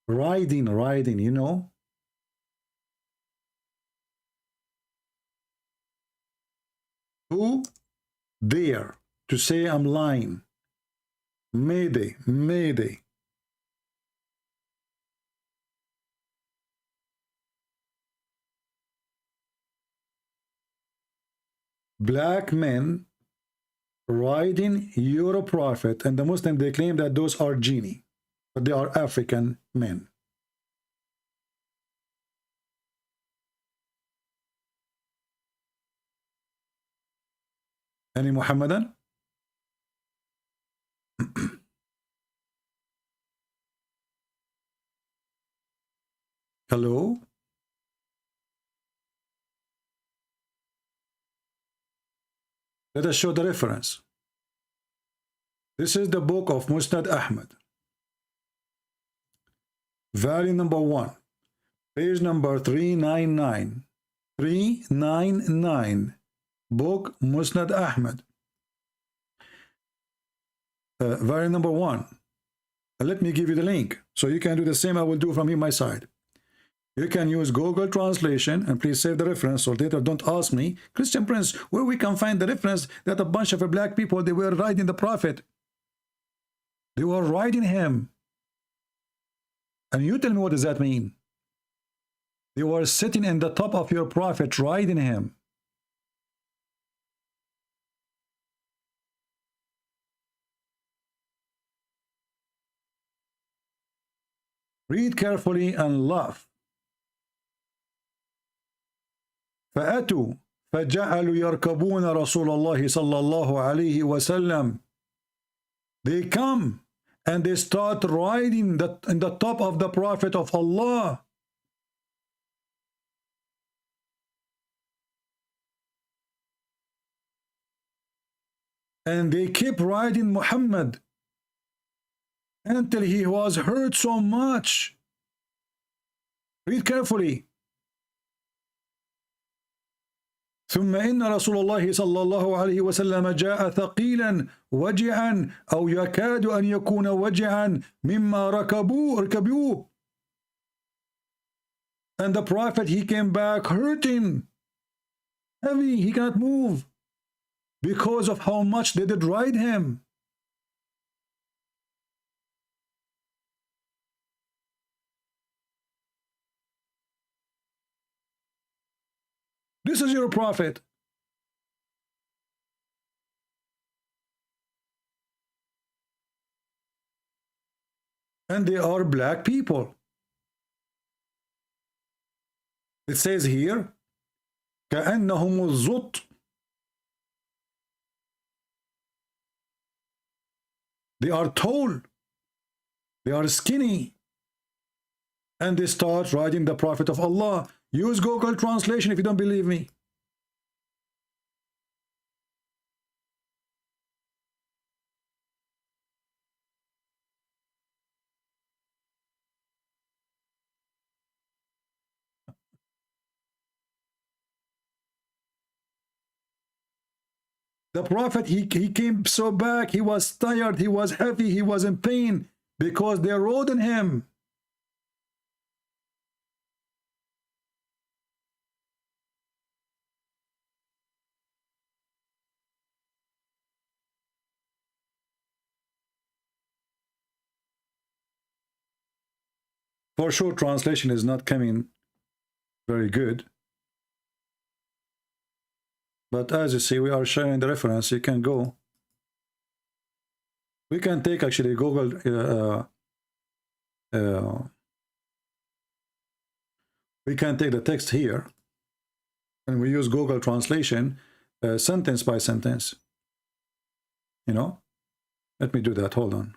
Speaker 4: Riding, you know. Who dare to say I'm lying, Mayday, Mayday. Black men riding your prophet, and the Muslim, they claim that those are genie, but they are African men. Any Muhammadan? Hello? Let us show the reference. This is the book of Musnad Ahmad. Volume number 1. Page number 399. 399. Book Musnad Ahmad. Volume number 1. Let me give you the link. So you can do the same I will do from here my side. You can use Google Translation, and please save the reference so later don't ask me, Christian Prince, where we can find the reference that a bunch of black people, they were riding the prophet. They were riding him. And you tell me, what does that mean? They were sitting in the top of your prophet, riding him. Read carefully and laugh. فأتوا فجعلوا يركبون رسول الله صلى الله عليه وسلم. They come and they start riding in the top of the Prophet of Allah. And they keep riding Muhammad until he was hurt so much. Read carefully. ثم إن رسول الله صلى الله عليه وسلم جاء ثقيلا وجعا أو يكاد أن يكون وجعا مما ركبوه. And the Prophet, he came back hurting, heavy, he cannot move because of how much they did ride him. This is your prophet. And they are black people. It says here, كأنهم الزط. They are tall. They are skinny. And they start riding the Prophet of Allah. Use Google Translation if you don't believe me. The Prophet, he came so back, he was tired, he was heavy, he was in pain because they rode on him. For sure, translation is not coming very good. But as you see, we are showing the reference. You can go. We can take actually Google. We can take the text here, and we use Google Translation, sentence by sentence. You know, let me do that. Hold on.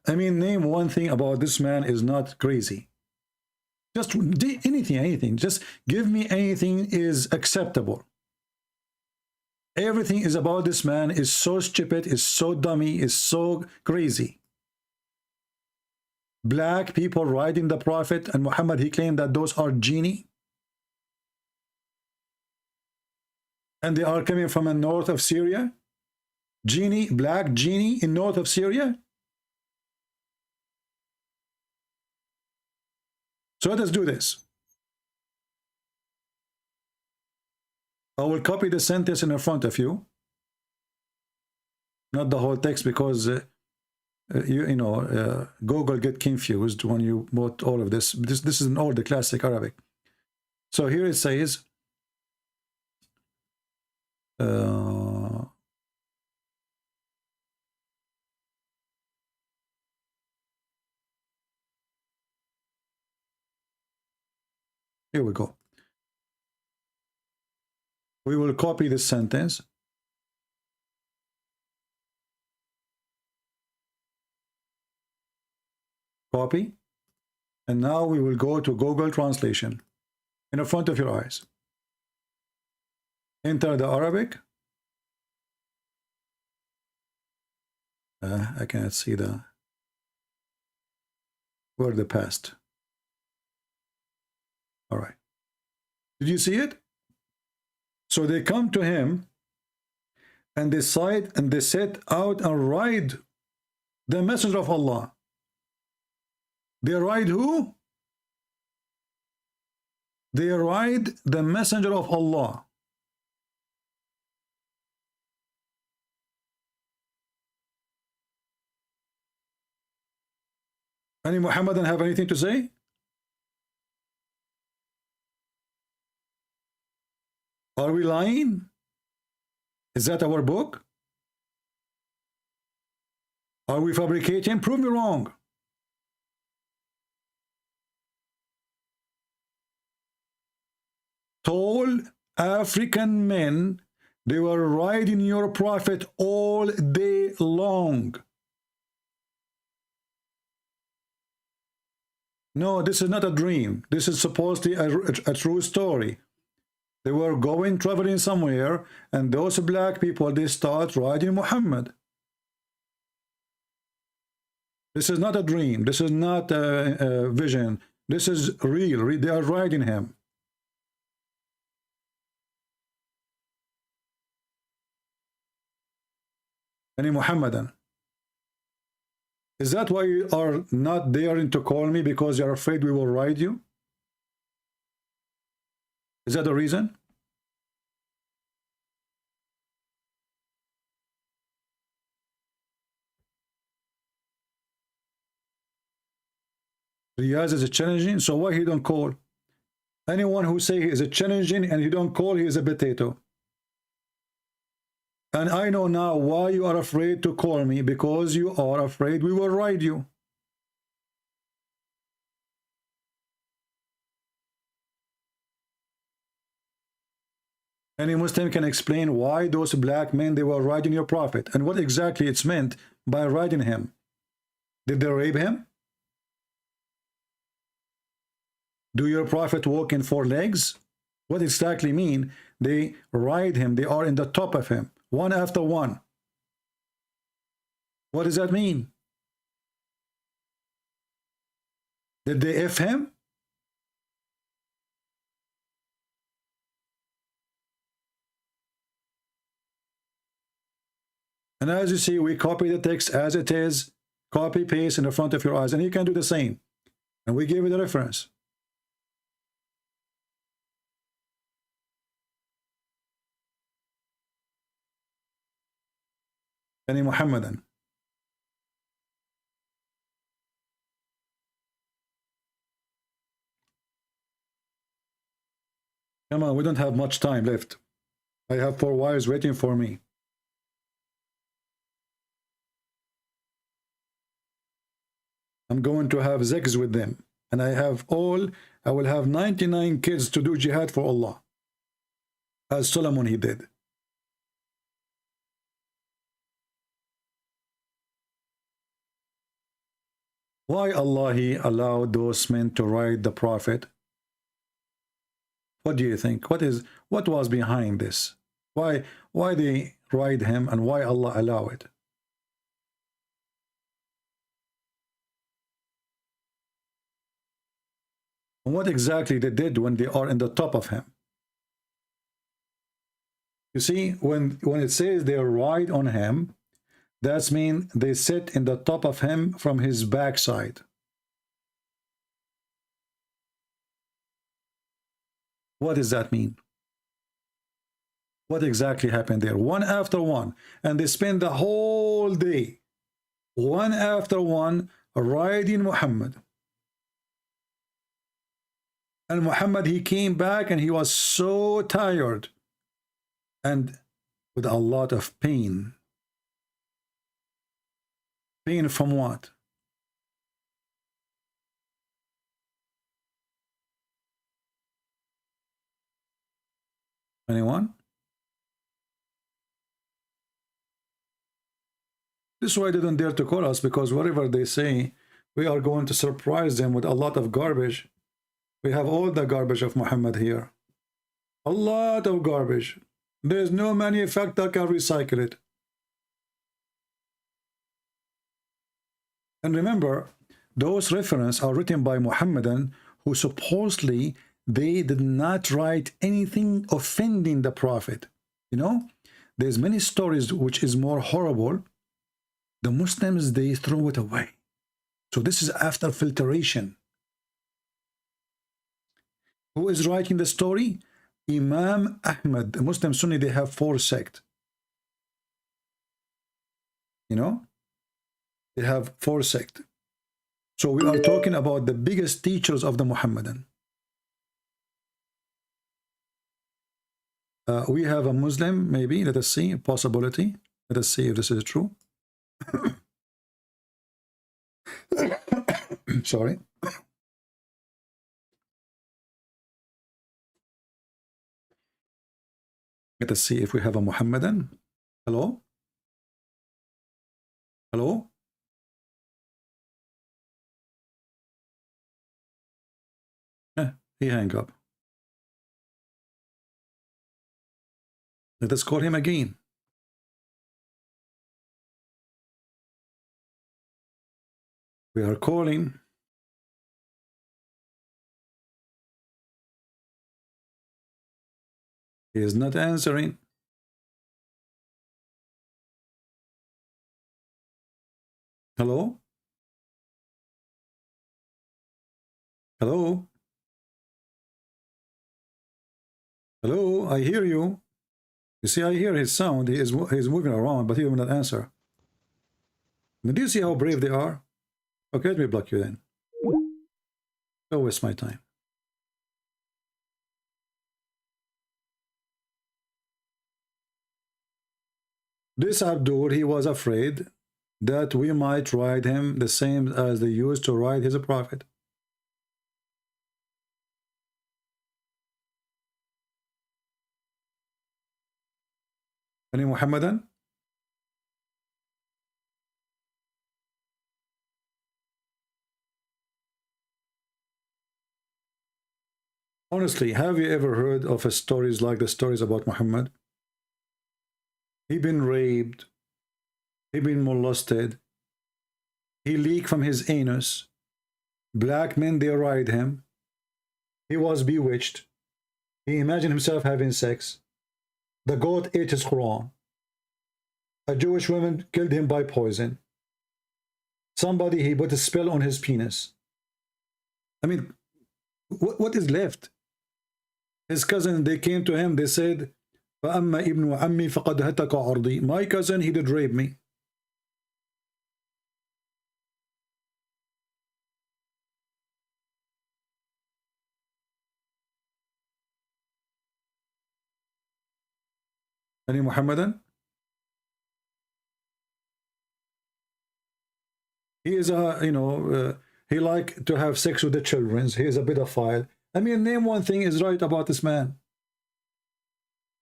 Speaker 4: I mean, name one thing about this man is not crazy. Just anything. Just give me anything is acceptable. Everything is about this man is so stupid, is so dummy, is so crazy. Black people riding the Prophet, and Muhammad, he claimed that those are genie. And they are coming from the north of Syria. Genie, black genie in north of Syria. So let us do this. I will copy the sentence in front of you, not the whole text, because Google get confused when you bought all of this. This is in all the classic Arabic. So here it says, here we go. We will copy this sentence. Copy. And now we will go to Google Translation in front of your eyes. Enter the Arabic. I cannot see the word the past. All right. Did you see it? So they come to him and they set out and ride the messenger of Allah. They ride who? They ride the messenger of Allah. Any Muhammadan have anything to say? Are we lying? Is that our book? Are we fabricating? Prove me wrong. Tall African men, they were riding your prophet all day long. No, this is not a dream. This is supposedly a true story. They were traveling somewhere, and those black people, they start riding Muhammad. This is not a dream. This is not a vision. This is real. They are riding him. Any Muhammadan? Is that why you are not daring to call me, because you're afraid we will ride you? Is that the reason? Riyaz is a challenging, so why he don't call? Anyone who say he is a challenging and he don't call, he is a potato. And I know now why you are afraid to call me, because you are afraid we will ride you. Any Muslim can explain why those black men, they were riding your prophet, and what exactly it's meant by riding him. Did they rape him? Do your prophet walk in 4 legs? What exactly mean they ride him? They are in the top of him, one after one. What does that mean? Did they F him? And as you see, we copy the text as it is, copy, paste in the front of your eyes, and you can do the same. And we give you the reference. Any Muhammadan? Come on, we don't have much time left. I have 4 wives waiting for me. I'm going to have sex with them, and I will have 99 kids to do jihad for Allah, as Solomon he did. Why Allah he allowed those men to ride the prophet? What do you think? What was behind this? Why they ride him, and why Allah allow it? And what exactly they did when they are in the top of him? You see, when it says they ride on him, that means they sit in the top of him from his backside. What does that mean? What exactly happened there? One after one. And they spend the whole day, one after one, riding Muhammad. And Muhammad, he came back and he was so tired and with a lot of pain. Pain from what? Anyone? This is why they don't dare to call us, because whatever they say, we are going to surprise them with a lot of garbage. We have all the garbage of Muhammad here. A lot of garbage. There's no manufacturer can recycle it. And remember, those references are written by Muhammadan who supposedly they did not write anything offending the Prophet. You know, there's many stories which is more horrible. The Muslims, they throw it away. So this is after filtration. Who is writing the story? Imam Ahmad. The Muslim Sunni, they have 4 sects. You know? They have 4 sects. So we are talking about the biggest teachers of the Muhammadan. We have a Muslim, maybe. Let us see a possibility. Let us see if this is true. Sorry. Let us see if we have a Muhammadan. Hello? Hello? He hang up. Let us call him again. We are calling. He is not answering. Hello? Hello? Hello? I hear you. You see, I hear his sound. He's moving around, but he will not answer. I mean, do you see how brave they are? Okay, let me block you then. Don't waste my time. This Abdul, he was afraid that we might ride him the same as they used to ride his prophet. Any Muhammadan? Honestly, have you ever heard of stories like the stories about Muhammad? He been raped, he been molested, he leaked from his anus, black men, they ride him, he was bewitched, he imagined himself having sex, the goat ate his Qur'an, a Jewish woman killed him by poison, somebody, he put a spell on his penis. I mean, what is left? His cousin, they came to him, they said, فَأَمَّا إِبْنُ عَمِّي فَقَدْ هَتَكَ عَرْضِي. My cousin, he did rape me. Any Muhammadan? He is a, you know, he like to have sex with the children. He is a pedophile. I mean, name one thing is right about this man.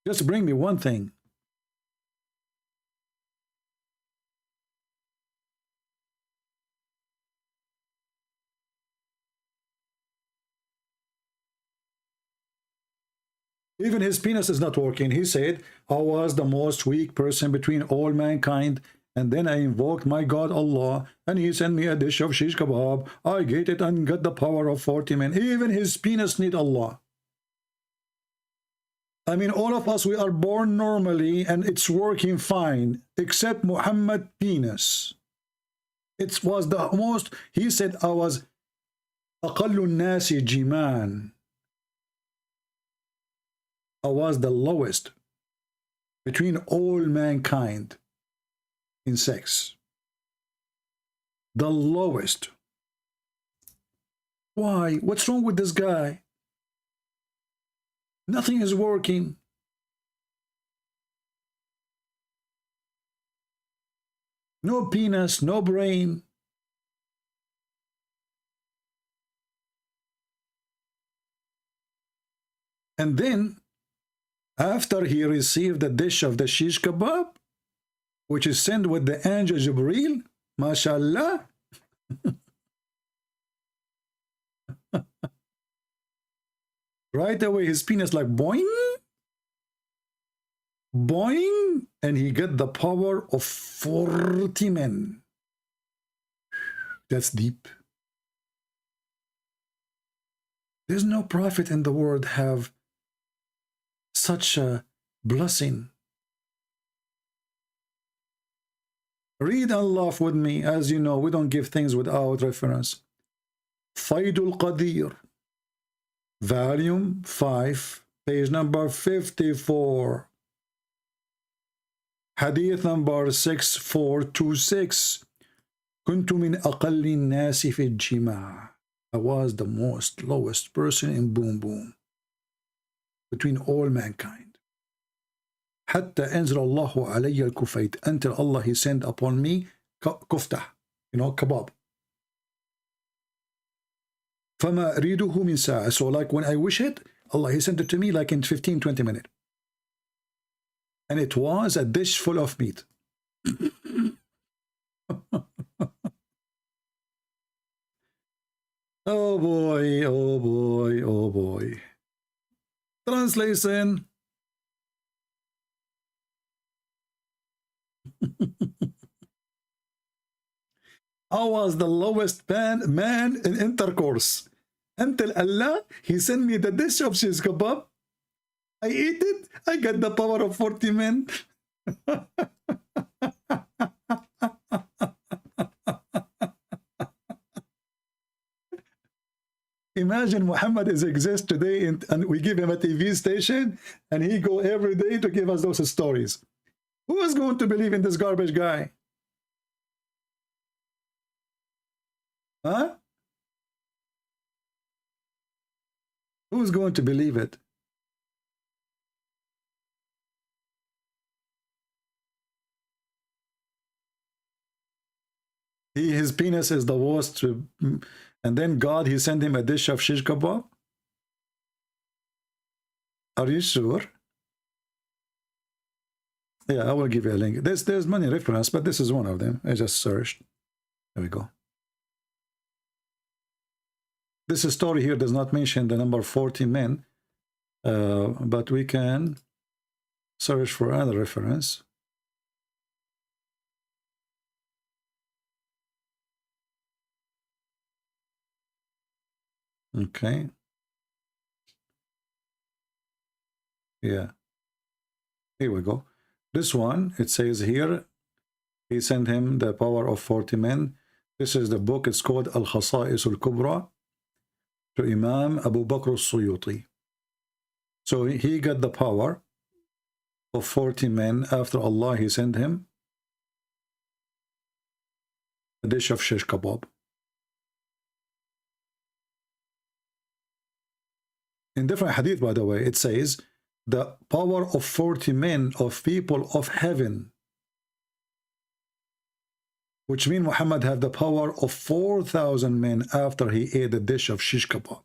Speaker 4: Just bring me one thing. Even his penis is not working. He said, I was the most weak person between all mankind, and then I invoked my God Allah, and he sent me a dish of shish kebab. I ate it and got the power of 40 men. Even his penis need Allah. I mean, all of us, we are born normally, and it's working fine, except Muhammad penis. It was the most, he said, I was أقل الناس جمال. I was the lowest between all mankind in sex. The lowest. Why? What's wrong with this guy? Nothing is working. No penis, no brain. And then, after he received the dish of the shish kebab, which is sent with the angel Jibreel, mashallah, right away his penis like boing, boing, and he got the power of 40 men. That's deep. There's no prophet in the world have such a blessing. Read and laugh with me. As you know, we don't give things without reference. Faidul Qadir, volume 5, page number 54. Hadith number 6426. كنت من أقل الناس في الجماع. I was the most lowest person in boom boom between all mankind. حتى أنزل الله علي الكفيت, until Allah he sent upon me كفتة, kebab. فما أريده من ساعة. So like when I wish it, Allah he sent it to me like in 15-20 minutes. And it was a dish full of meat. Oh boy, oh boy, oh boy. Translation. I was the lowest man in intercourse until Allah he sent me the dish of shish kebab. I ate it. I got the power of 40 men. Imagine Muhammad is exist today and we give him a TV station and he go every day to give us those stories. Who is going to believe in this garbage guy? Huh? Who's going to believe it? His penis is the worst, and then God, he sent him a dish of shish kebab? Are you sure? Yeah, I will give you a link. There's many references, but this is one of them. I just searched. There we go. This story here does not mention the number 40 men, but we can search for another reference. Okay. Yeah. Here we go. This one, it says here, he sent him the power of 40 men. This is the book. It's called Al-Khasa'is Al-Kubra to Imam Abu Bakr al-Suyuti. So he got the power of 40 men after Allah, he sent him a dish of shish kebab. In different hadith, by the way, it says the power of 40 men of people of heaven, which means Muhammad had the power of 4,000 men after he ate a dish of shish kebab.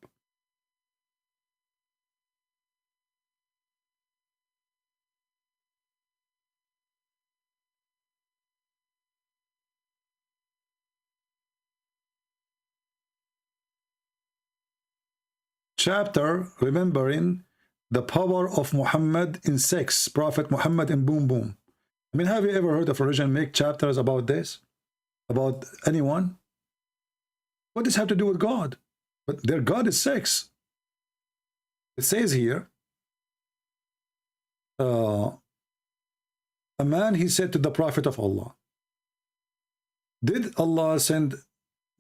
Speaker 4: Chapter remembering the power of Muhammad in sex, Prophet Muhammad in boom boom. I mean, have you ever heard of religion make chapters about this? About anyone? What does this have to do with God? But their God is sex. It says here, a man, he said to the Prophet of Allah, did Allah send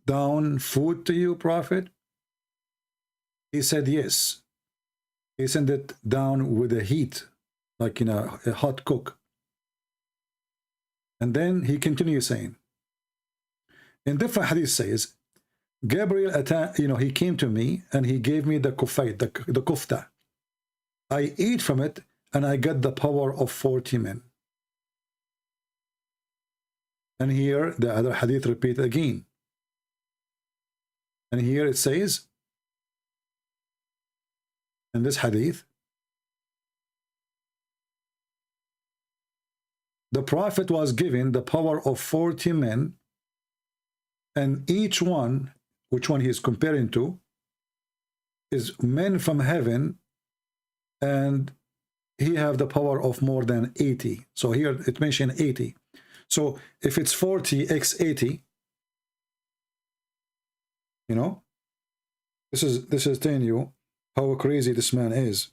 Speaker 4: down food to you, Prophet? He said, yes. he sent it down with a heat, like in a hot cook. And then he continues saying, in different hadith says, Gabriel, he came to me and he gave me the kufayt, the kufta. I ate from it and I got the power of 40 men. And here the other hadith repeat again. And here it says, in this hadith, the Prophet was given the power of 40 men, and each one, which one he is comparing to, is men from heaven, and he have the power of more than 80. So here it mentioned 80. So if it's 40 x 80, you know, this is telling you how crazy this man is.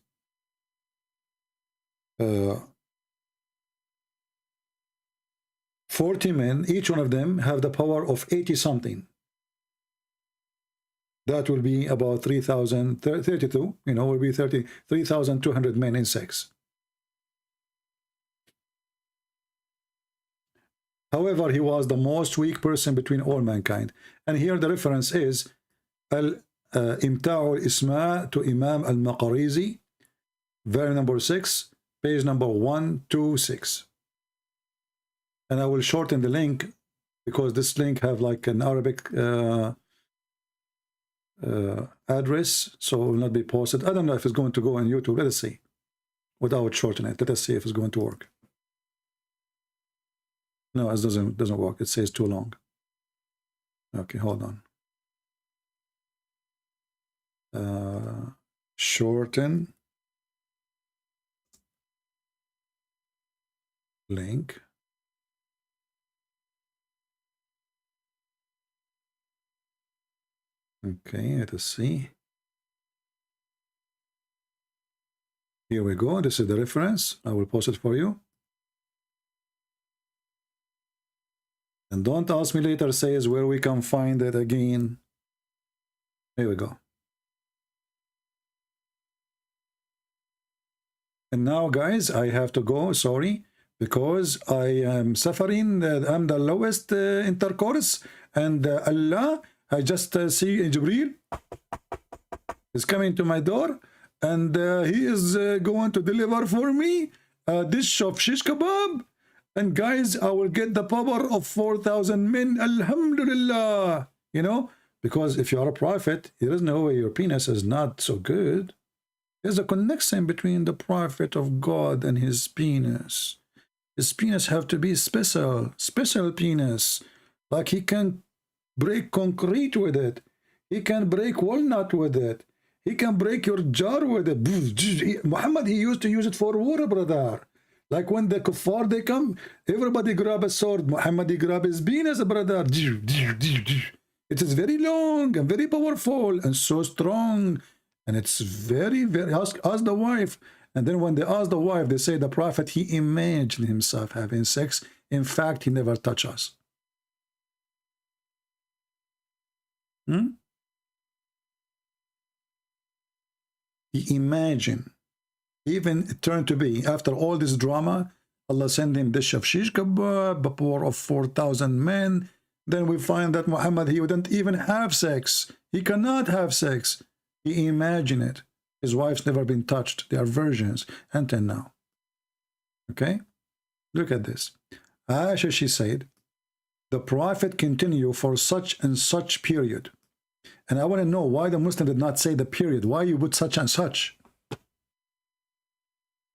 Speaker 4: 40 men, each one of them have the power of 80 something. That will be about 3,032, you know, will be 3,200 men in sex. However, he was the most weak person between all mankind. And here the reference is Imta'u al-Isma to Imam al-Maqarizi, volume number 6, page number 126. And I will shorten the link because this link have like an Arabic address, so it will not be posted. I don't know if it's going to go on YouTube. Let us see. Without shortening it, let us see if it's going to work. No, it doesn't work. It says too long. Okay, hold on. Shorten link. Okay, let us see. Here we go. This is the reference. I will post it for you. And don't ask me later, says where we can find it again. Here we go. And now, guys, I have to go, sorry, because I am suffering. I'm the lowest intercourse, and Allah, I just see Jibreel is coming to my door, and he is going to deliver for me a dish of shish kebab. And guys, I will get the power of 4,000 men, alhamdulillah. You know, because if you are a prophet, there is no way your penis is not so good. There's a connection between the prophet of God and his penis. His penis have to be special penis. Like he can break concrete with it. He can break walnut with it. He can break your jar with it. Muhammad, he used to use it for war, brother. Like when the kuffar, they come, everybody grab a sword. Muhammad, he grab his penis, brother. It is very long and very powerful and so strong. And it's very, very, ask the wife. And then when they ask the wife, they say the prophet, he imagined himself having sex. In fact, he never touched us. He imagined. Even it turned to be, after all this drama, Allah sent him dish of shish kebab, a power of 4,000 men. Then we find that Muhammad, he wouldn't even have sex. He cannot have sex. He imagined it. His wife's never been touched. They are virgins until now. Okay? Look at this. Aisha, she said, the Prophet continued for such and such period. And I want to know why the Muslim did not say the period. Why you put such and such?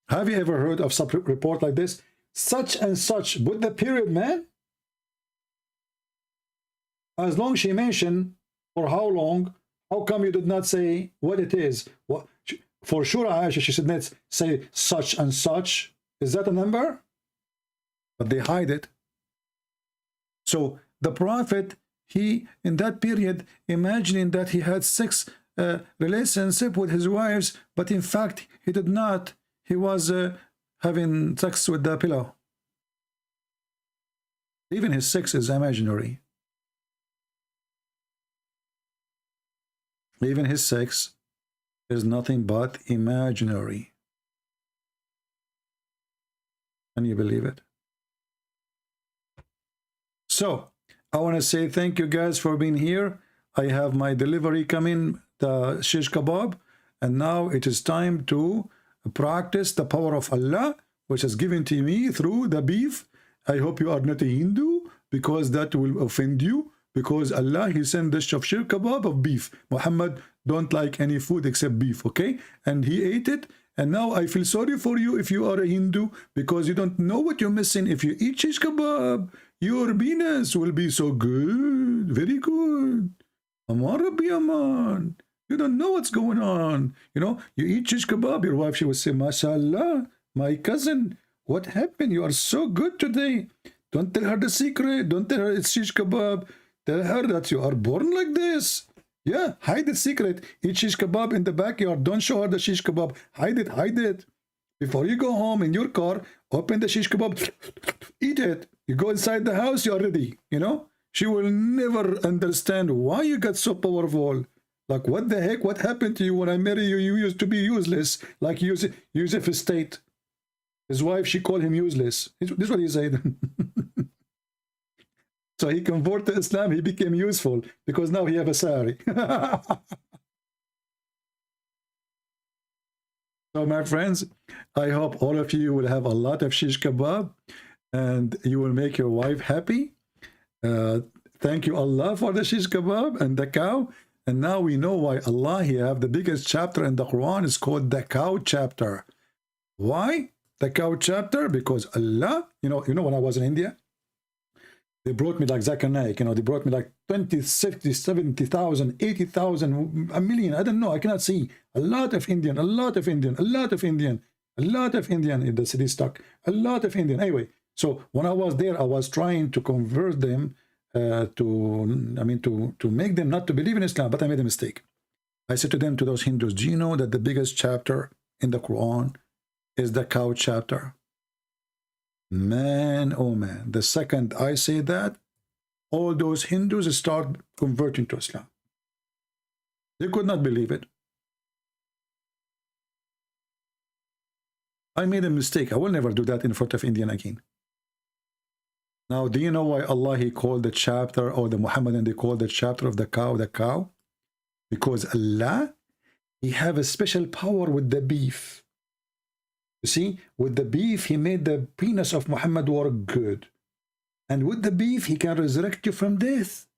Speaker 4: Have you ever heard of some report like this? Such and such. Put the period, man. As long as she mentioned for how long, how come you did not say what it is? What, for sure, Aisha, she should not say such and such. Is that a number? But they hide it. So the Prophet, he, in that period, imagining that he had sex relationship with his wives, but in fact, he did not. He was having sex with the pillow. Even his sex is imaginary. Even his sex is nothing but imaginary. Can you believe it? So, I want to say thank you guys for being here. I have my delivery coming, the shish kebab, and now it is time to practice the power of Allah, which is given to me through the beef. I hope you are not a Hindu, because that will offend you, because Allah, He sent dish of shish kebab of beef. Muhammad don't like any food except beef, okay? And he ate it, and now I feel sorry for you if you are a Hindu, because you don't know what you're missing. If you eat shish kebab, your penis will be so good, very good. Amar Rabbi Aman. You don't know what's going on. You know, you eat shish kebab, your wife, she will say, MashaAllah, my cousin, what happened? You are so good today. Don't tell her the secret. Don't tell her it's shish kebab. Tell her that you are born like this. Yeah, hide the secret. Eat shish kebab in the backyard. Don't show her the shish kebab. Hide it, hide it. Before you go home in your car, open the shish kebab, eat it. You go inside the house, you're ready, you know? She will never understand why you got so powerful. Like, what the heck? What happened to you when I married you? You used to be useless, like Yusuf State. His wife, she called him useless. This is what he said. So he converted to Islam, he became useful, because now he have a sari. So my friends, I hope all of you will have a lot of shish kebab, and you will make your wife happy. Thank you Allah for the shish kebab and the cow. And now we know why Allah, He have the biggest chapter in the Quran is called the cow chapter. Why the cow chapter? Because Allah, you know when I was in India, they brought me like Zakir Naik, they brought me like 20, 60, 70,000, 80,000, a million, I don't know, I cannot see. A lot of Indian, a lot of Indian, a lot of Indian, a lot of Indian in the city stock, a lot of Indian. Anyway, so when I was there, I was trying to convert them to make them not to believe in Islam, but I made a mistake. I said to them, to those Hindus, do you know that the biggest chapter in the Quran is the cow chapter? Man, oh man, the second I say that, all those Hindus start converting to Islam. They could not believe it. I made a mistake. I will never do that in front of Indian again. Now, do you know why Allah, He called the chapter, or the Muhammadan, they called the chapter of the cow? Because Allah, He have a special power with the beef. You see, with the beef, He made the penis of Muhammad work good. And with the beef, He can resurrect you from death.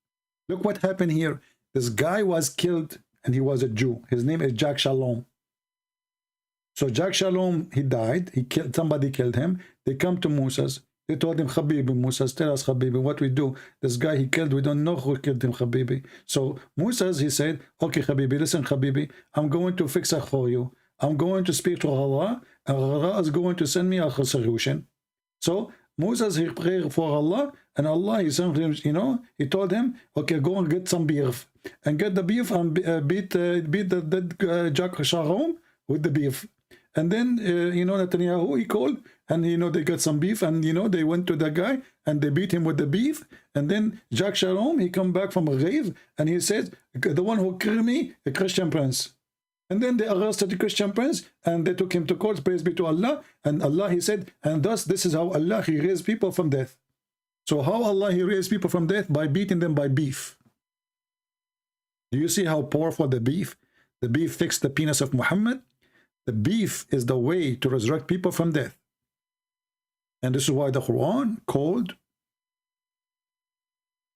Speaker 4: Look what happened here. This guy was killed, and he was a Jew. His name is Jack Shalom. So Jack Shalom, he died. Somebody killed him. They come to Moses. They told him, Habibi, Moses, tell us, Habibi, what we do. This guy he killed, we don't know who killed him, Habibi. So Moses, he said, okay, Habibi, listen, Habibi, I'm going to fix it for you. I'm going to speak to Allah, and Allah is going to send me a solution. So Moses, he prayed for Allah, and Allah, he sent him, he told him, okay, go and get some beef. And get the beef and beat the dead Jack Shalom with the beef. And then, Netanyahu, he called, and, they got some beef, and, they went to the guy, and they beat him with the beef. And then Jack Shalom, he come back from a grave, and he said, the one who killed me, a Christian prince. And then they arrested the Christian prince, and they took him to court, praise be to Allah. And Allah, He said, and thus, this is how Allah, He raised people from death. So how Allah, He raised people from death? By beating them by beef. Do you see how powerful the beef? The beef fixed the penis of Muhammad. The beef is the way to resurrect people from death. And this is why the Quran called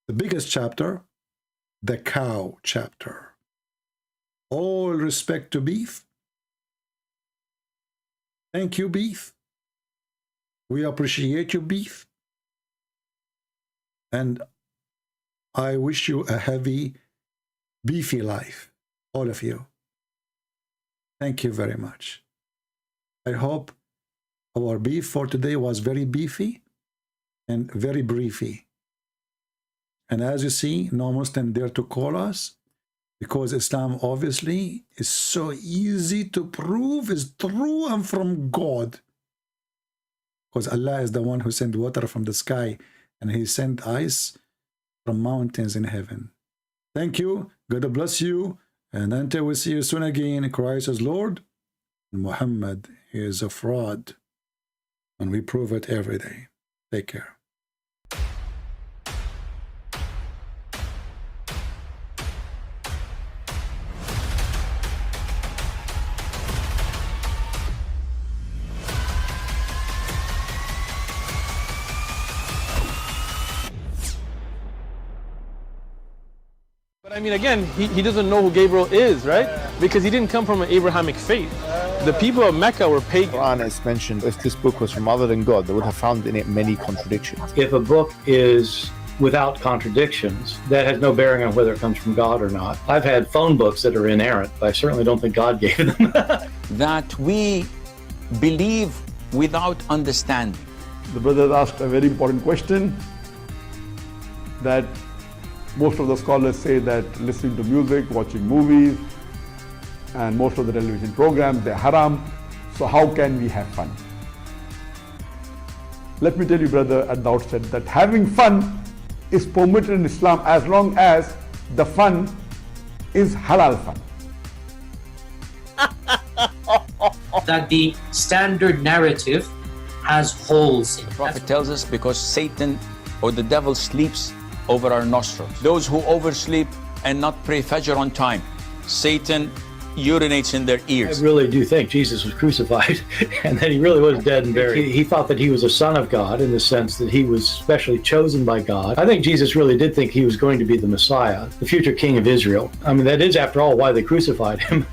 Speaker 4: the biggest chapter the cow chapter. All respect to beef. Thank you, beef. We appreciate you, beef. And I wish you a heavy, beefy life, all of you. Thank you very much. I hope our beef for today was very beefy and very briefy. And as you see, no Muslim dare to call us, because Islam obviously is so easy to prove is true and from God. Because Allah is the one who sent water from the sky, and He sent ice from mountains in heaven. Thank you. God bless you. And until we see you soon again, Christ is Lord, and Muhammad is a fraud. And we prove it every day. Take care.
Speaker 5: But I mean, again, he doesn't know who Gabriel is, right? Because he didn't come from an Abrahamic faith. The people of Mecca were pagan.
Speaker 11: Qur'an is mentioned. If this book was from other than God, they would have found in it many contradictions.
Speaker 6: If a book is without contradictions, that has no bearing on whether it comes from God or not. I've had phone books that are inerrant, but I certainly don't think God gave them.
Speaker 7: That we believe without understanding.
Speaker 8: The brother asked a very important question, that most of the scholars say that listening to music, watching movies, and most of the television programs, they're haram. So how can we have fun? Let me tell you, brother, at the outset, that having fun is permitted in Islam as long as the fun is halal fun.
Speaker 12: That the standard narrative has holes in it.
Speaker 7: The Prophet tells us because Satan or the devil sleeps over our nostrils. Those who oversleep and not pray Fajr on time, Satan urinates in their ears.
Speaker 6: I really do think Jesus was crucified and that he really was dead and buried. He thought that he was a son of God in the sense that he was specially chosen by God. I think Jesus really did think he was going to be the Messiah, the future king of Israel. I mean, that is, after all, why they crucified him.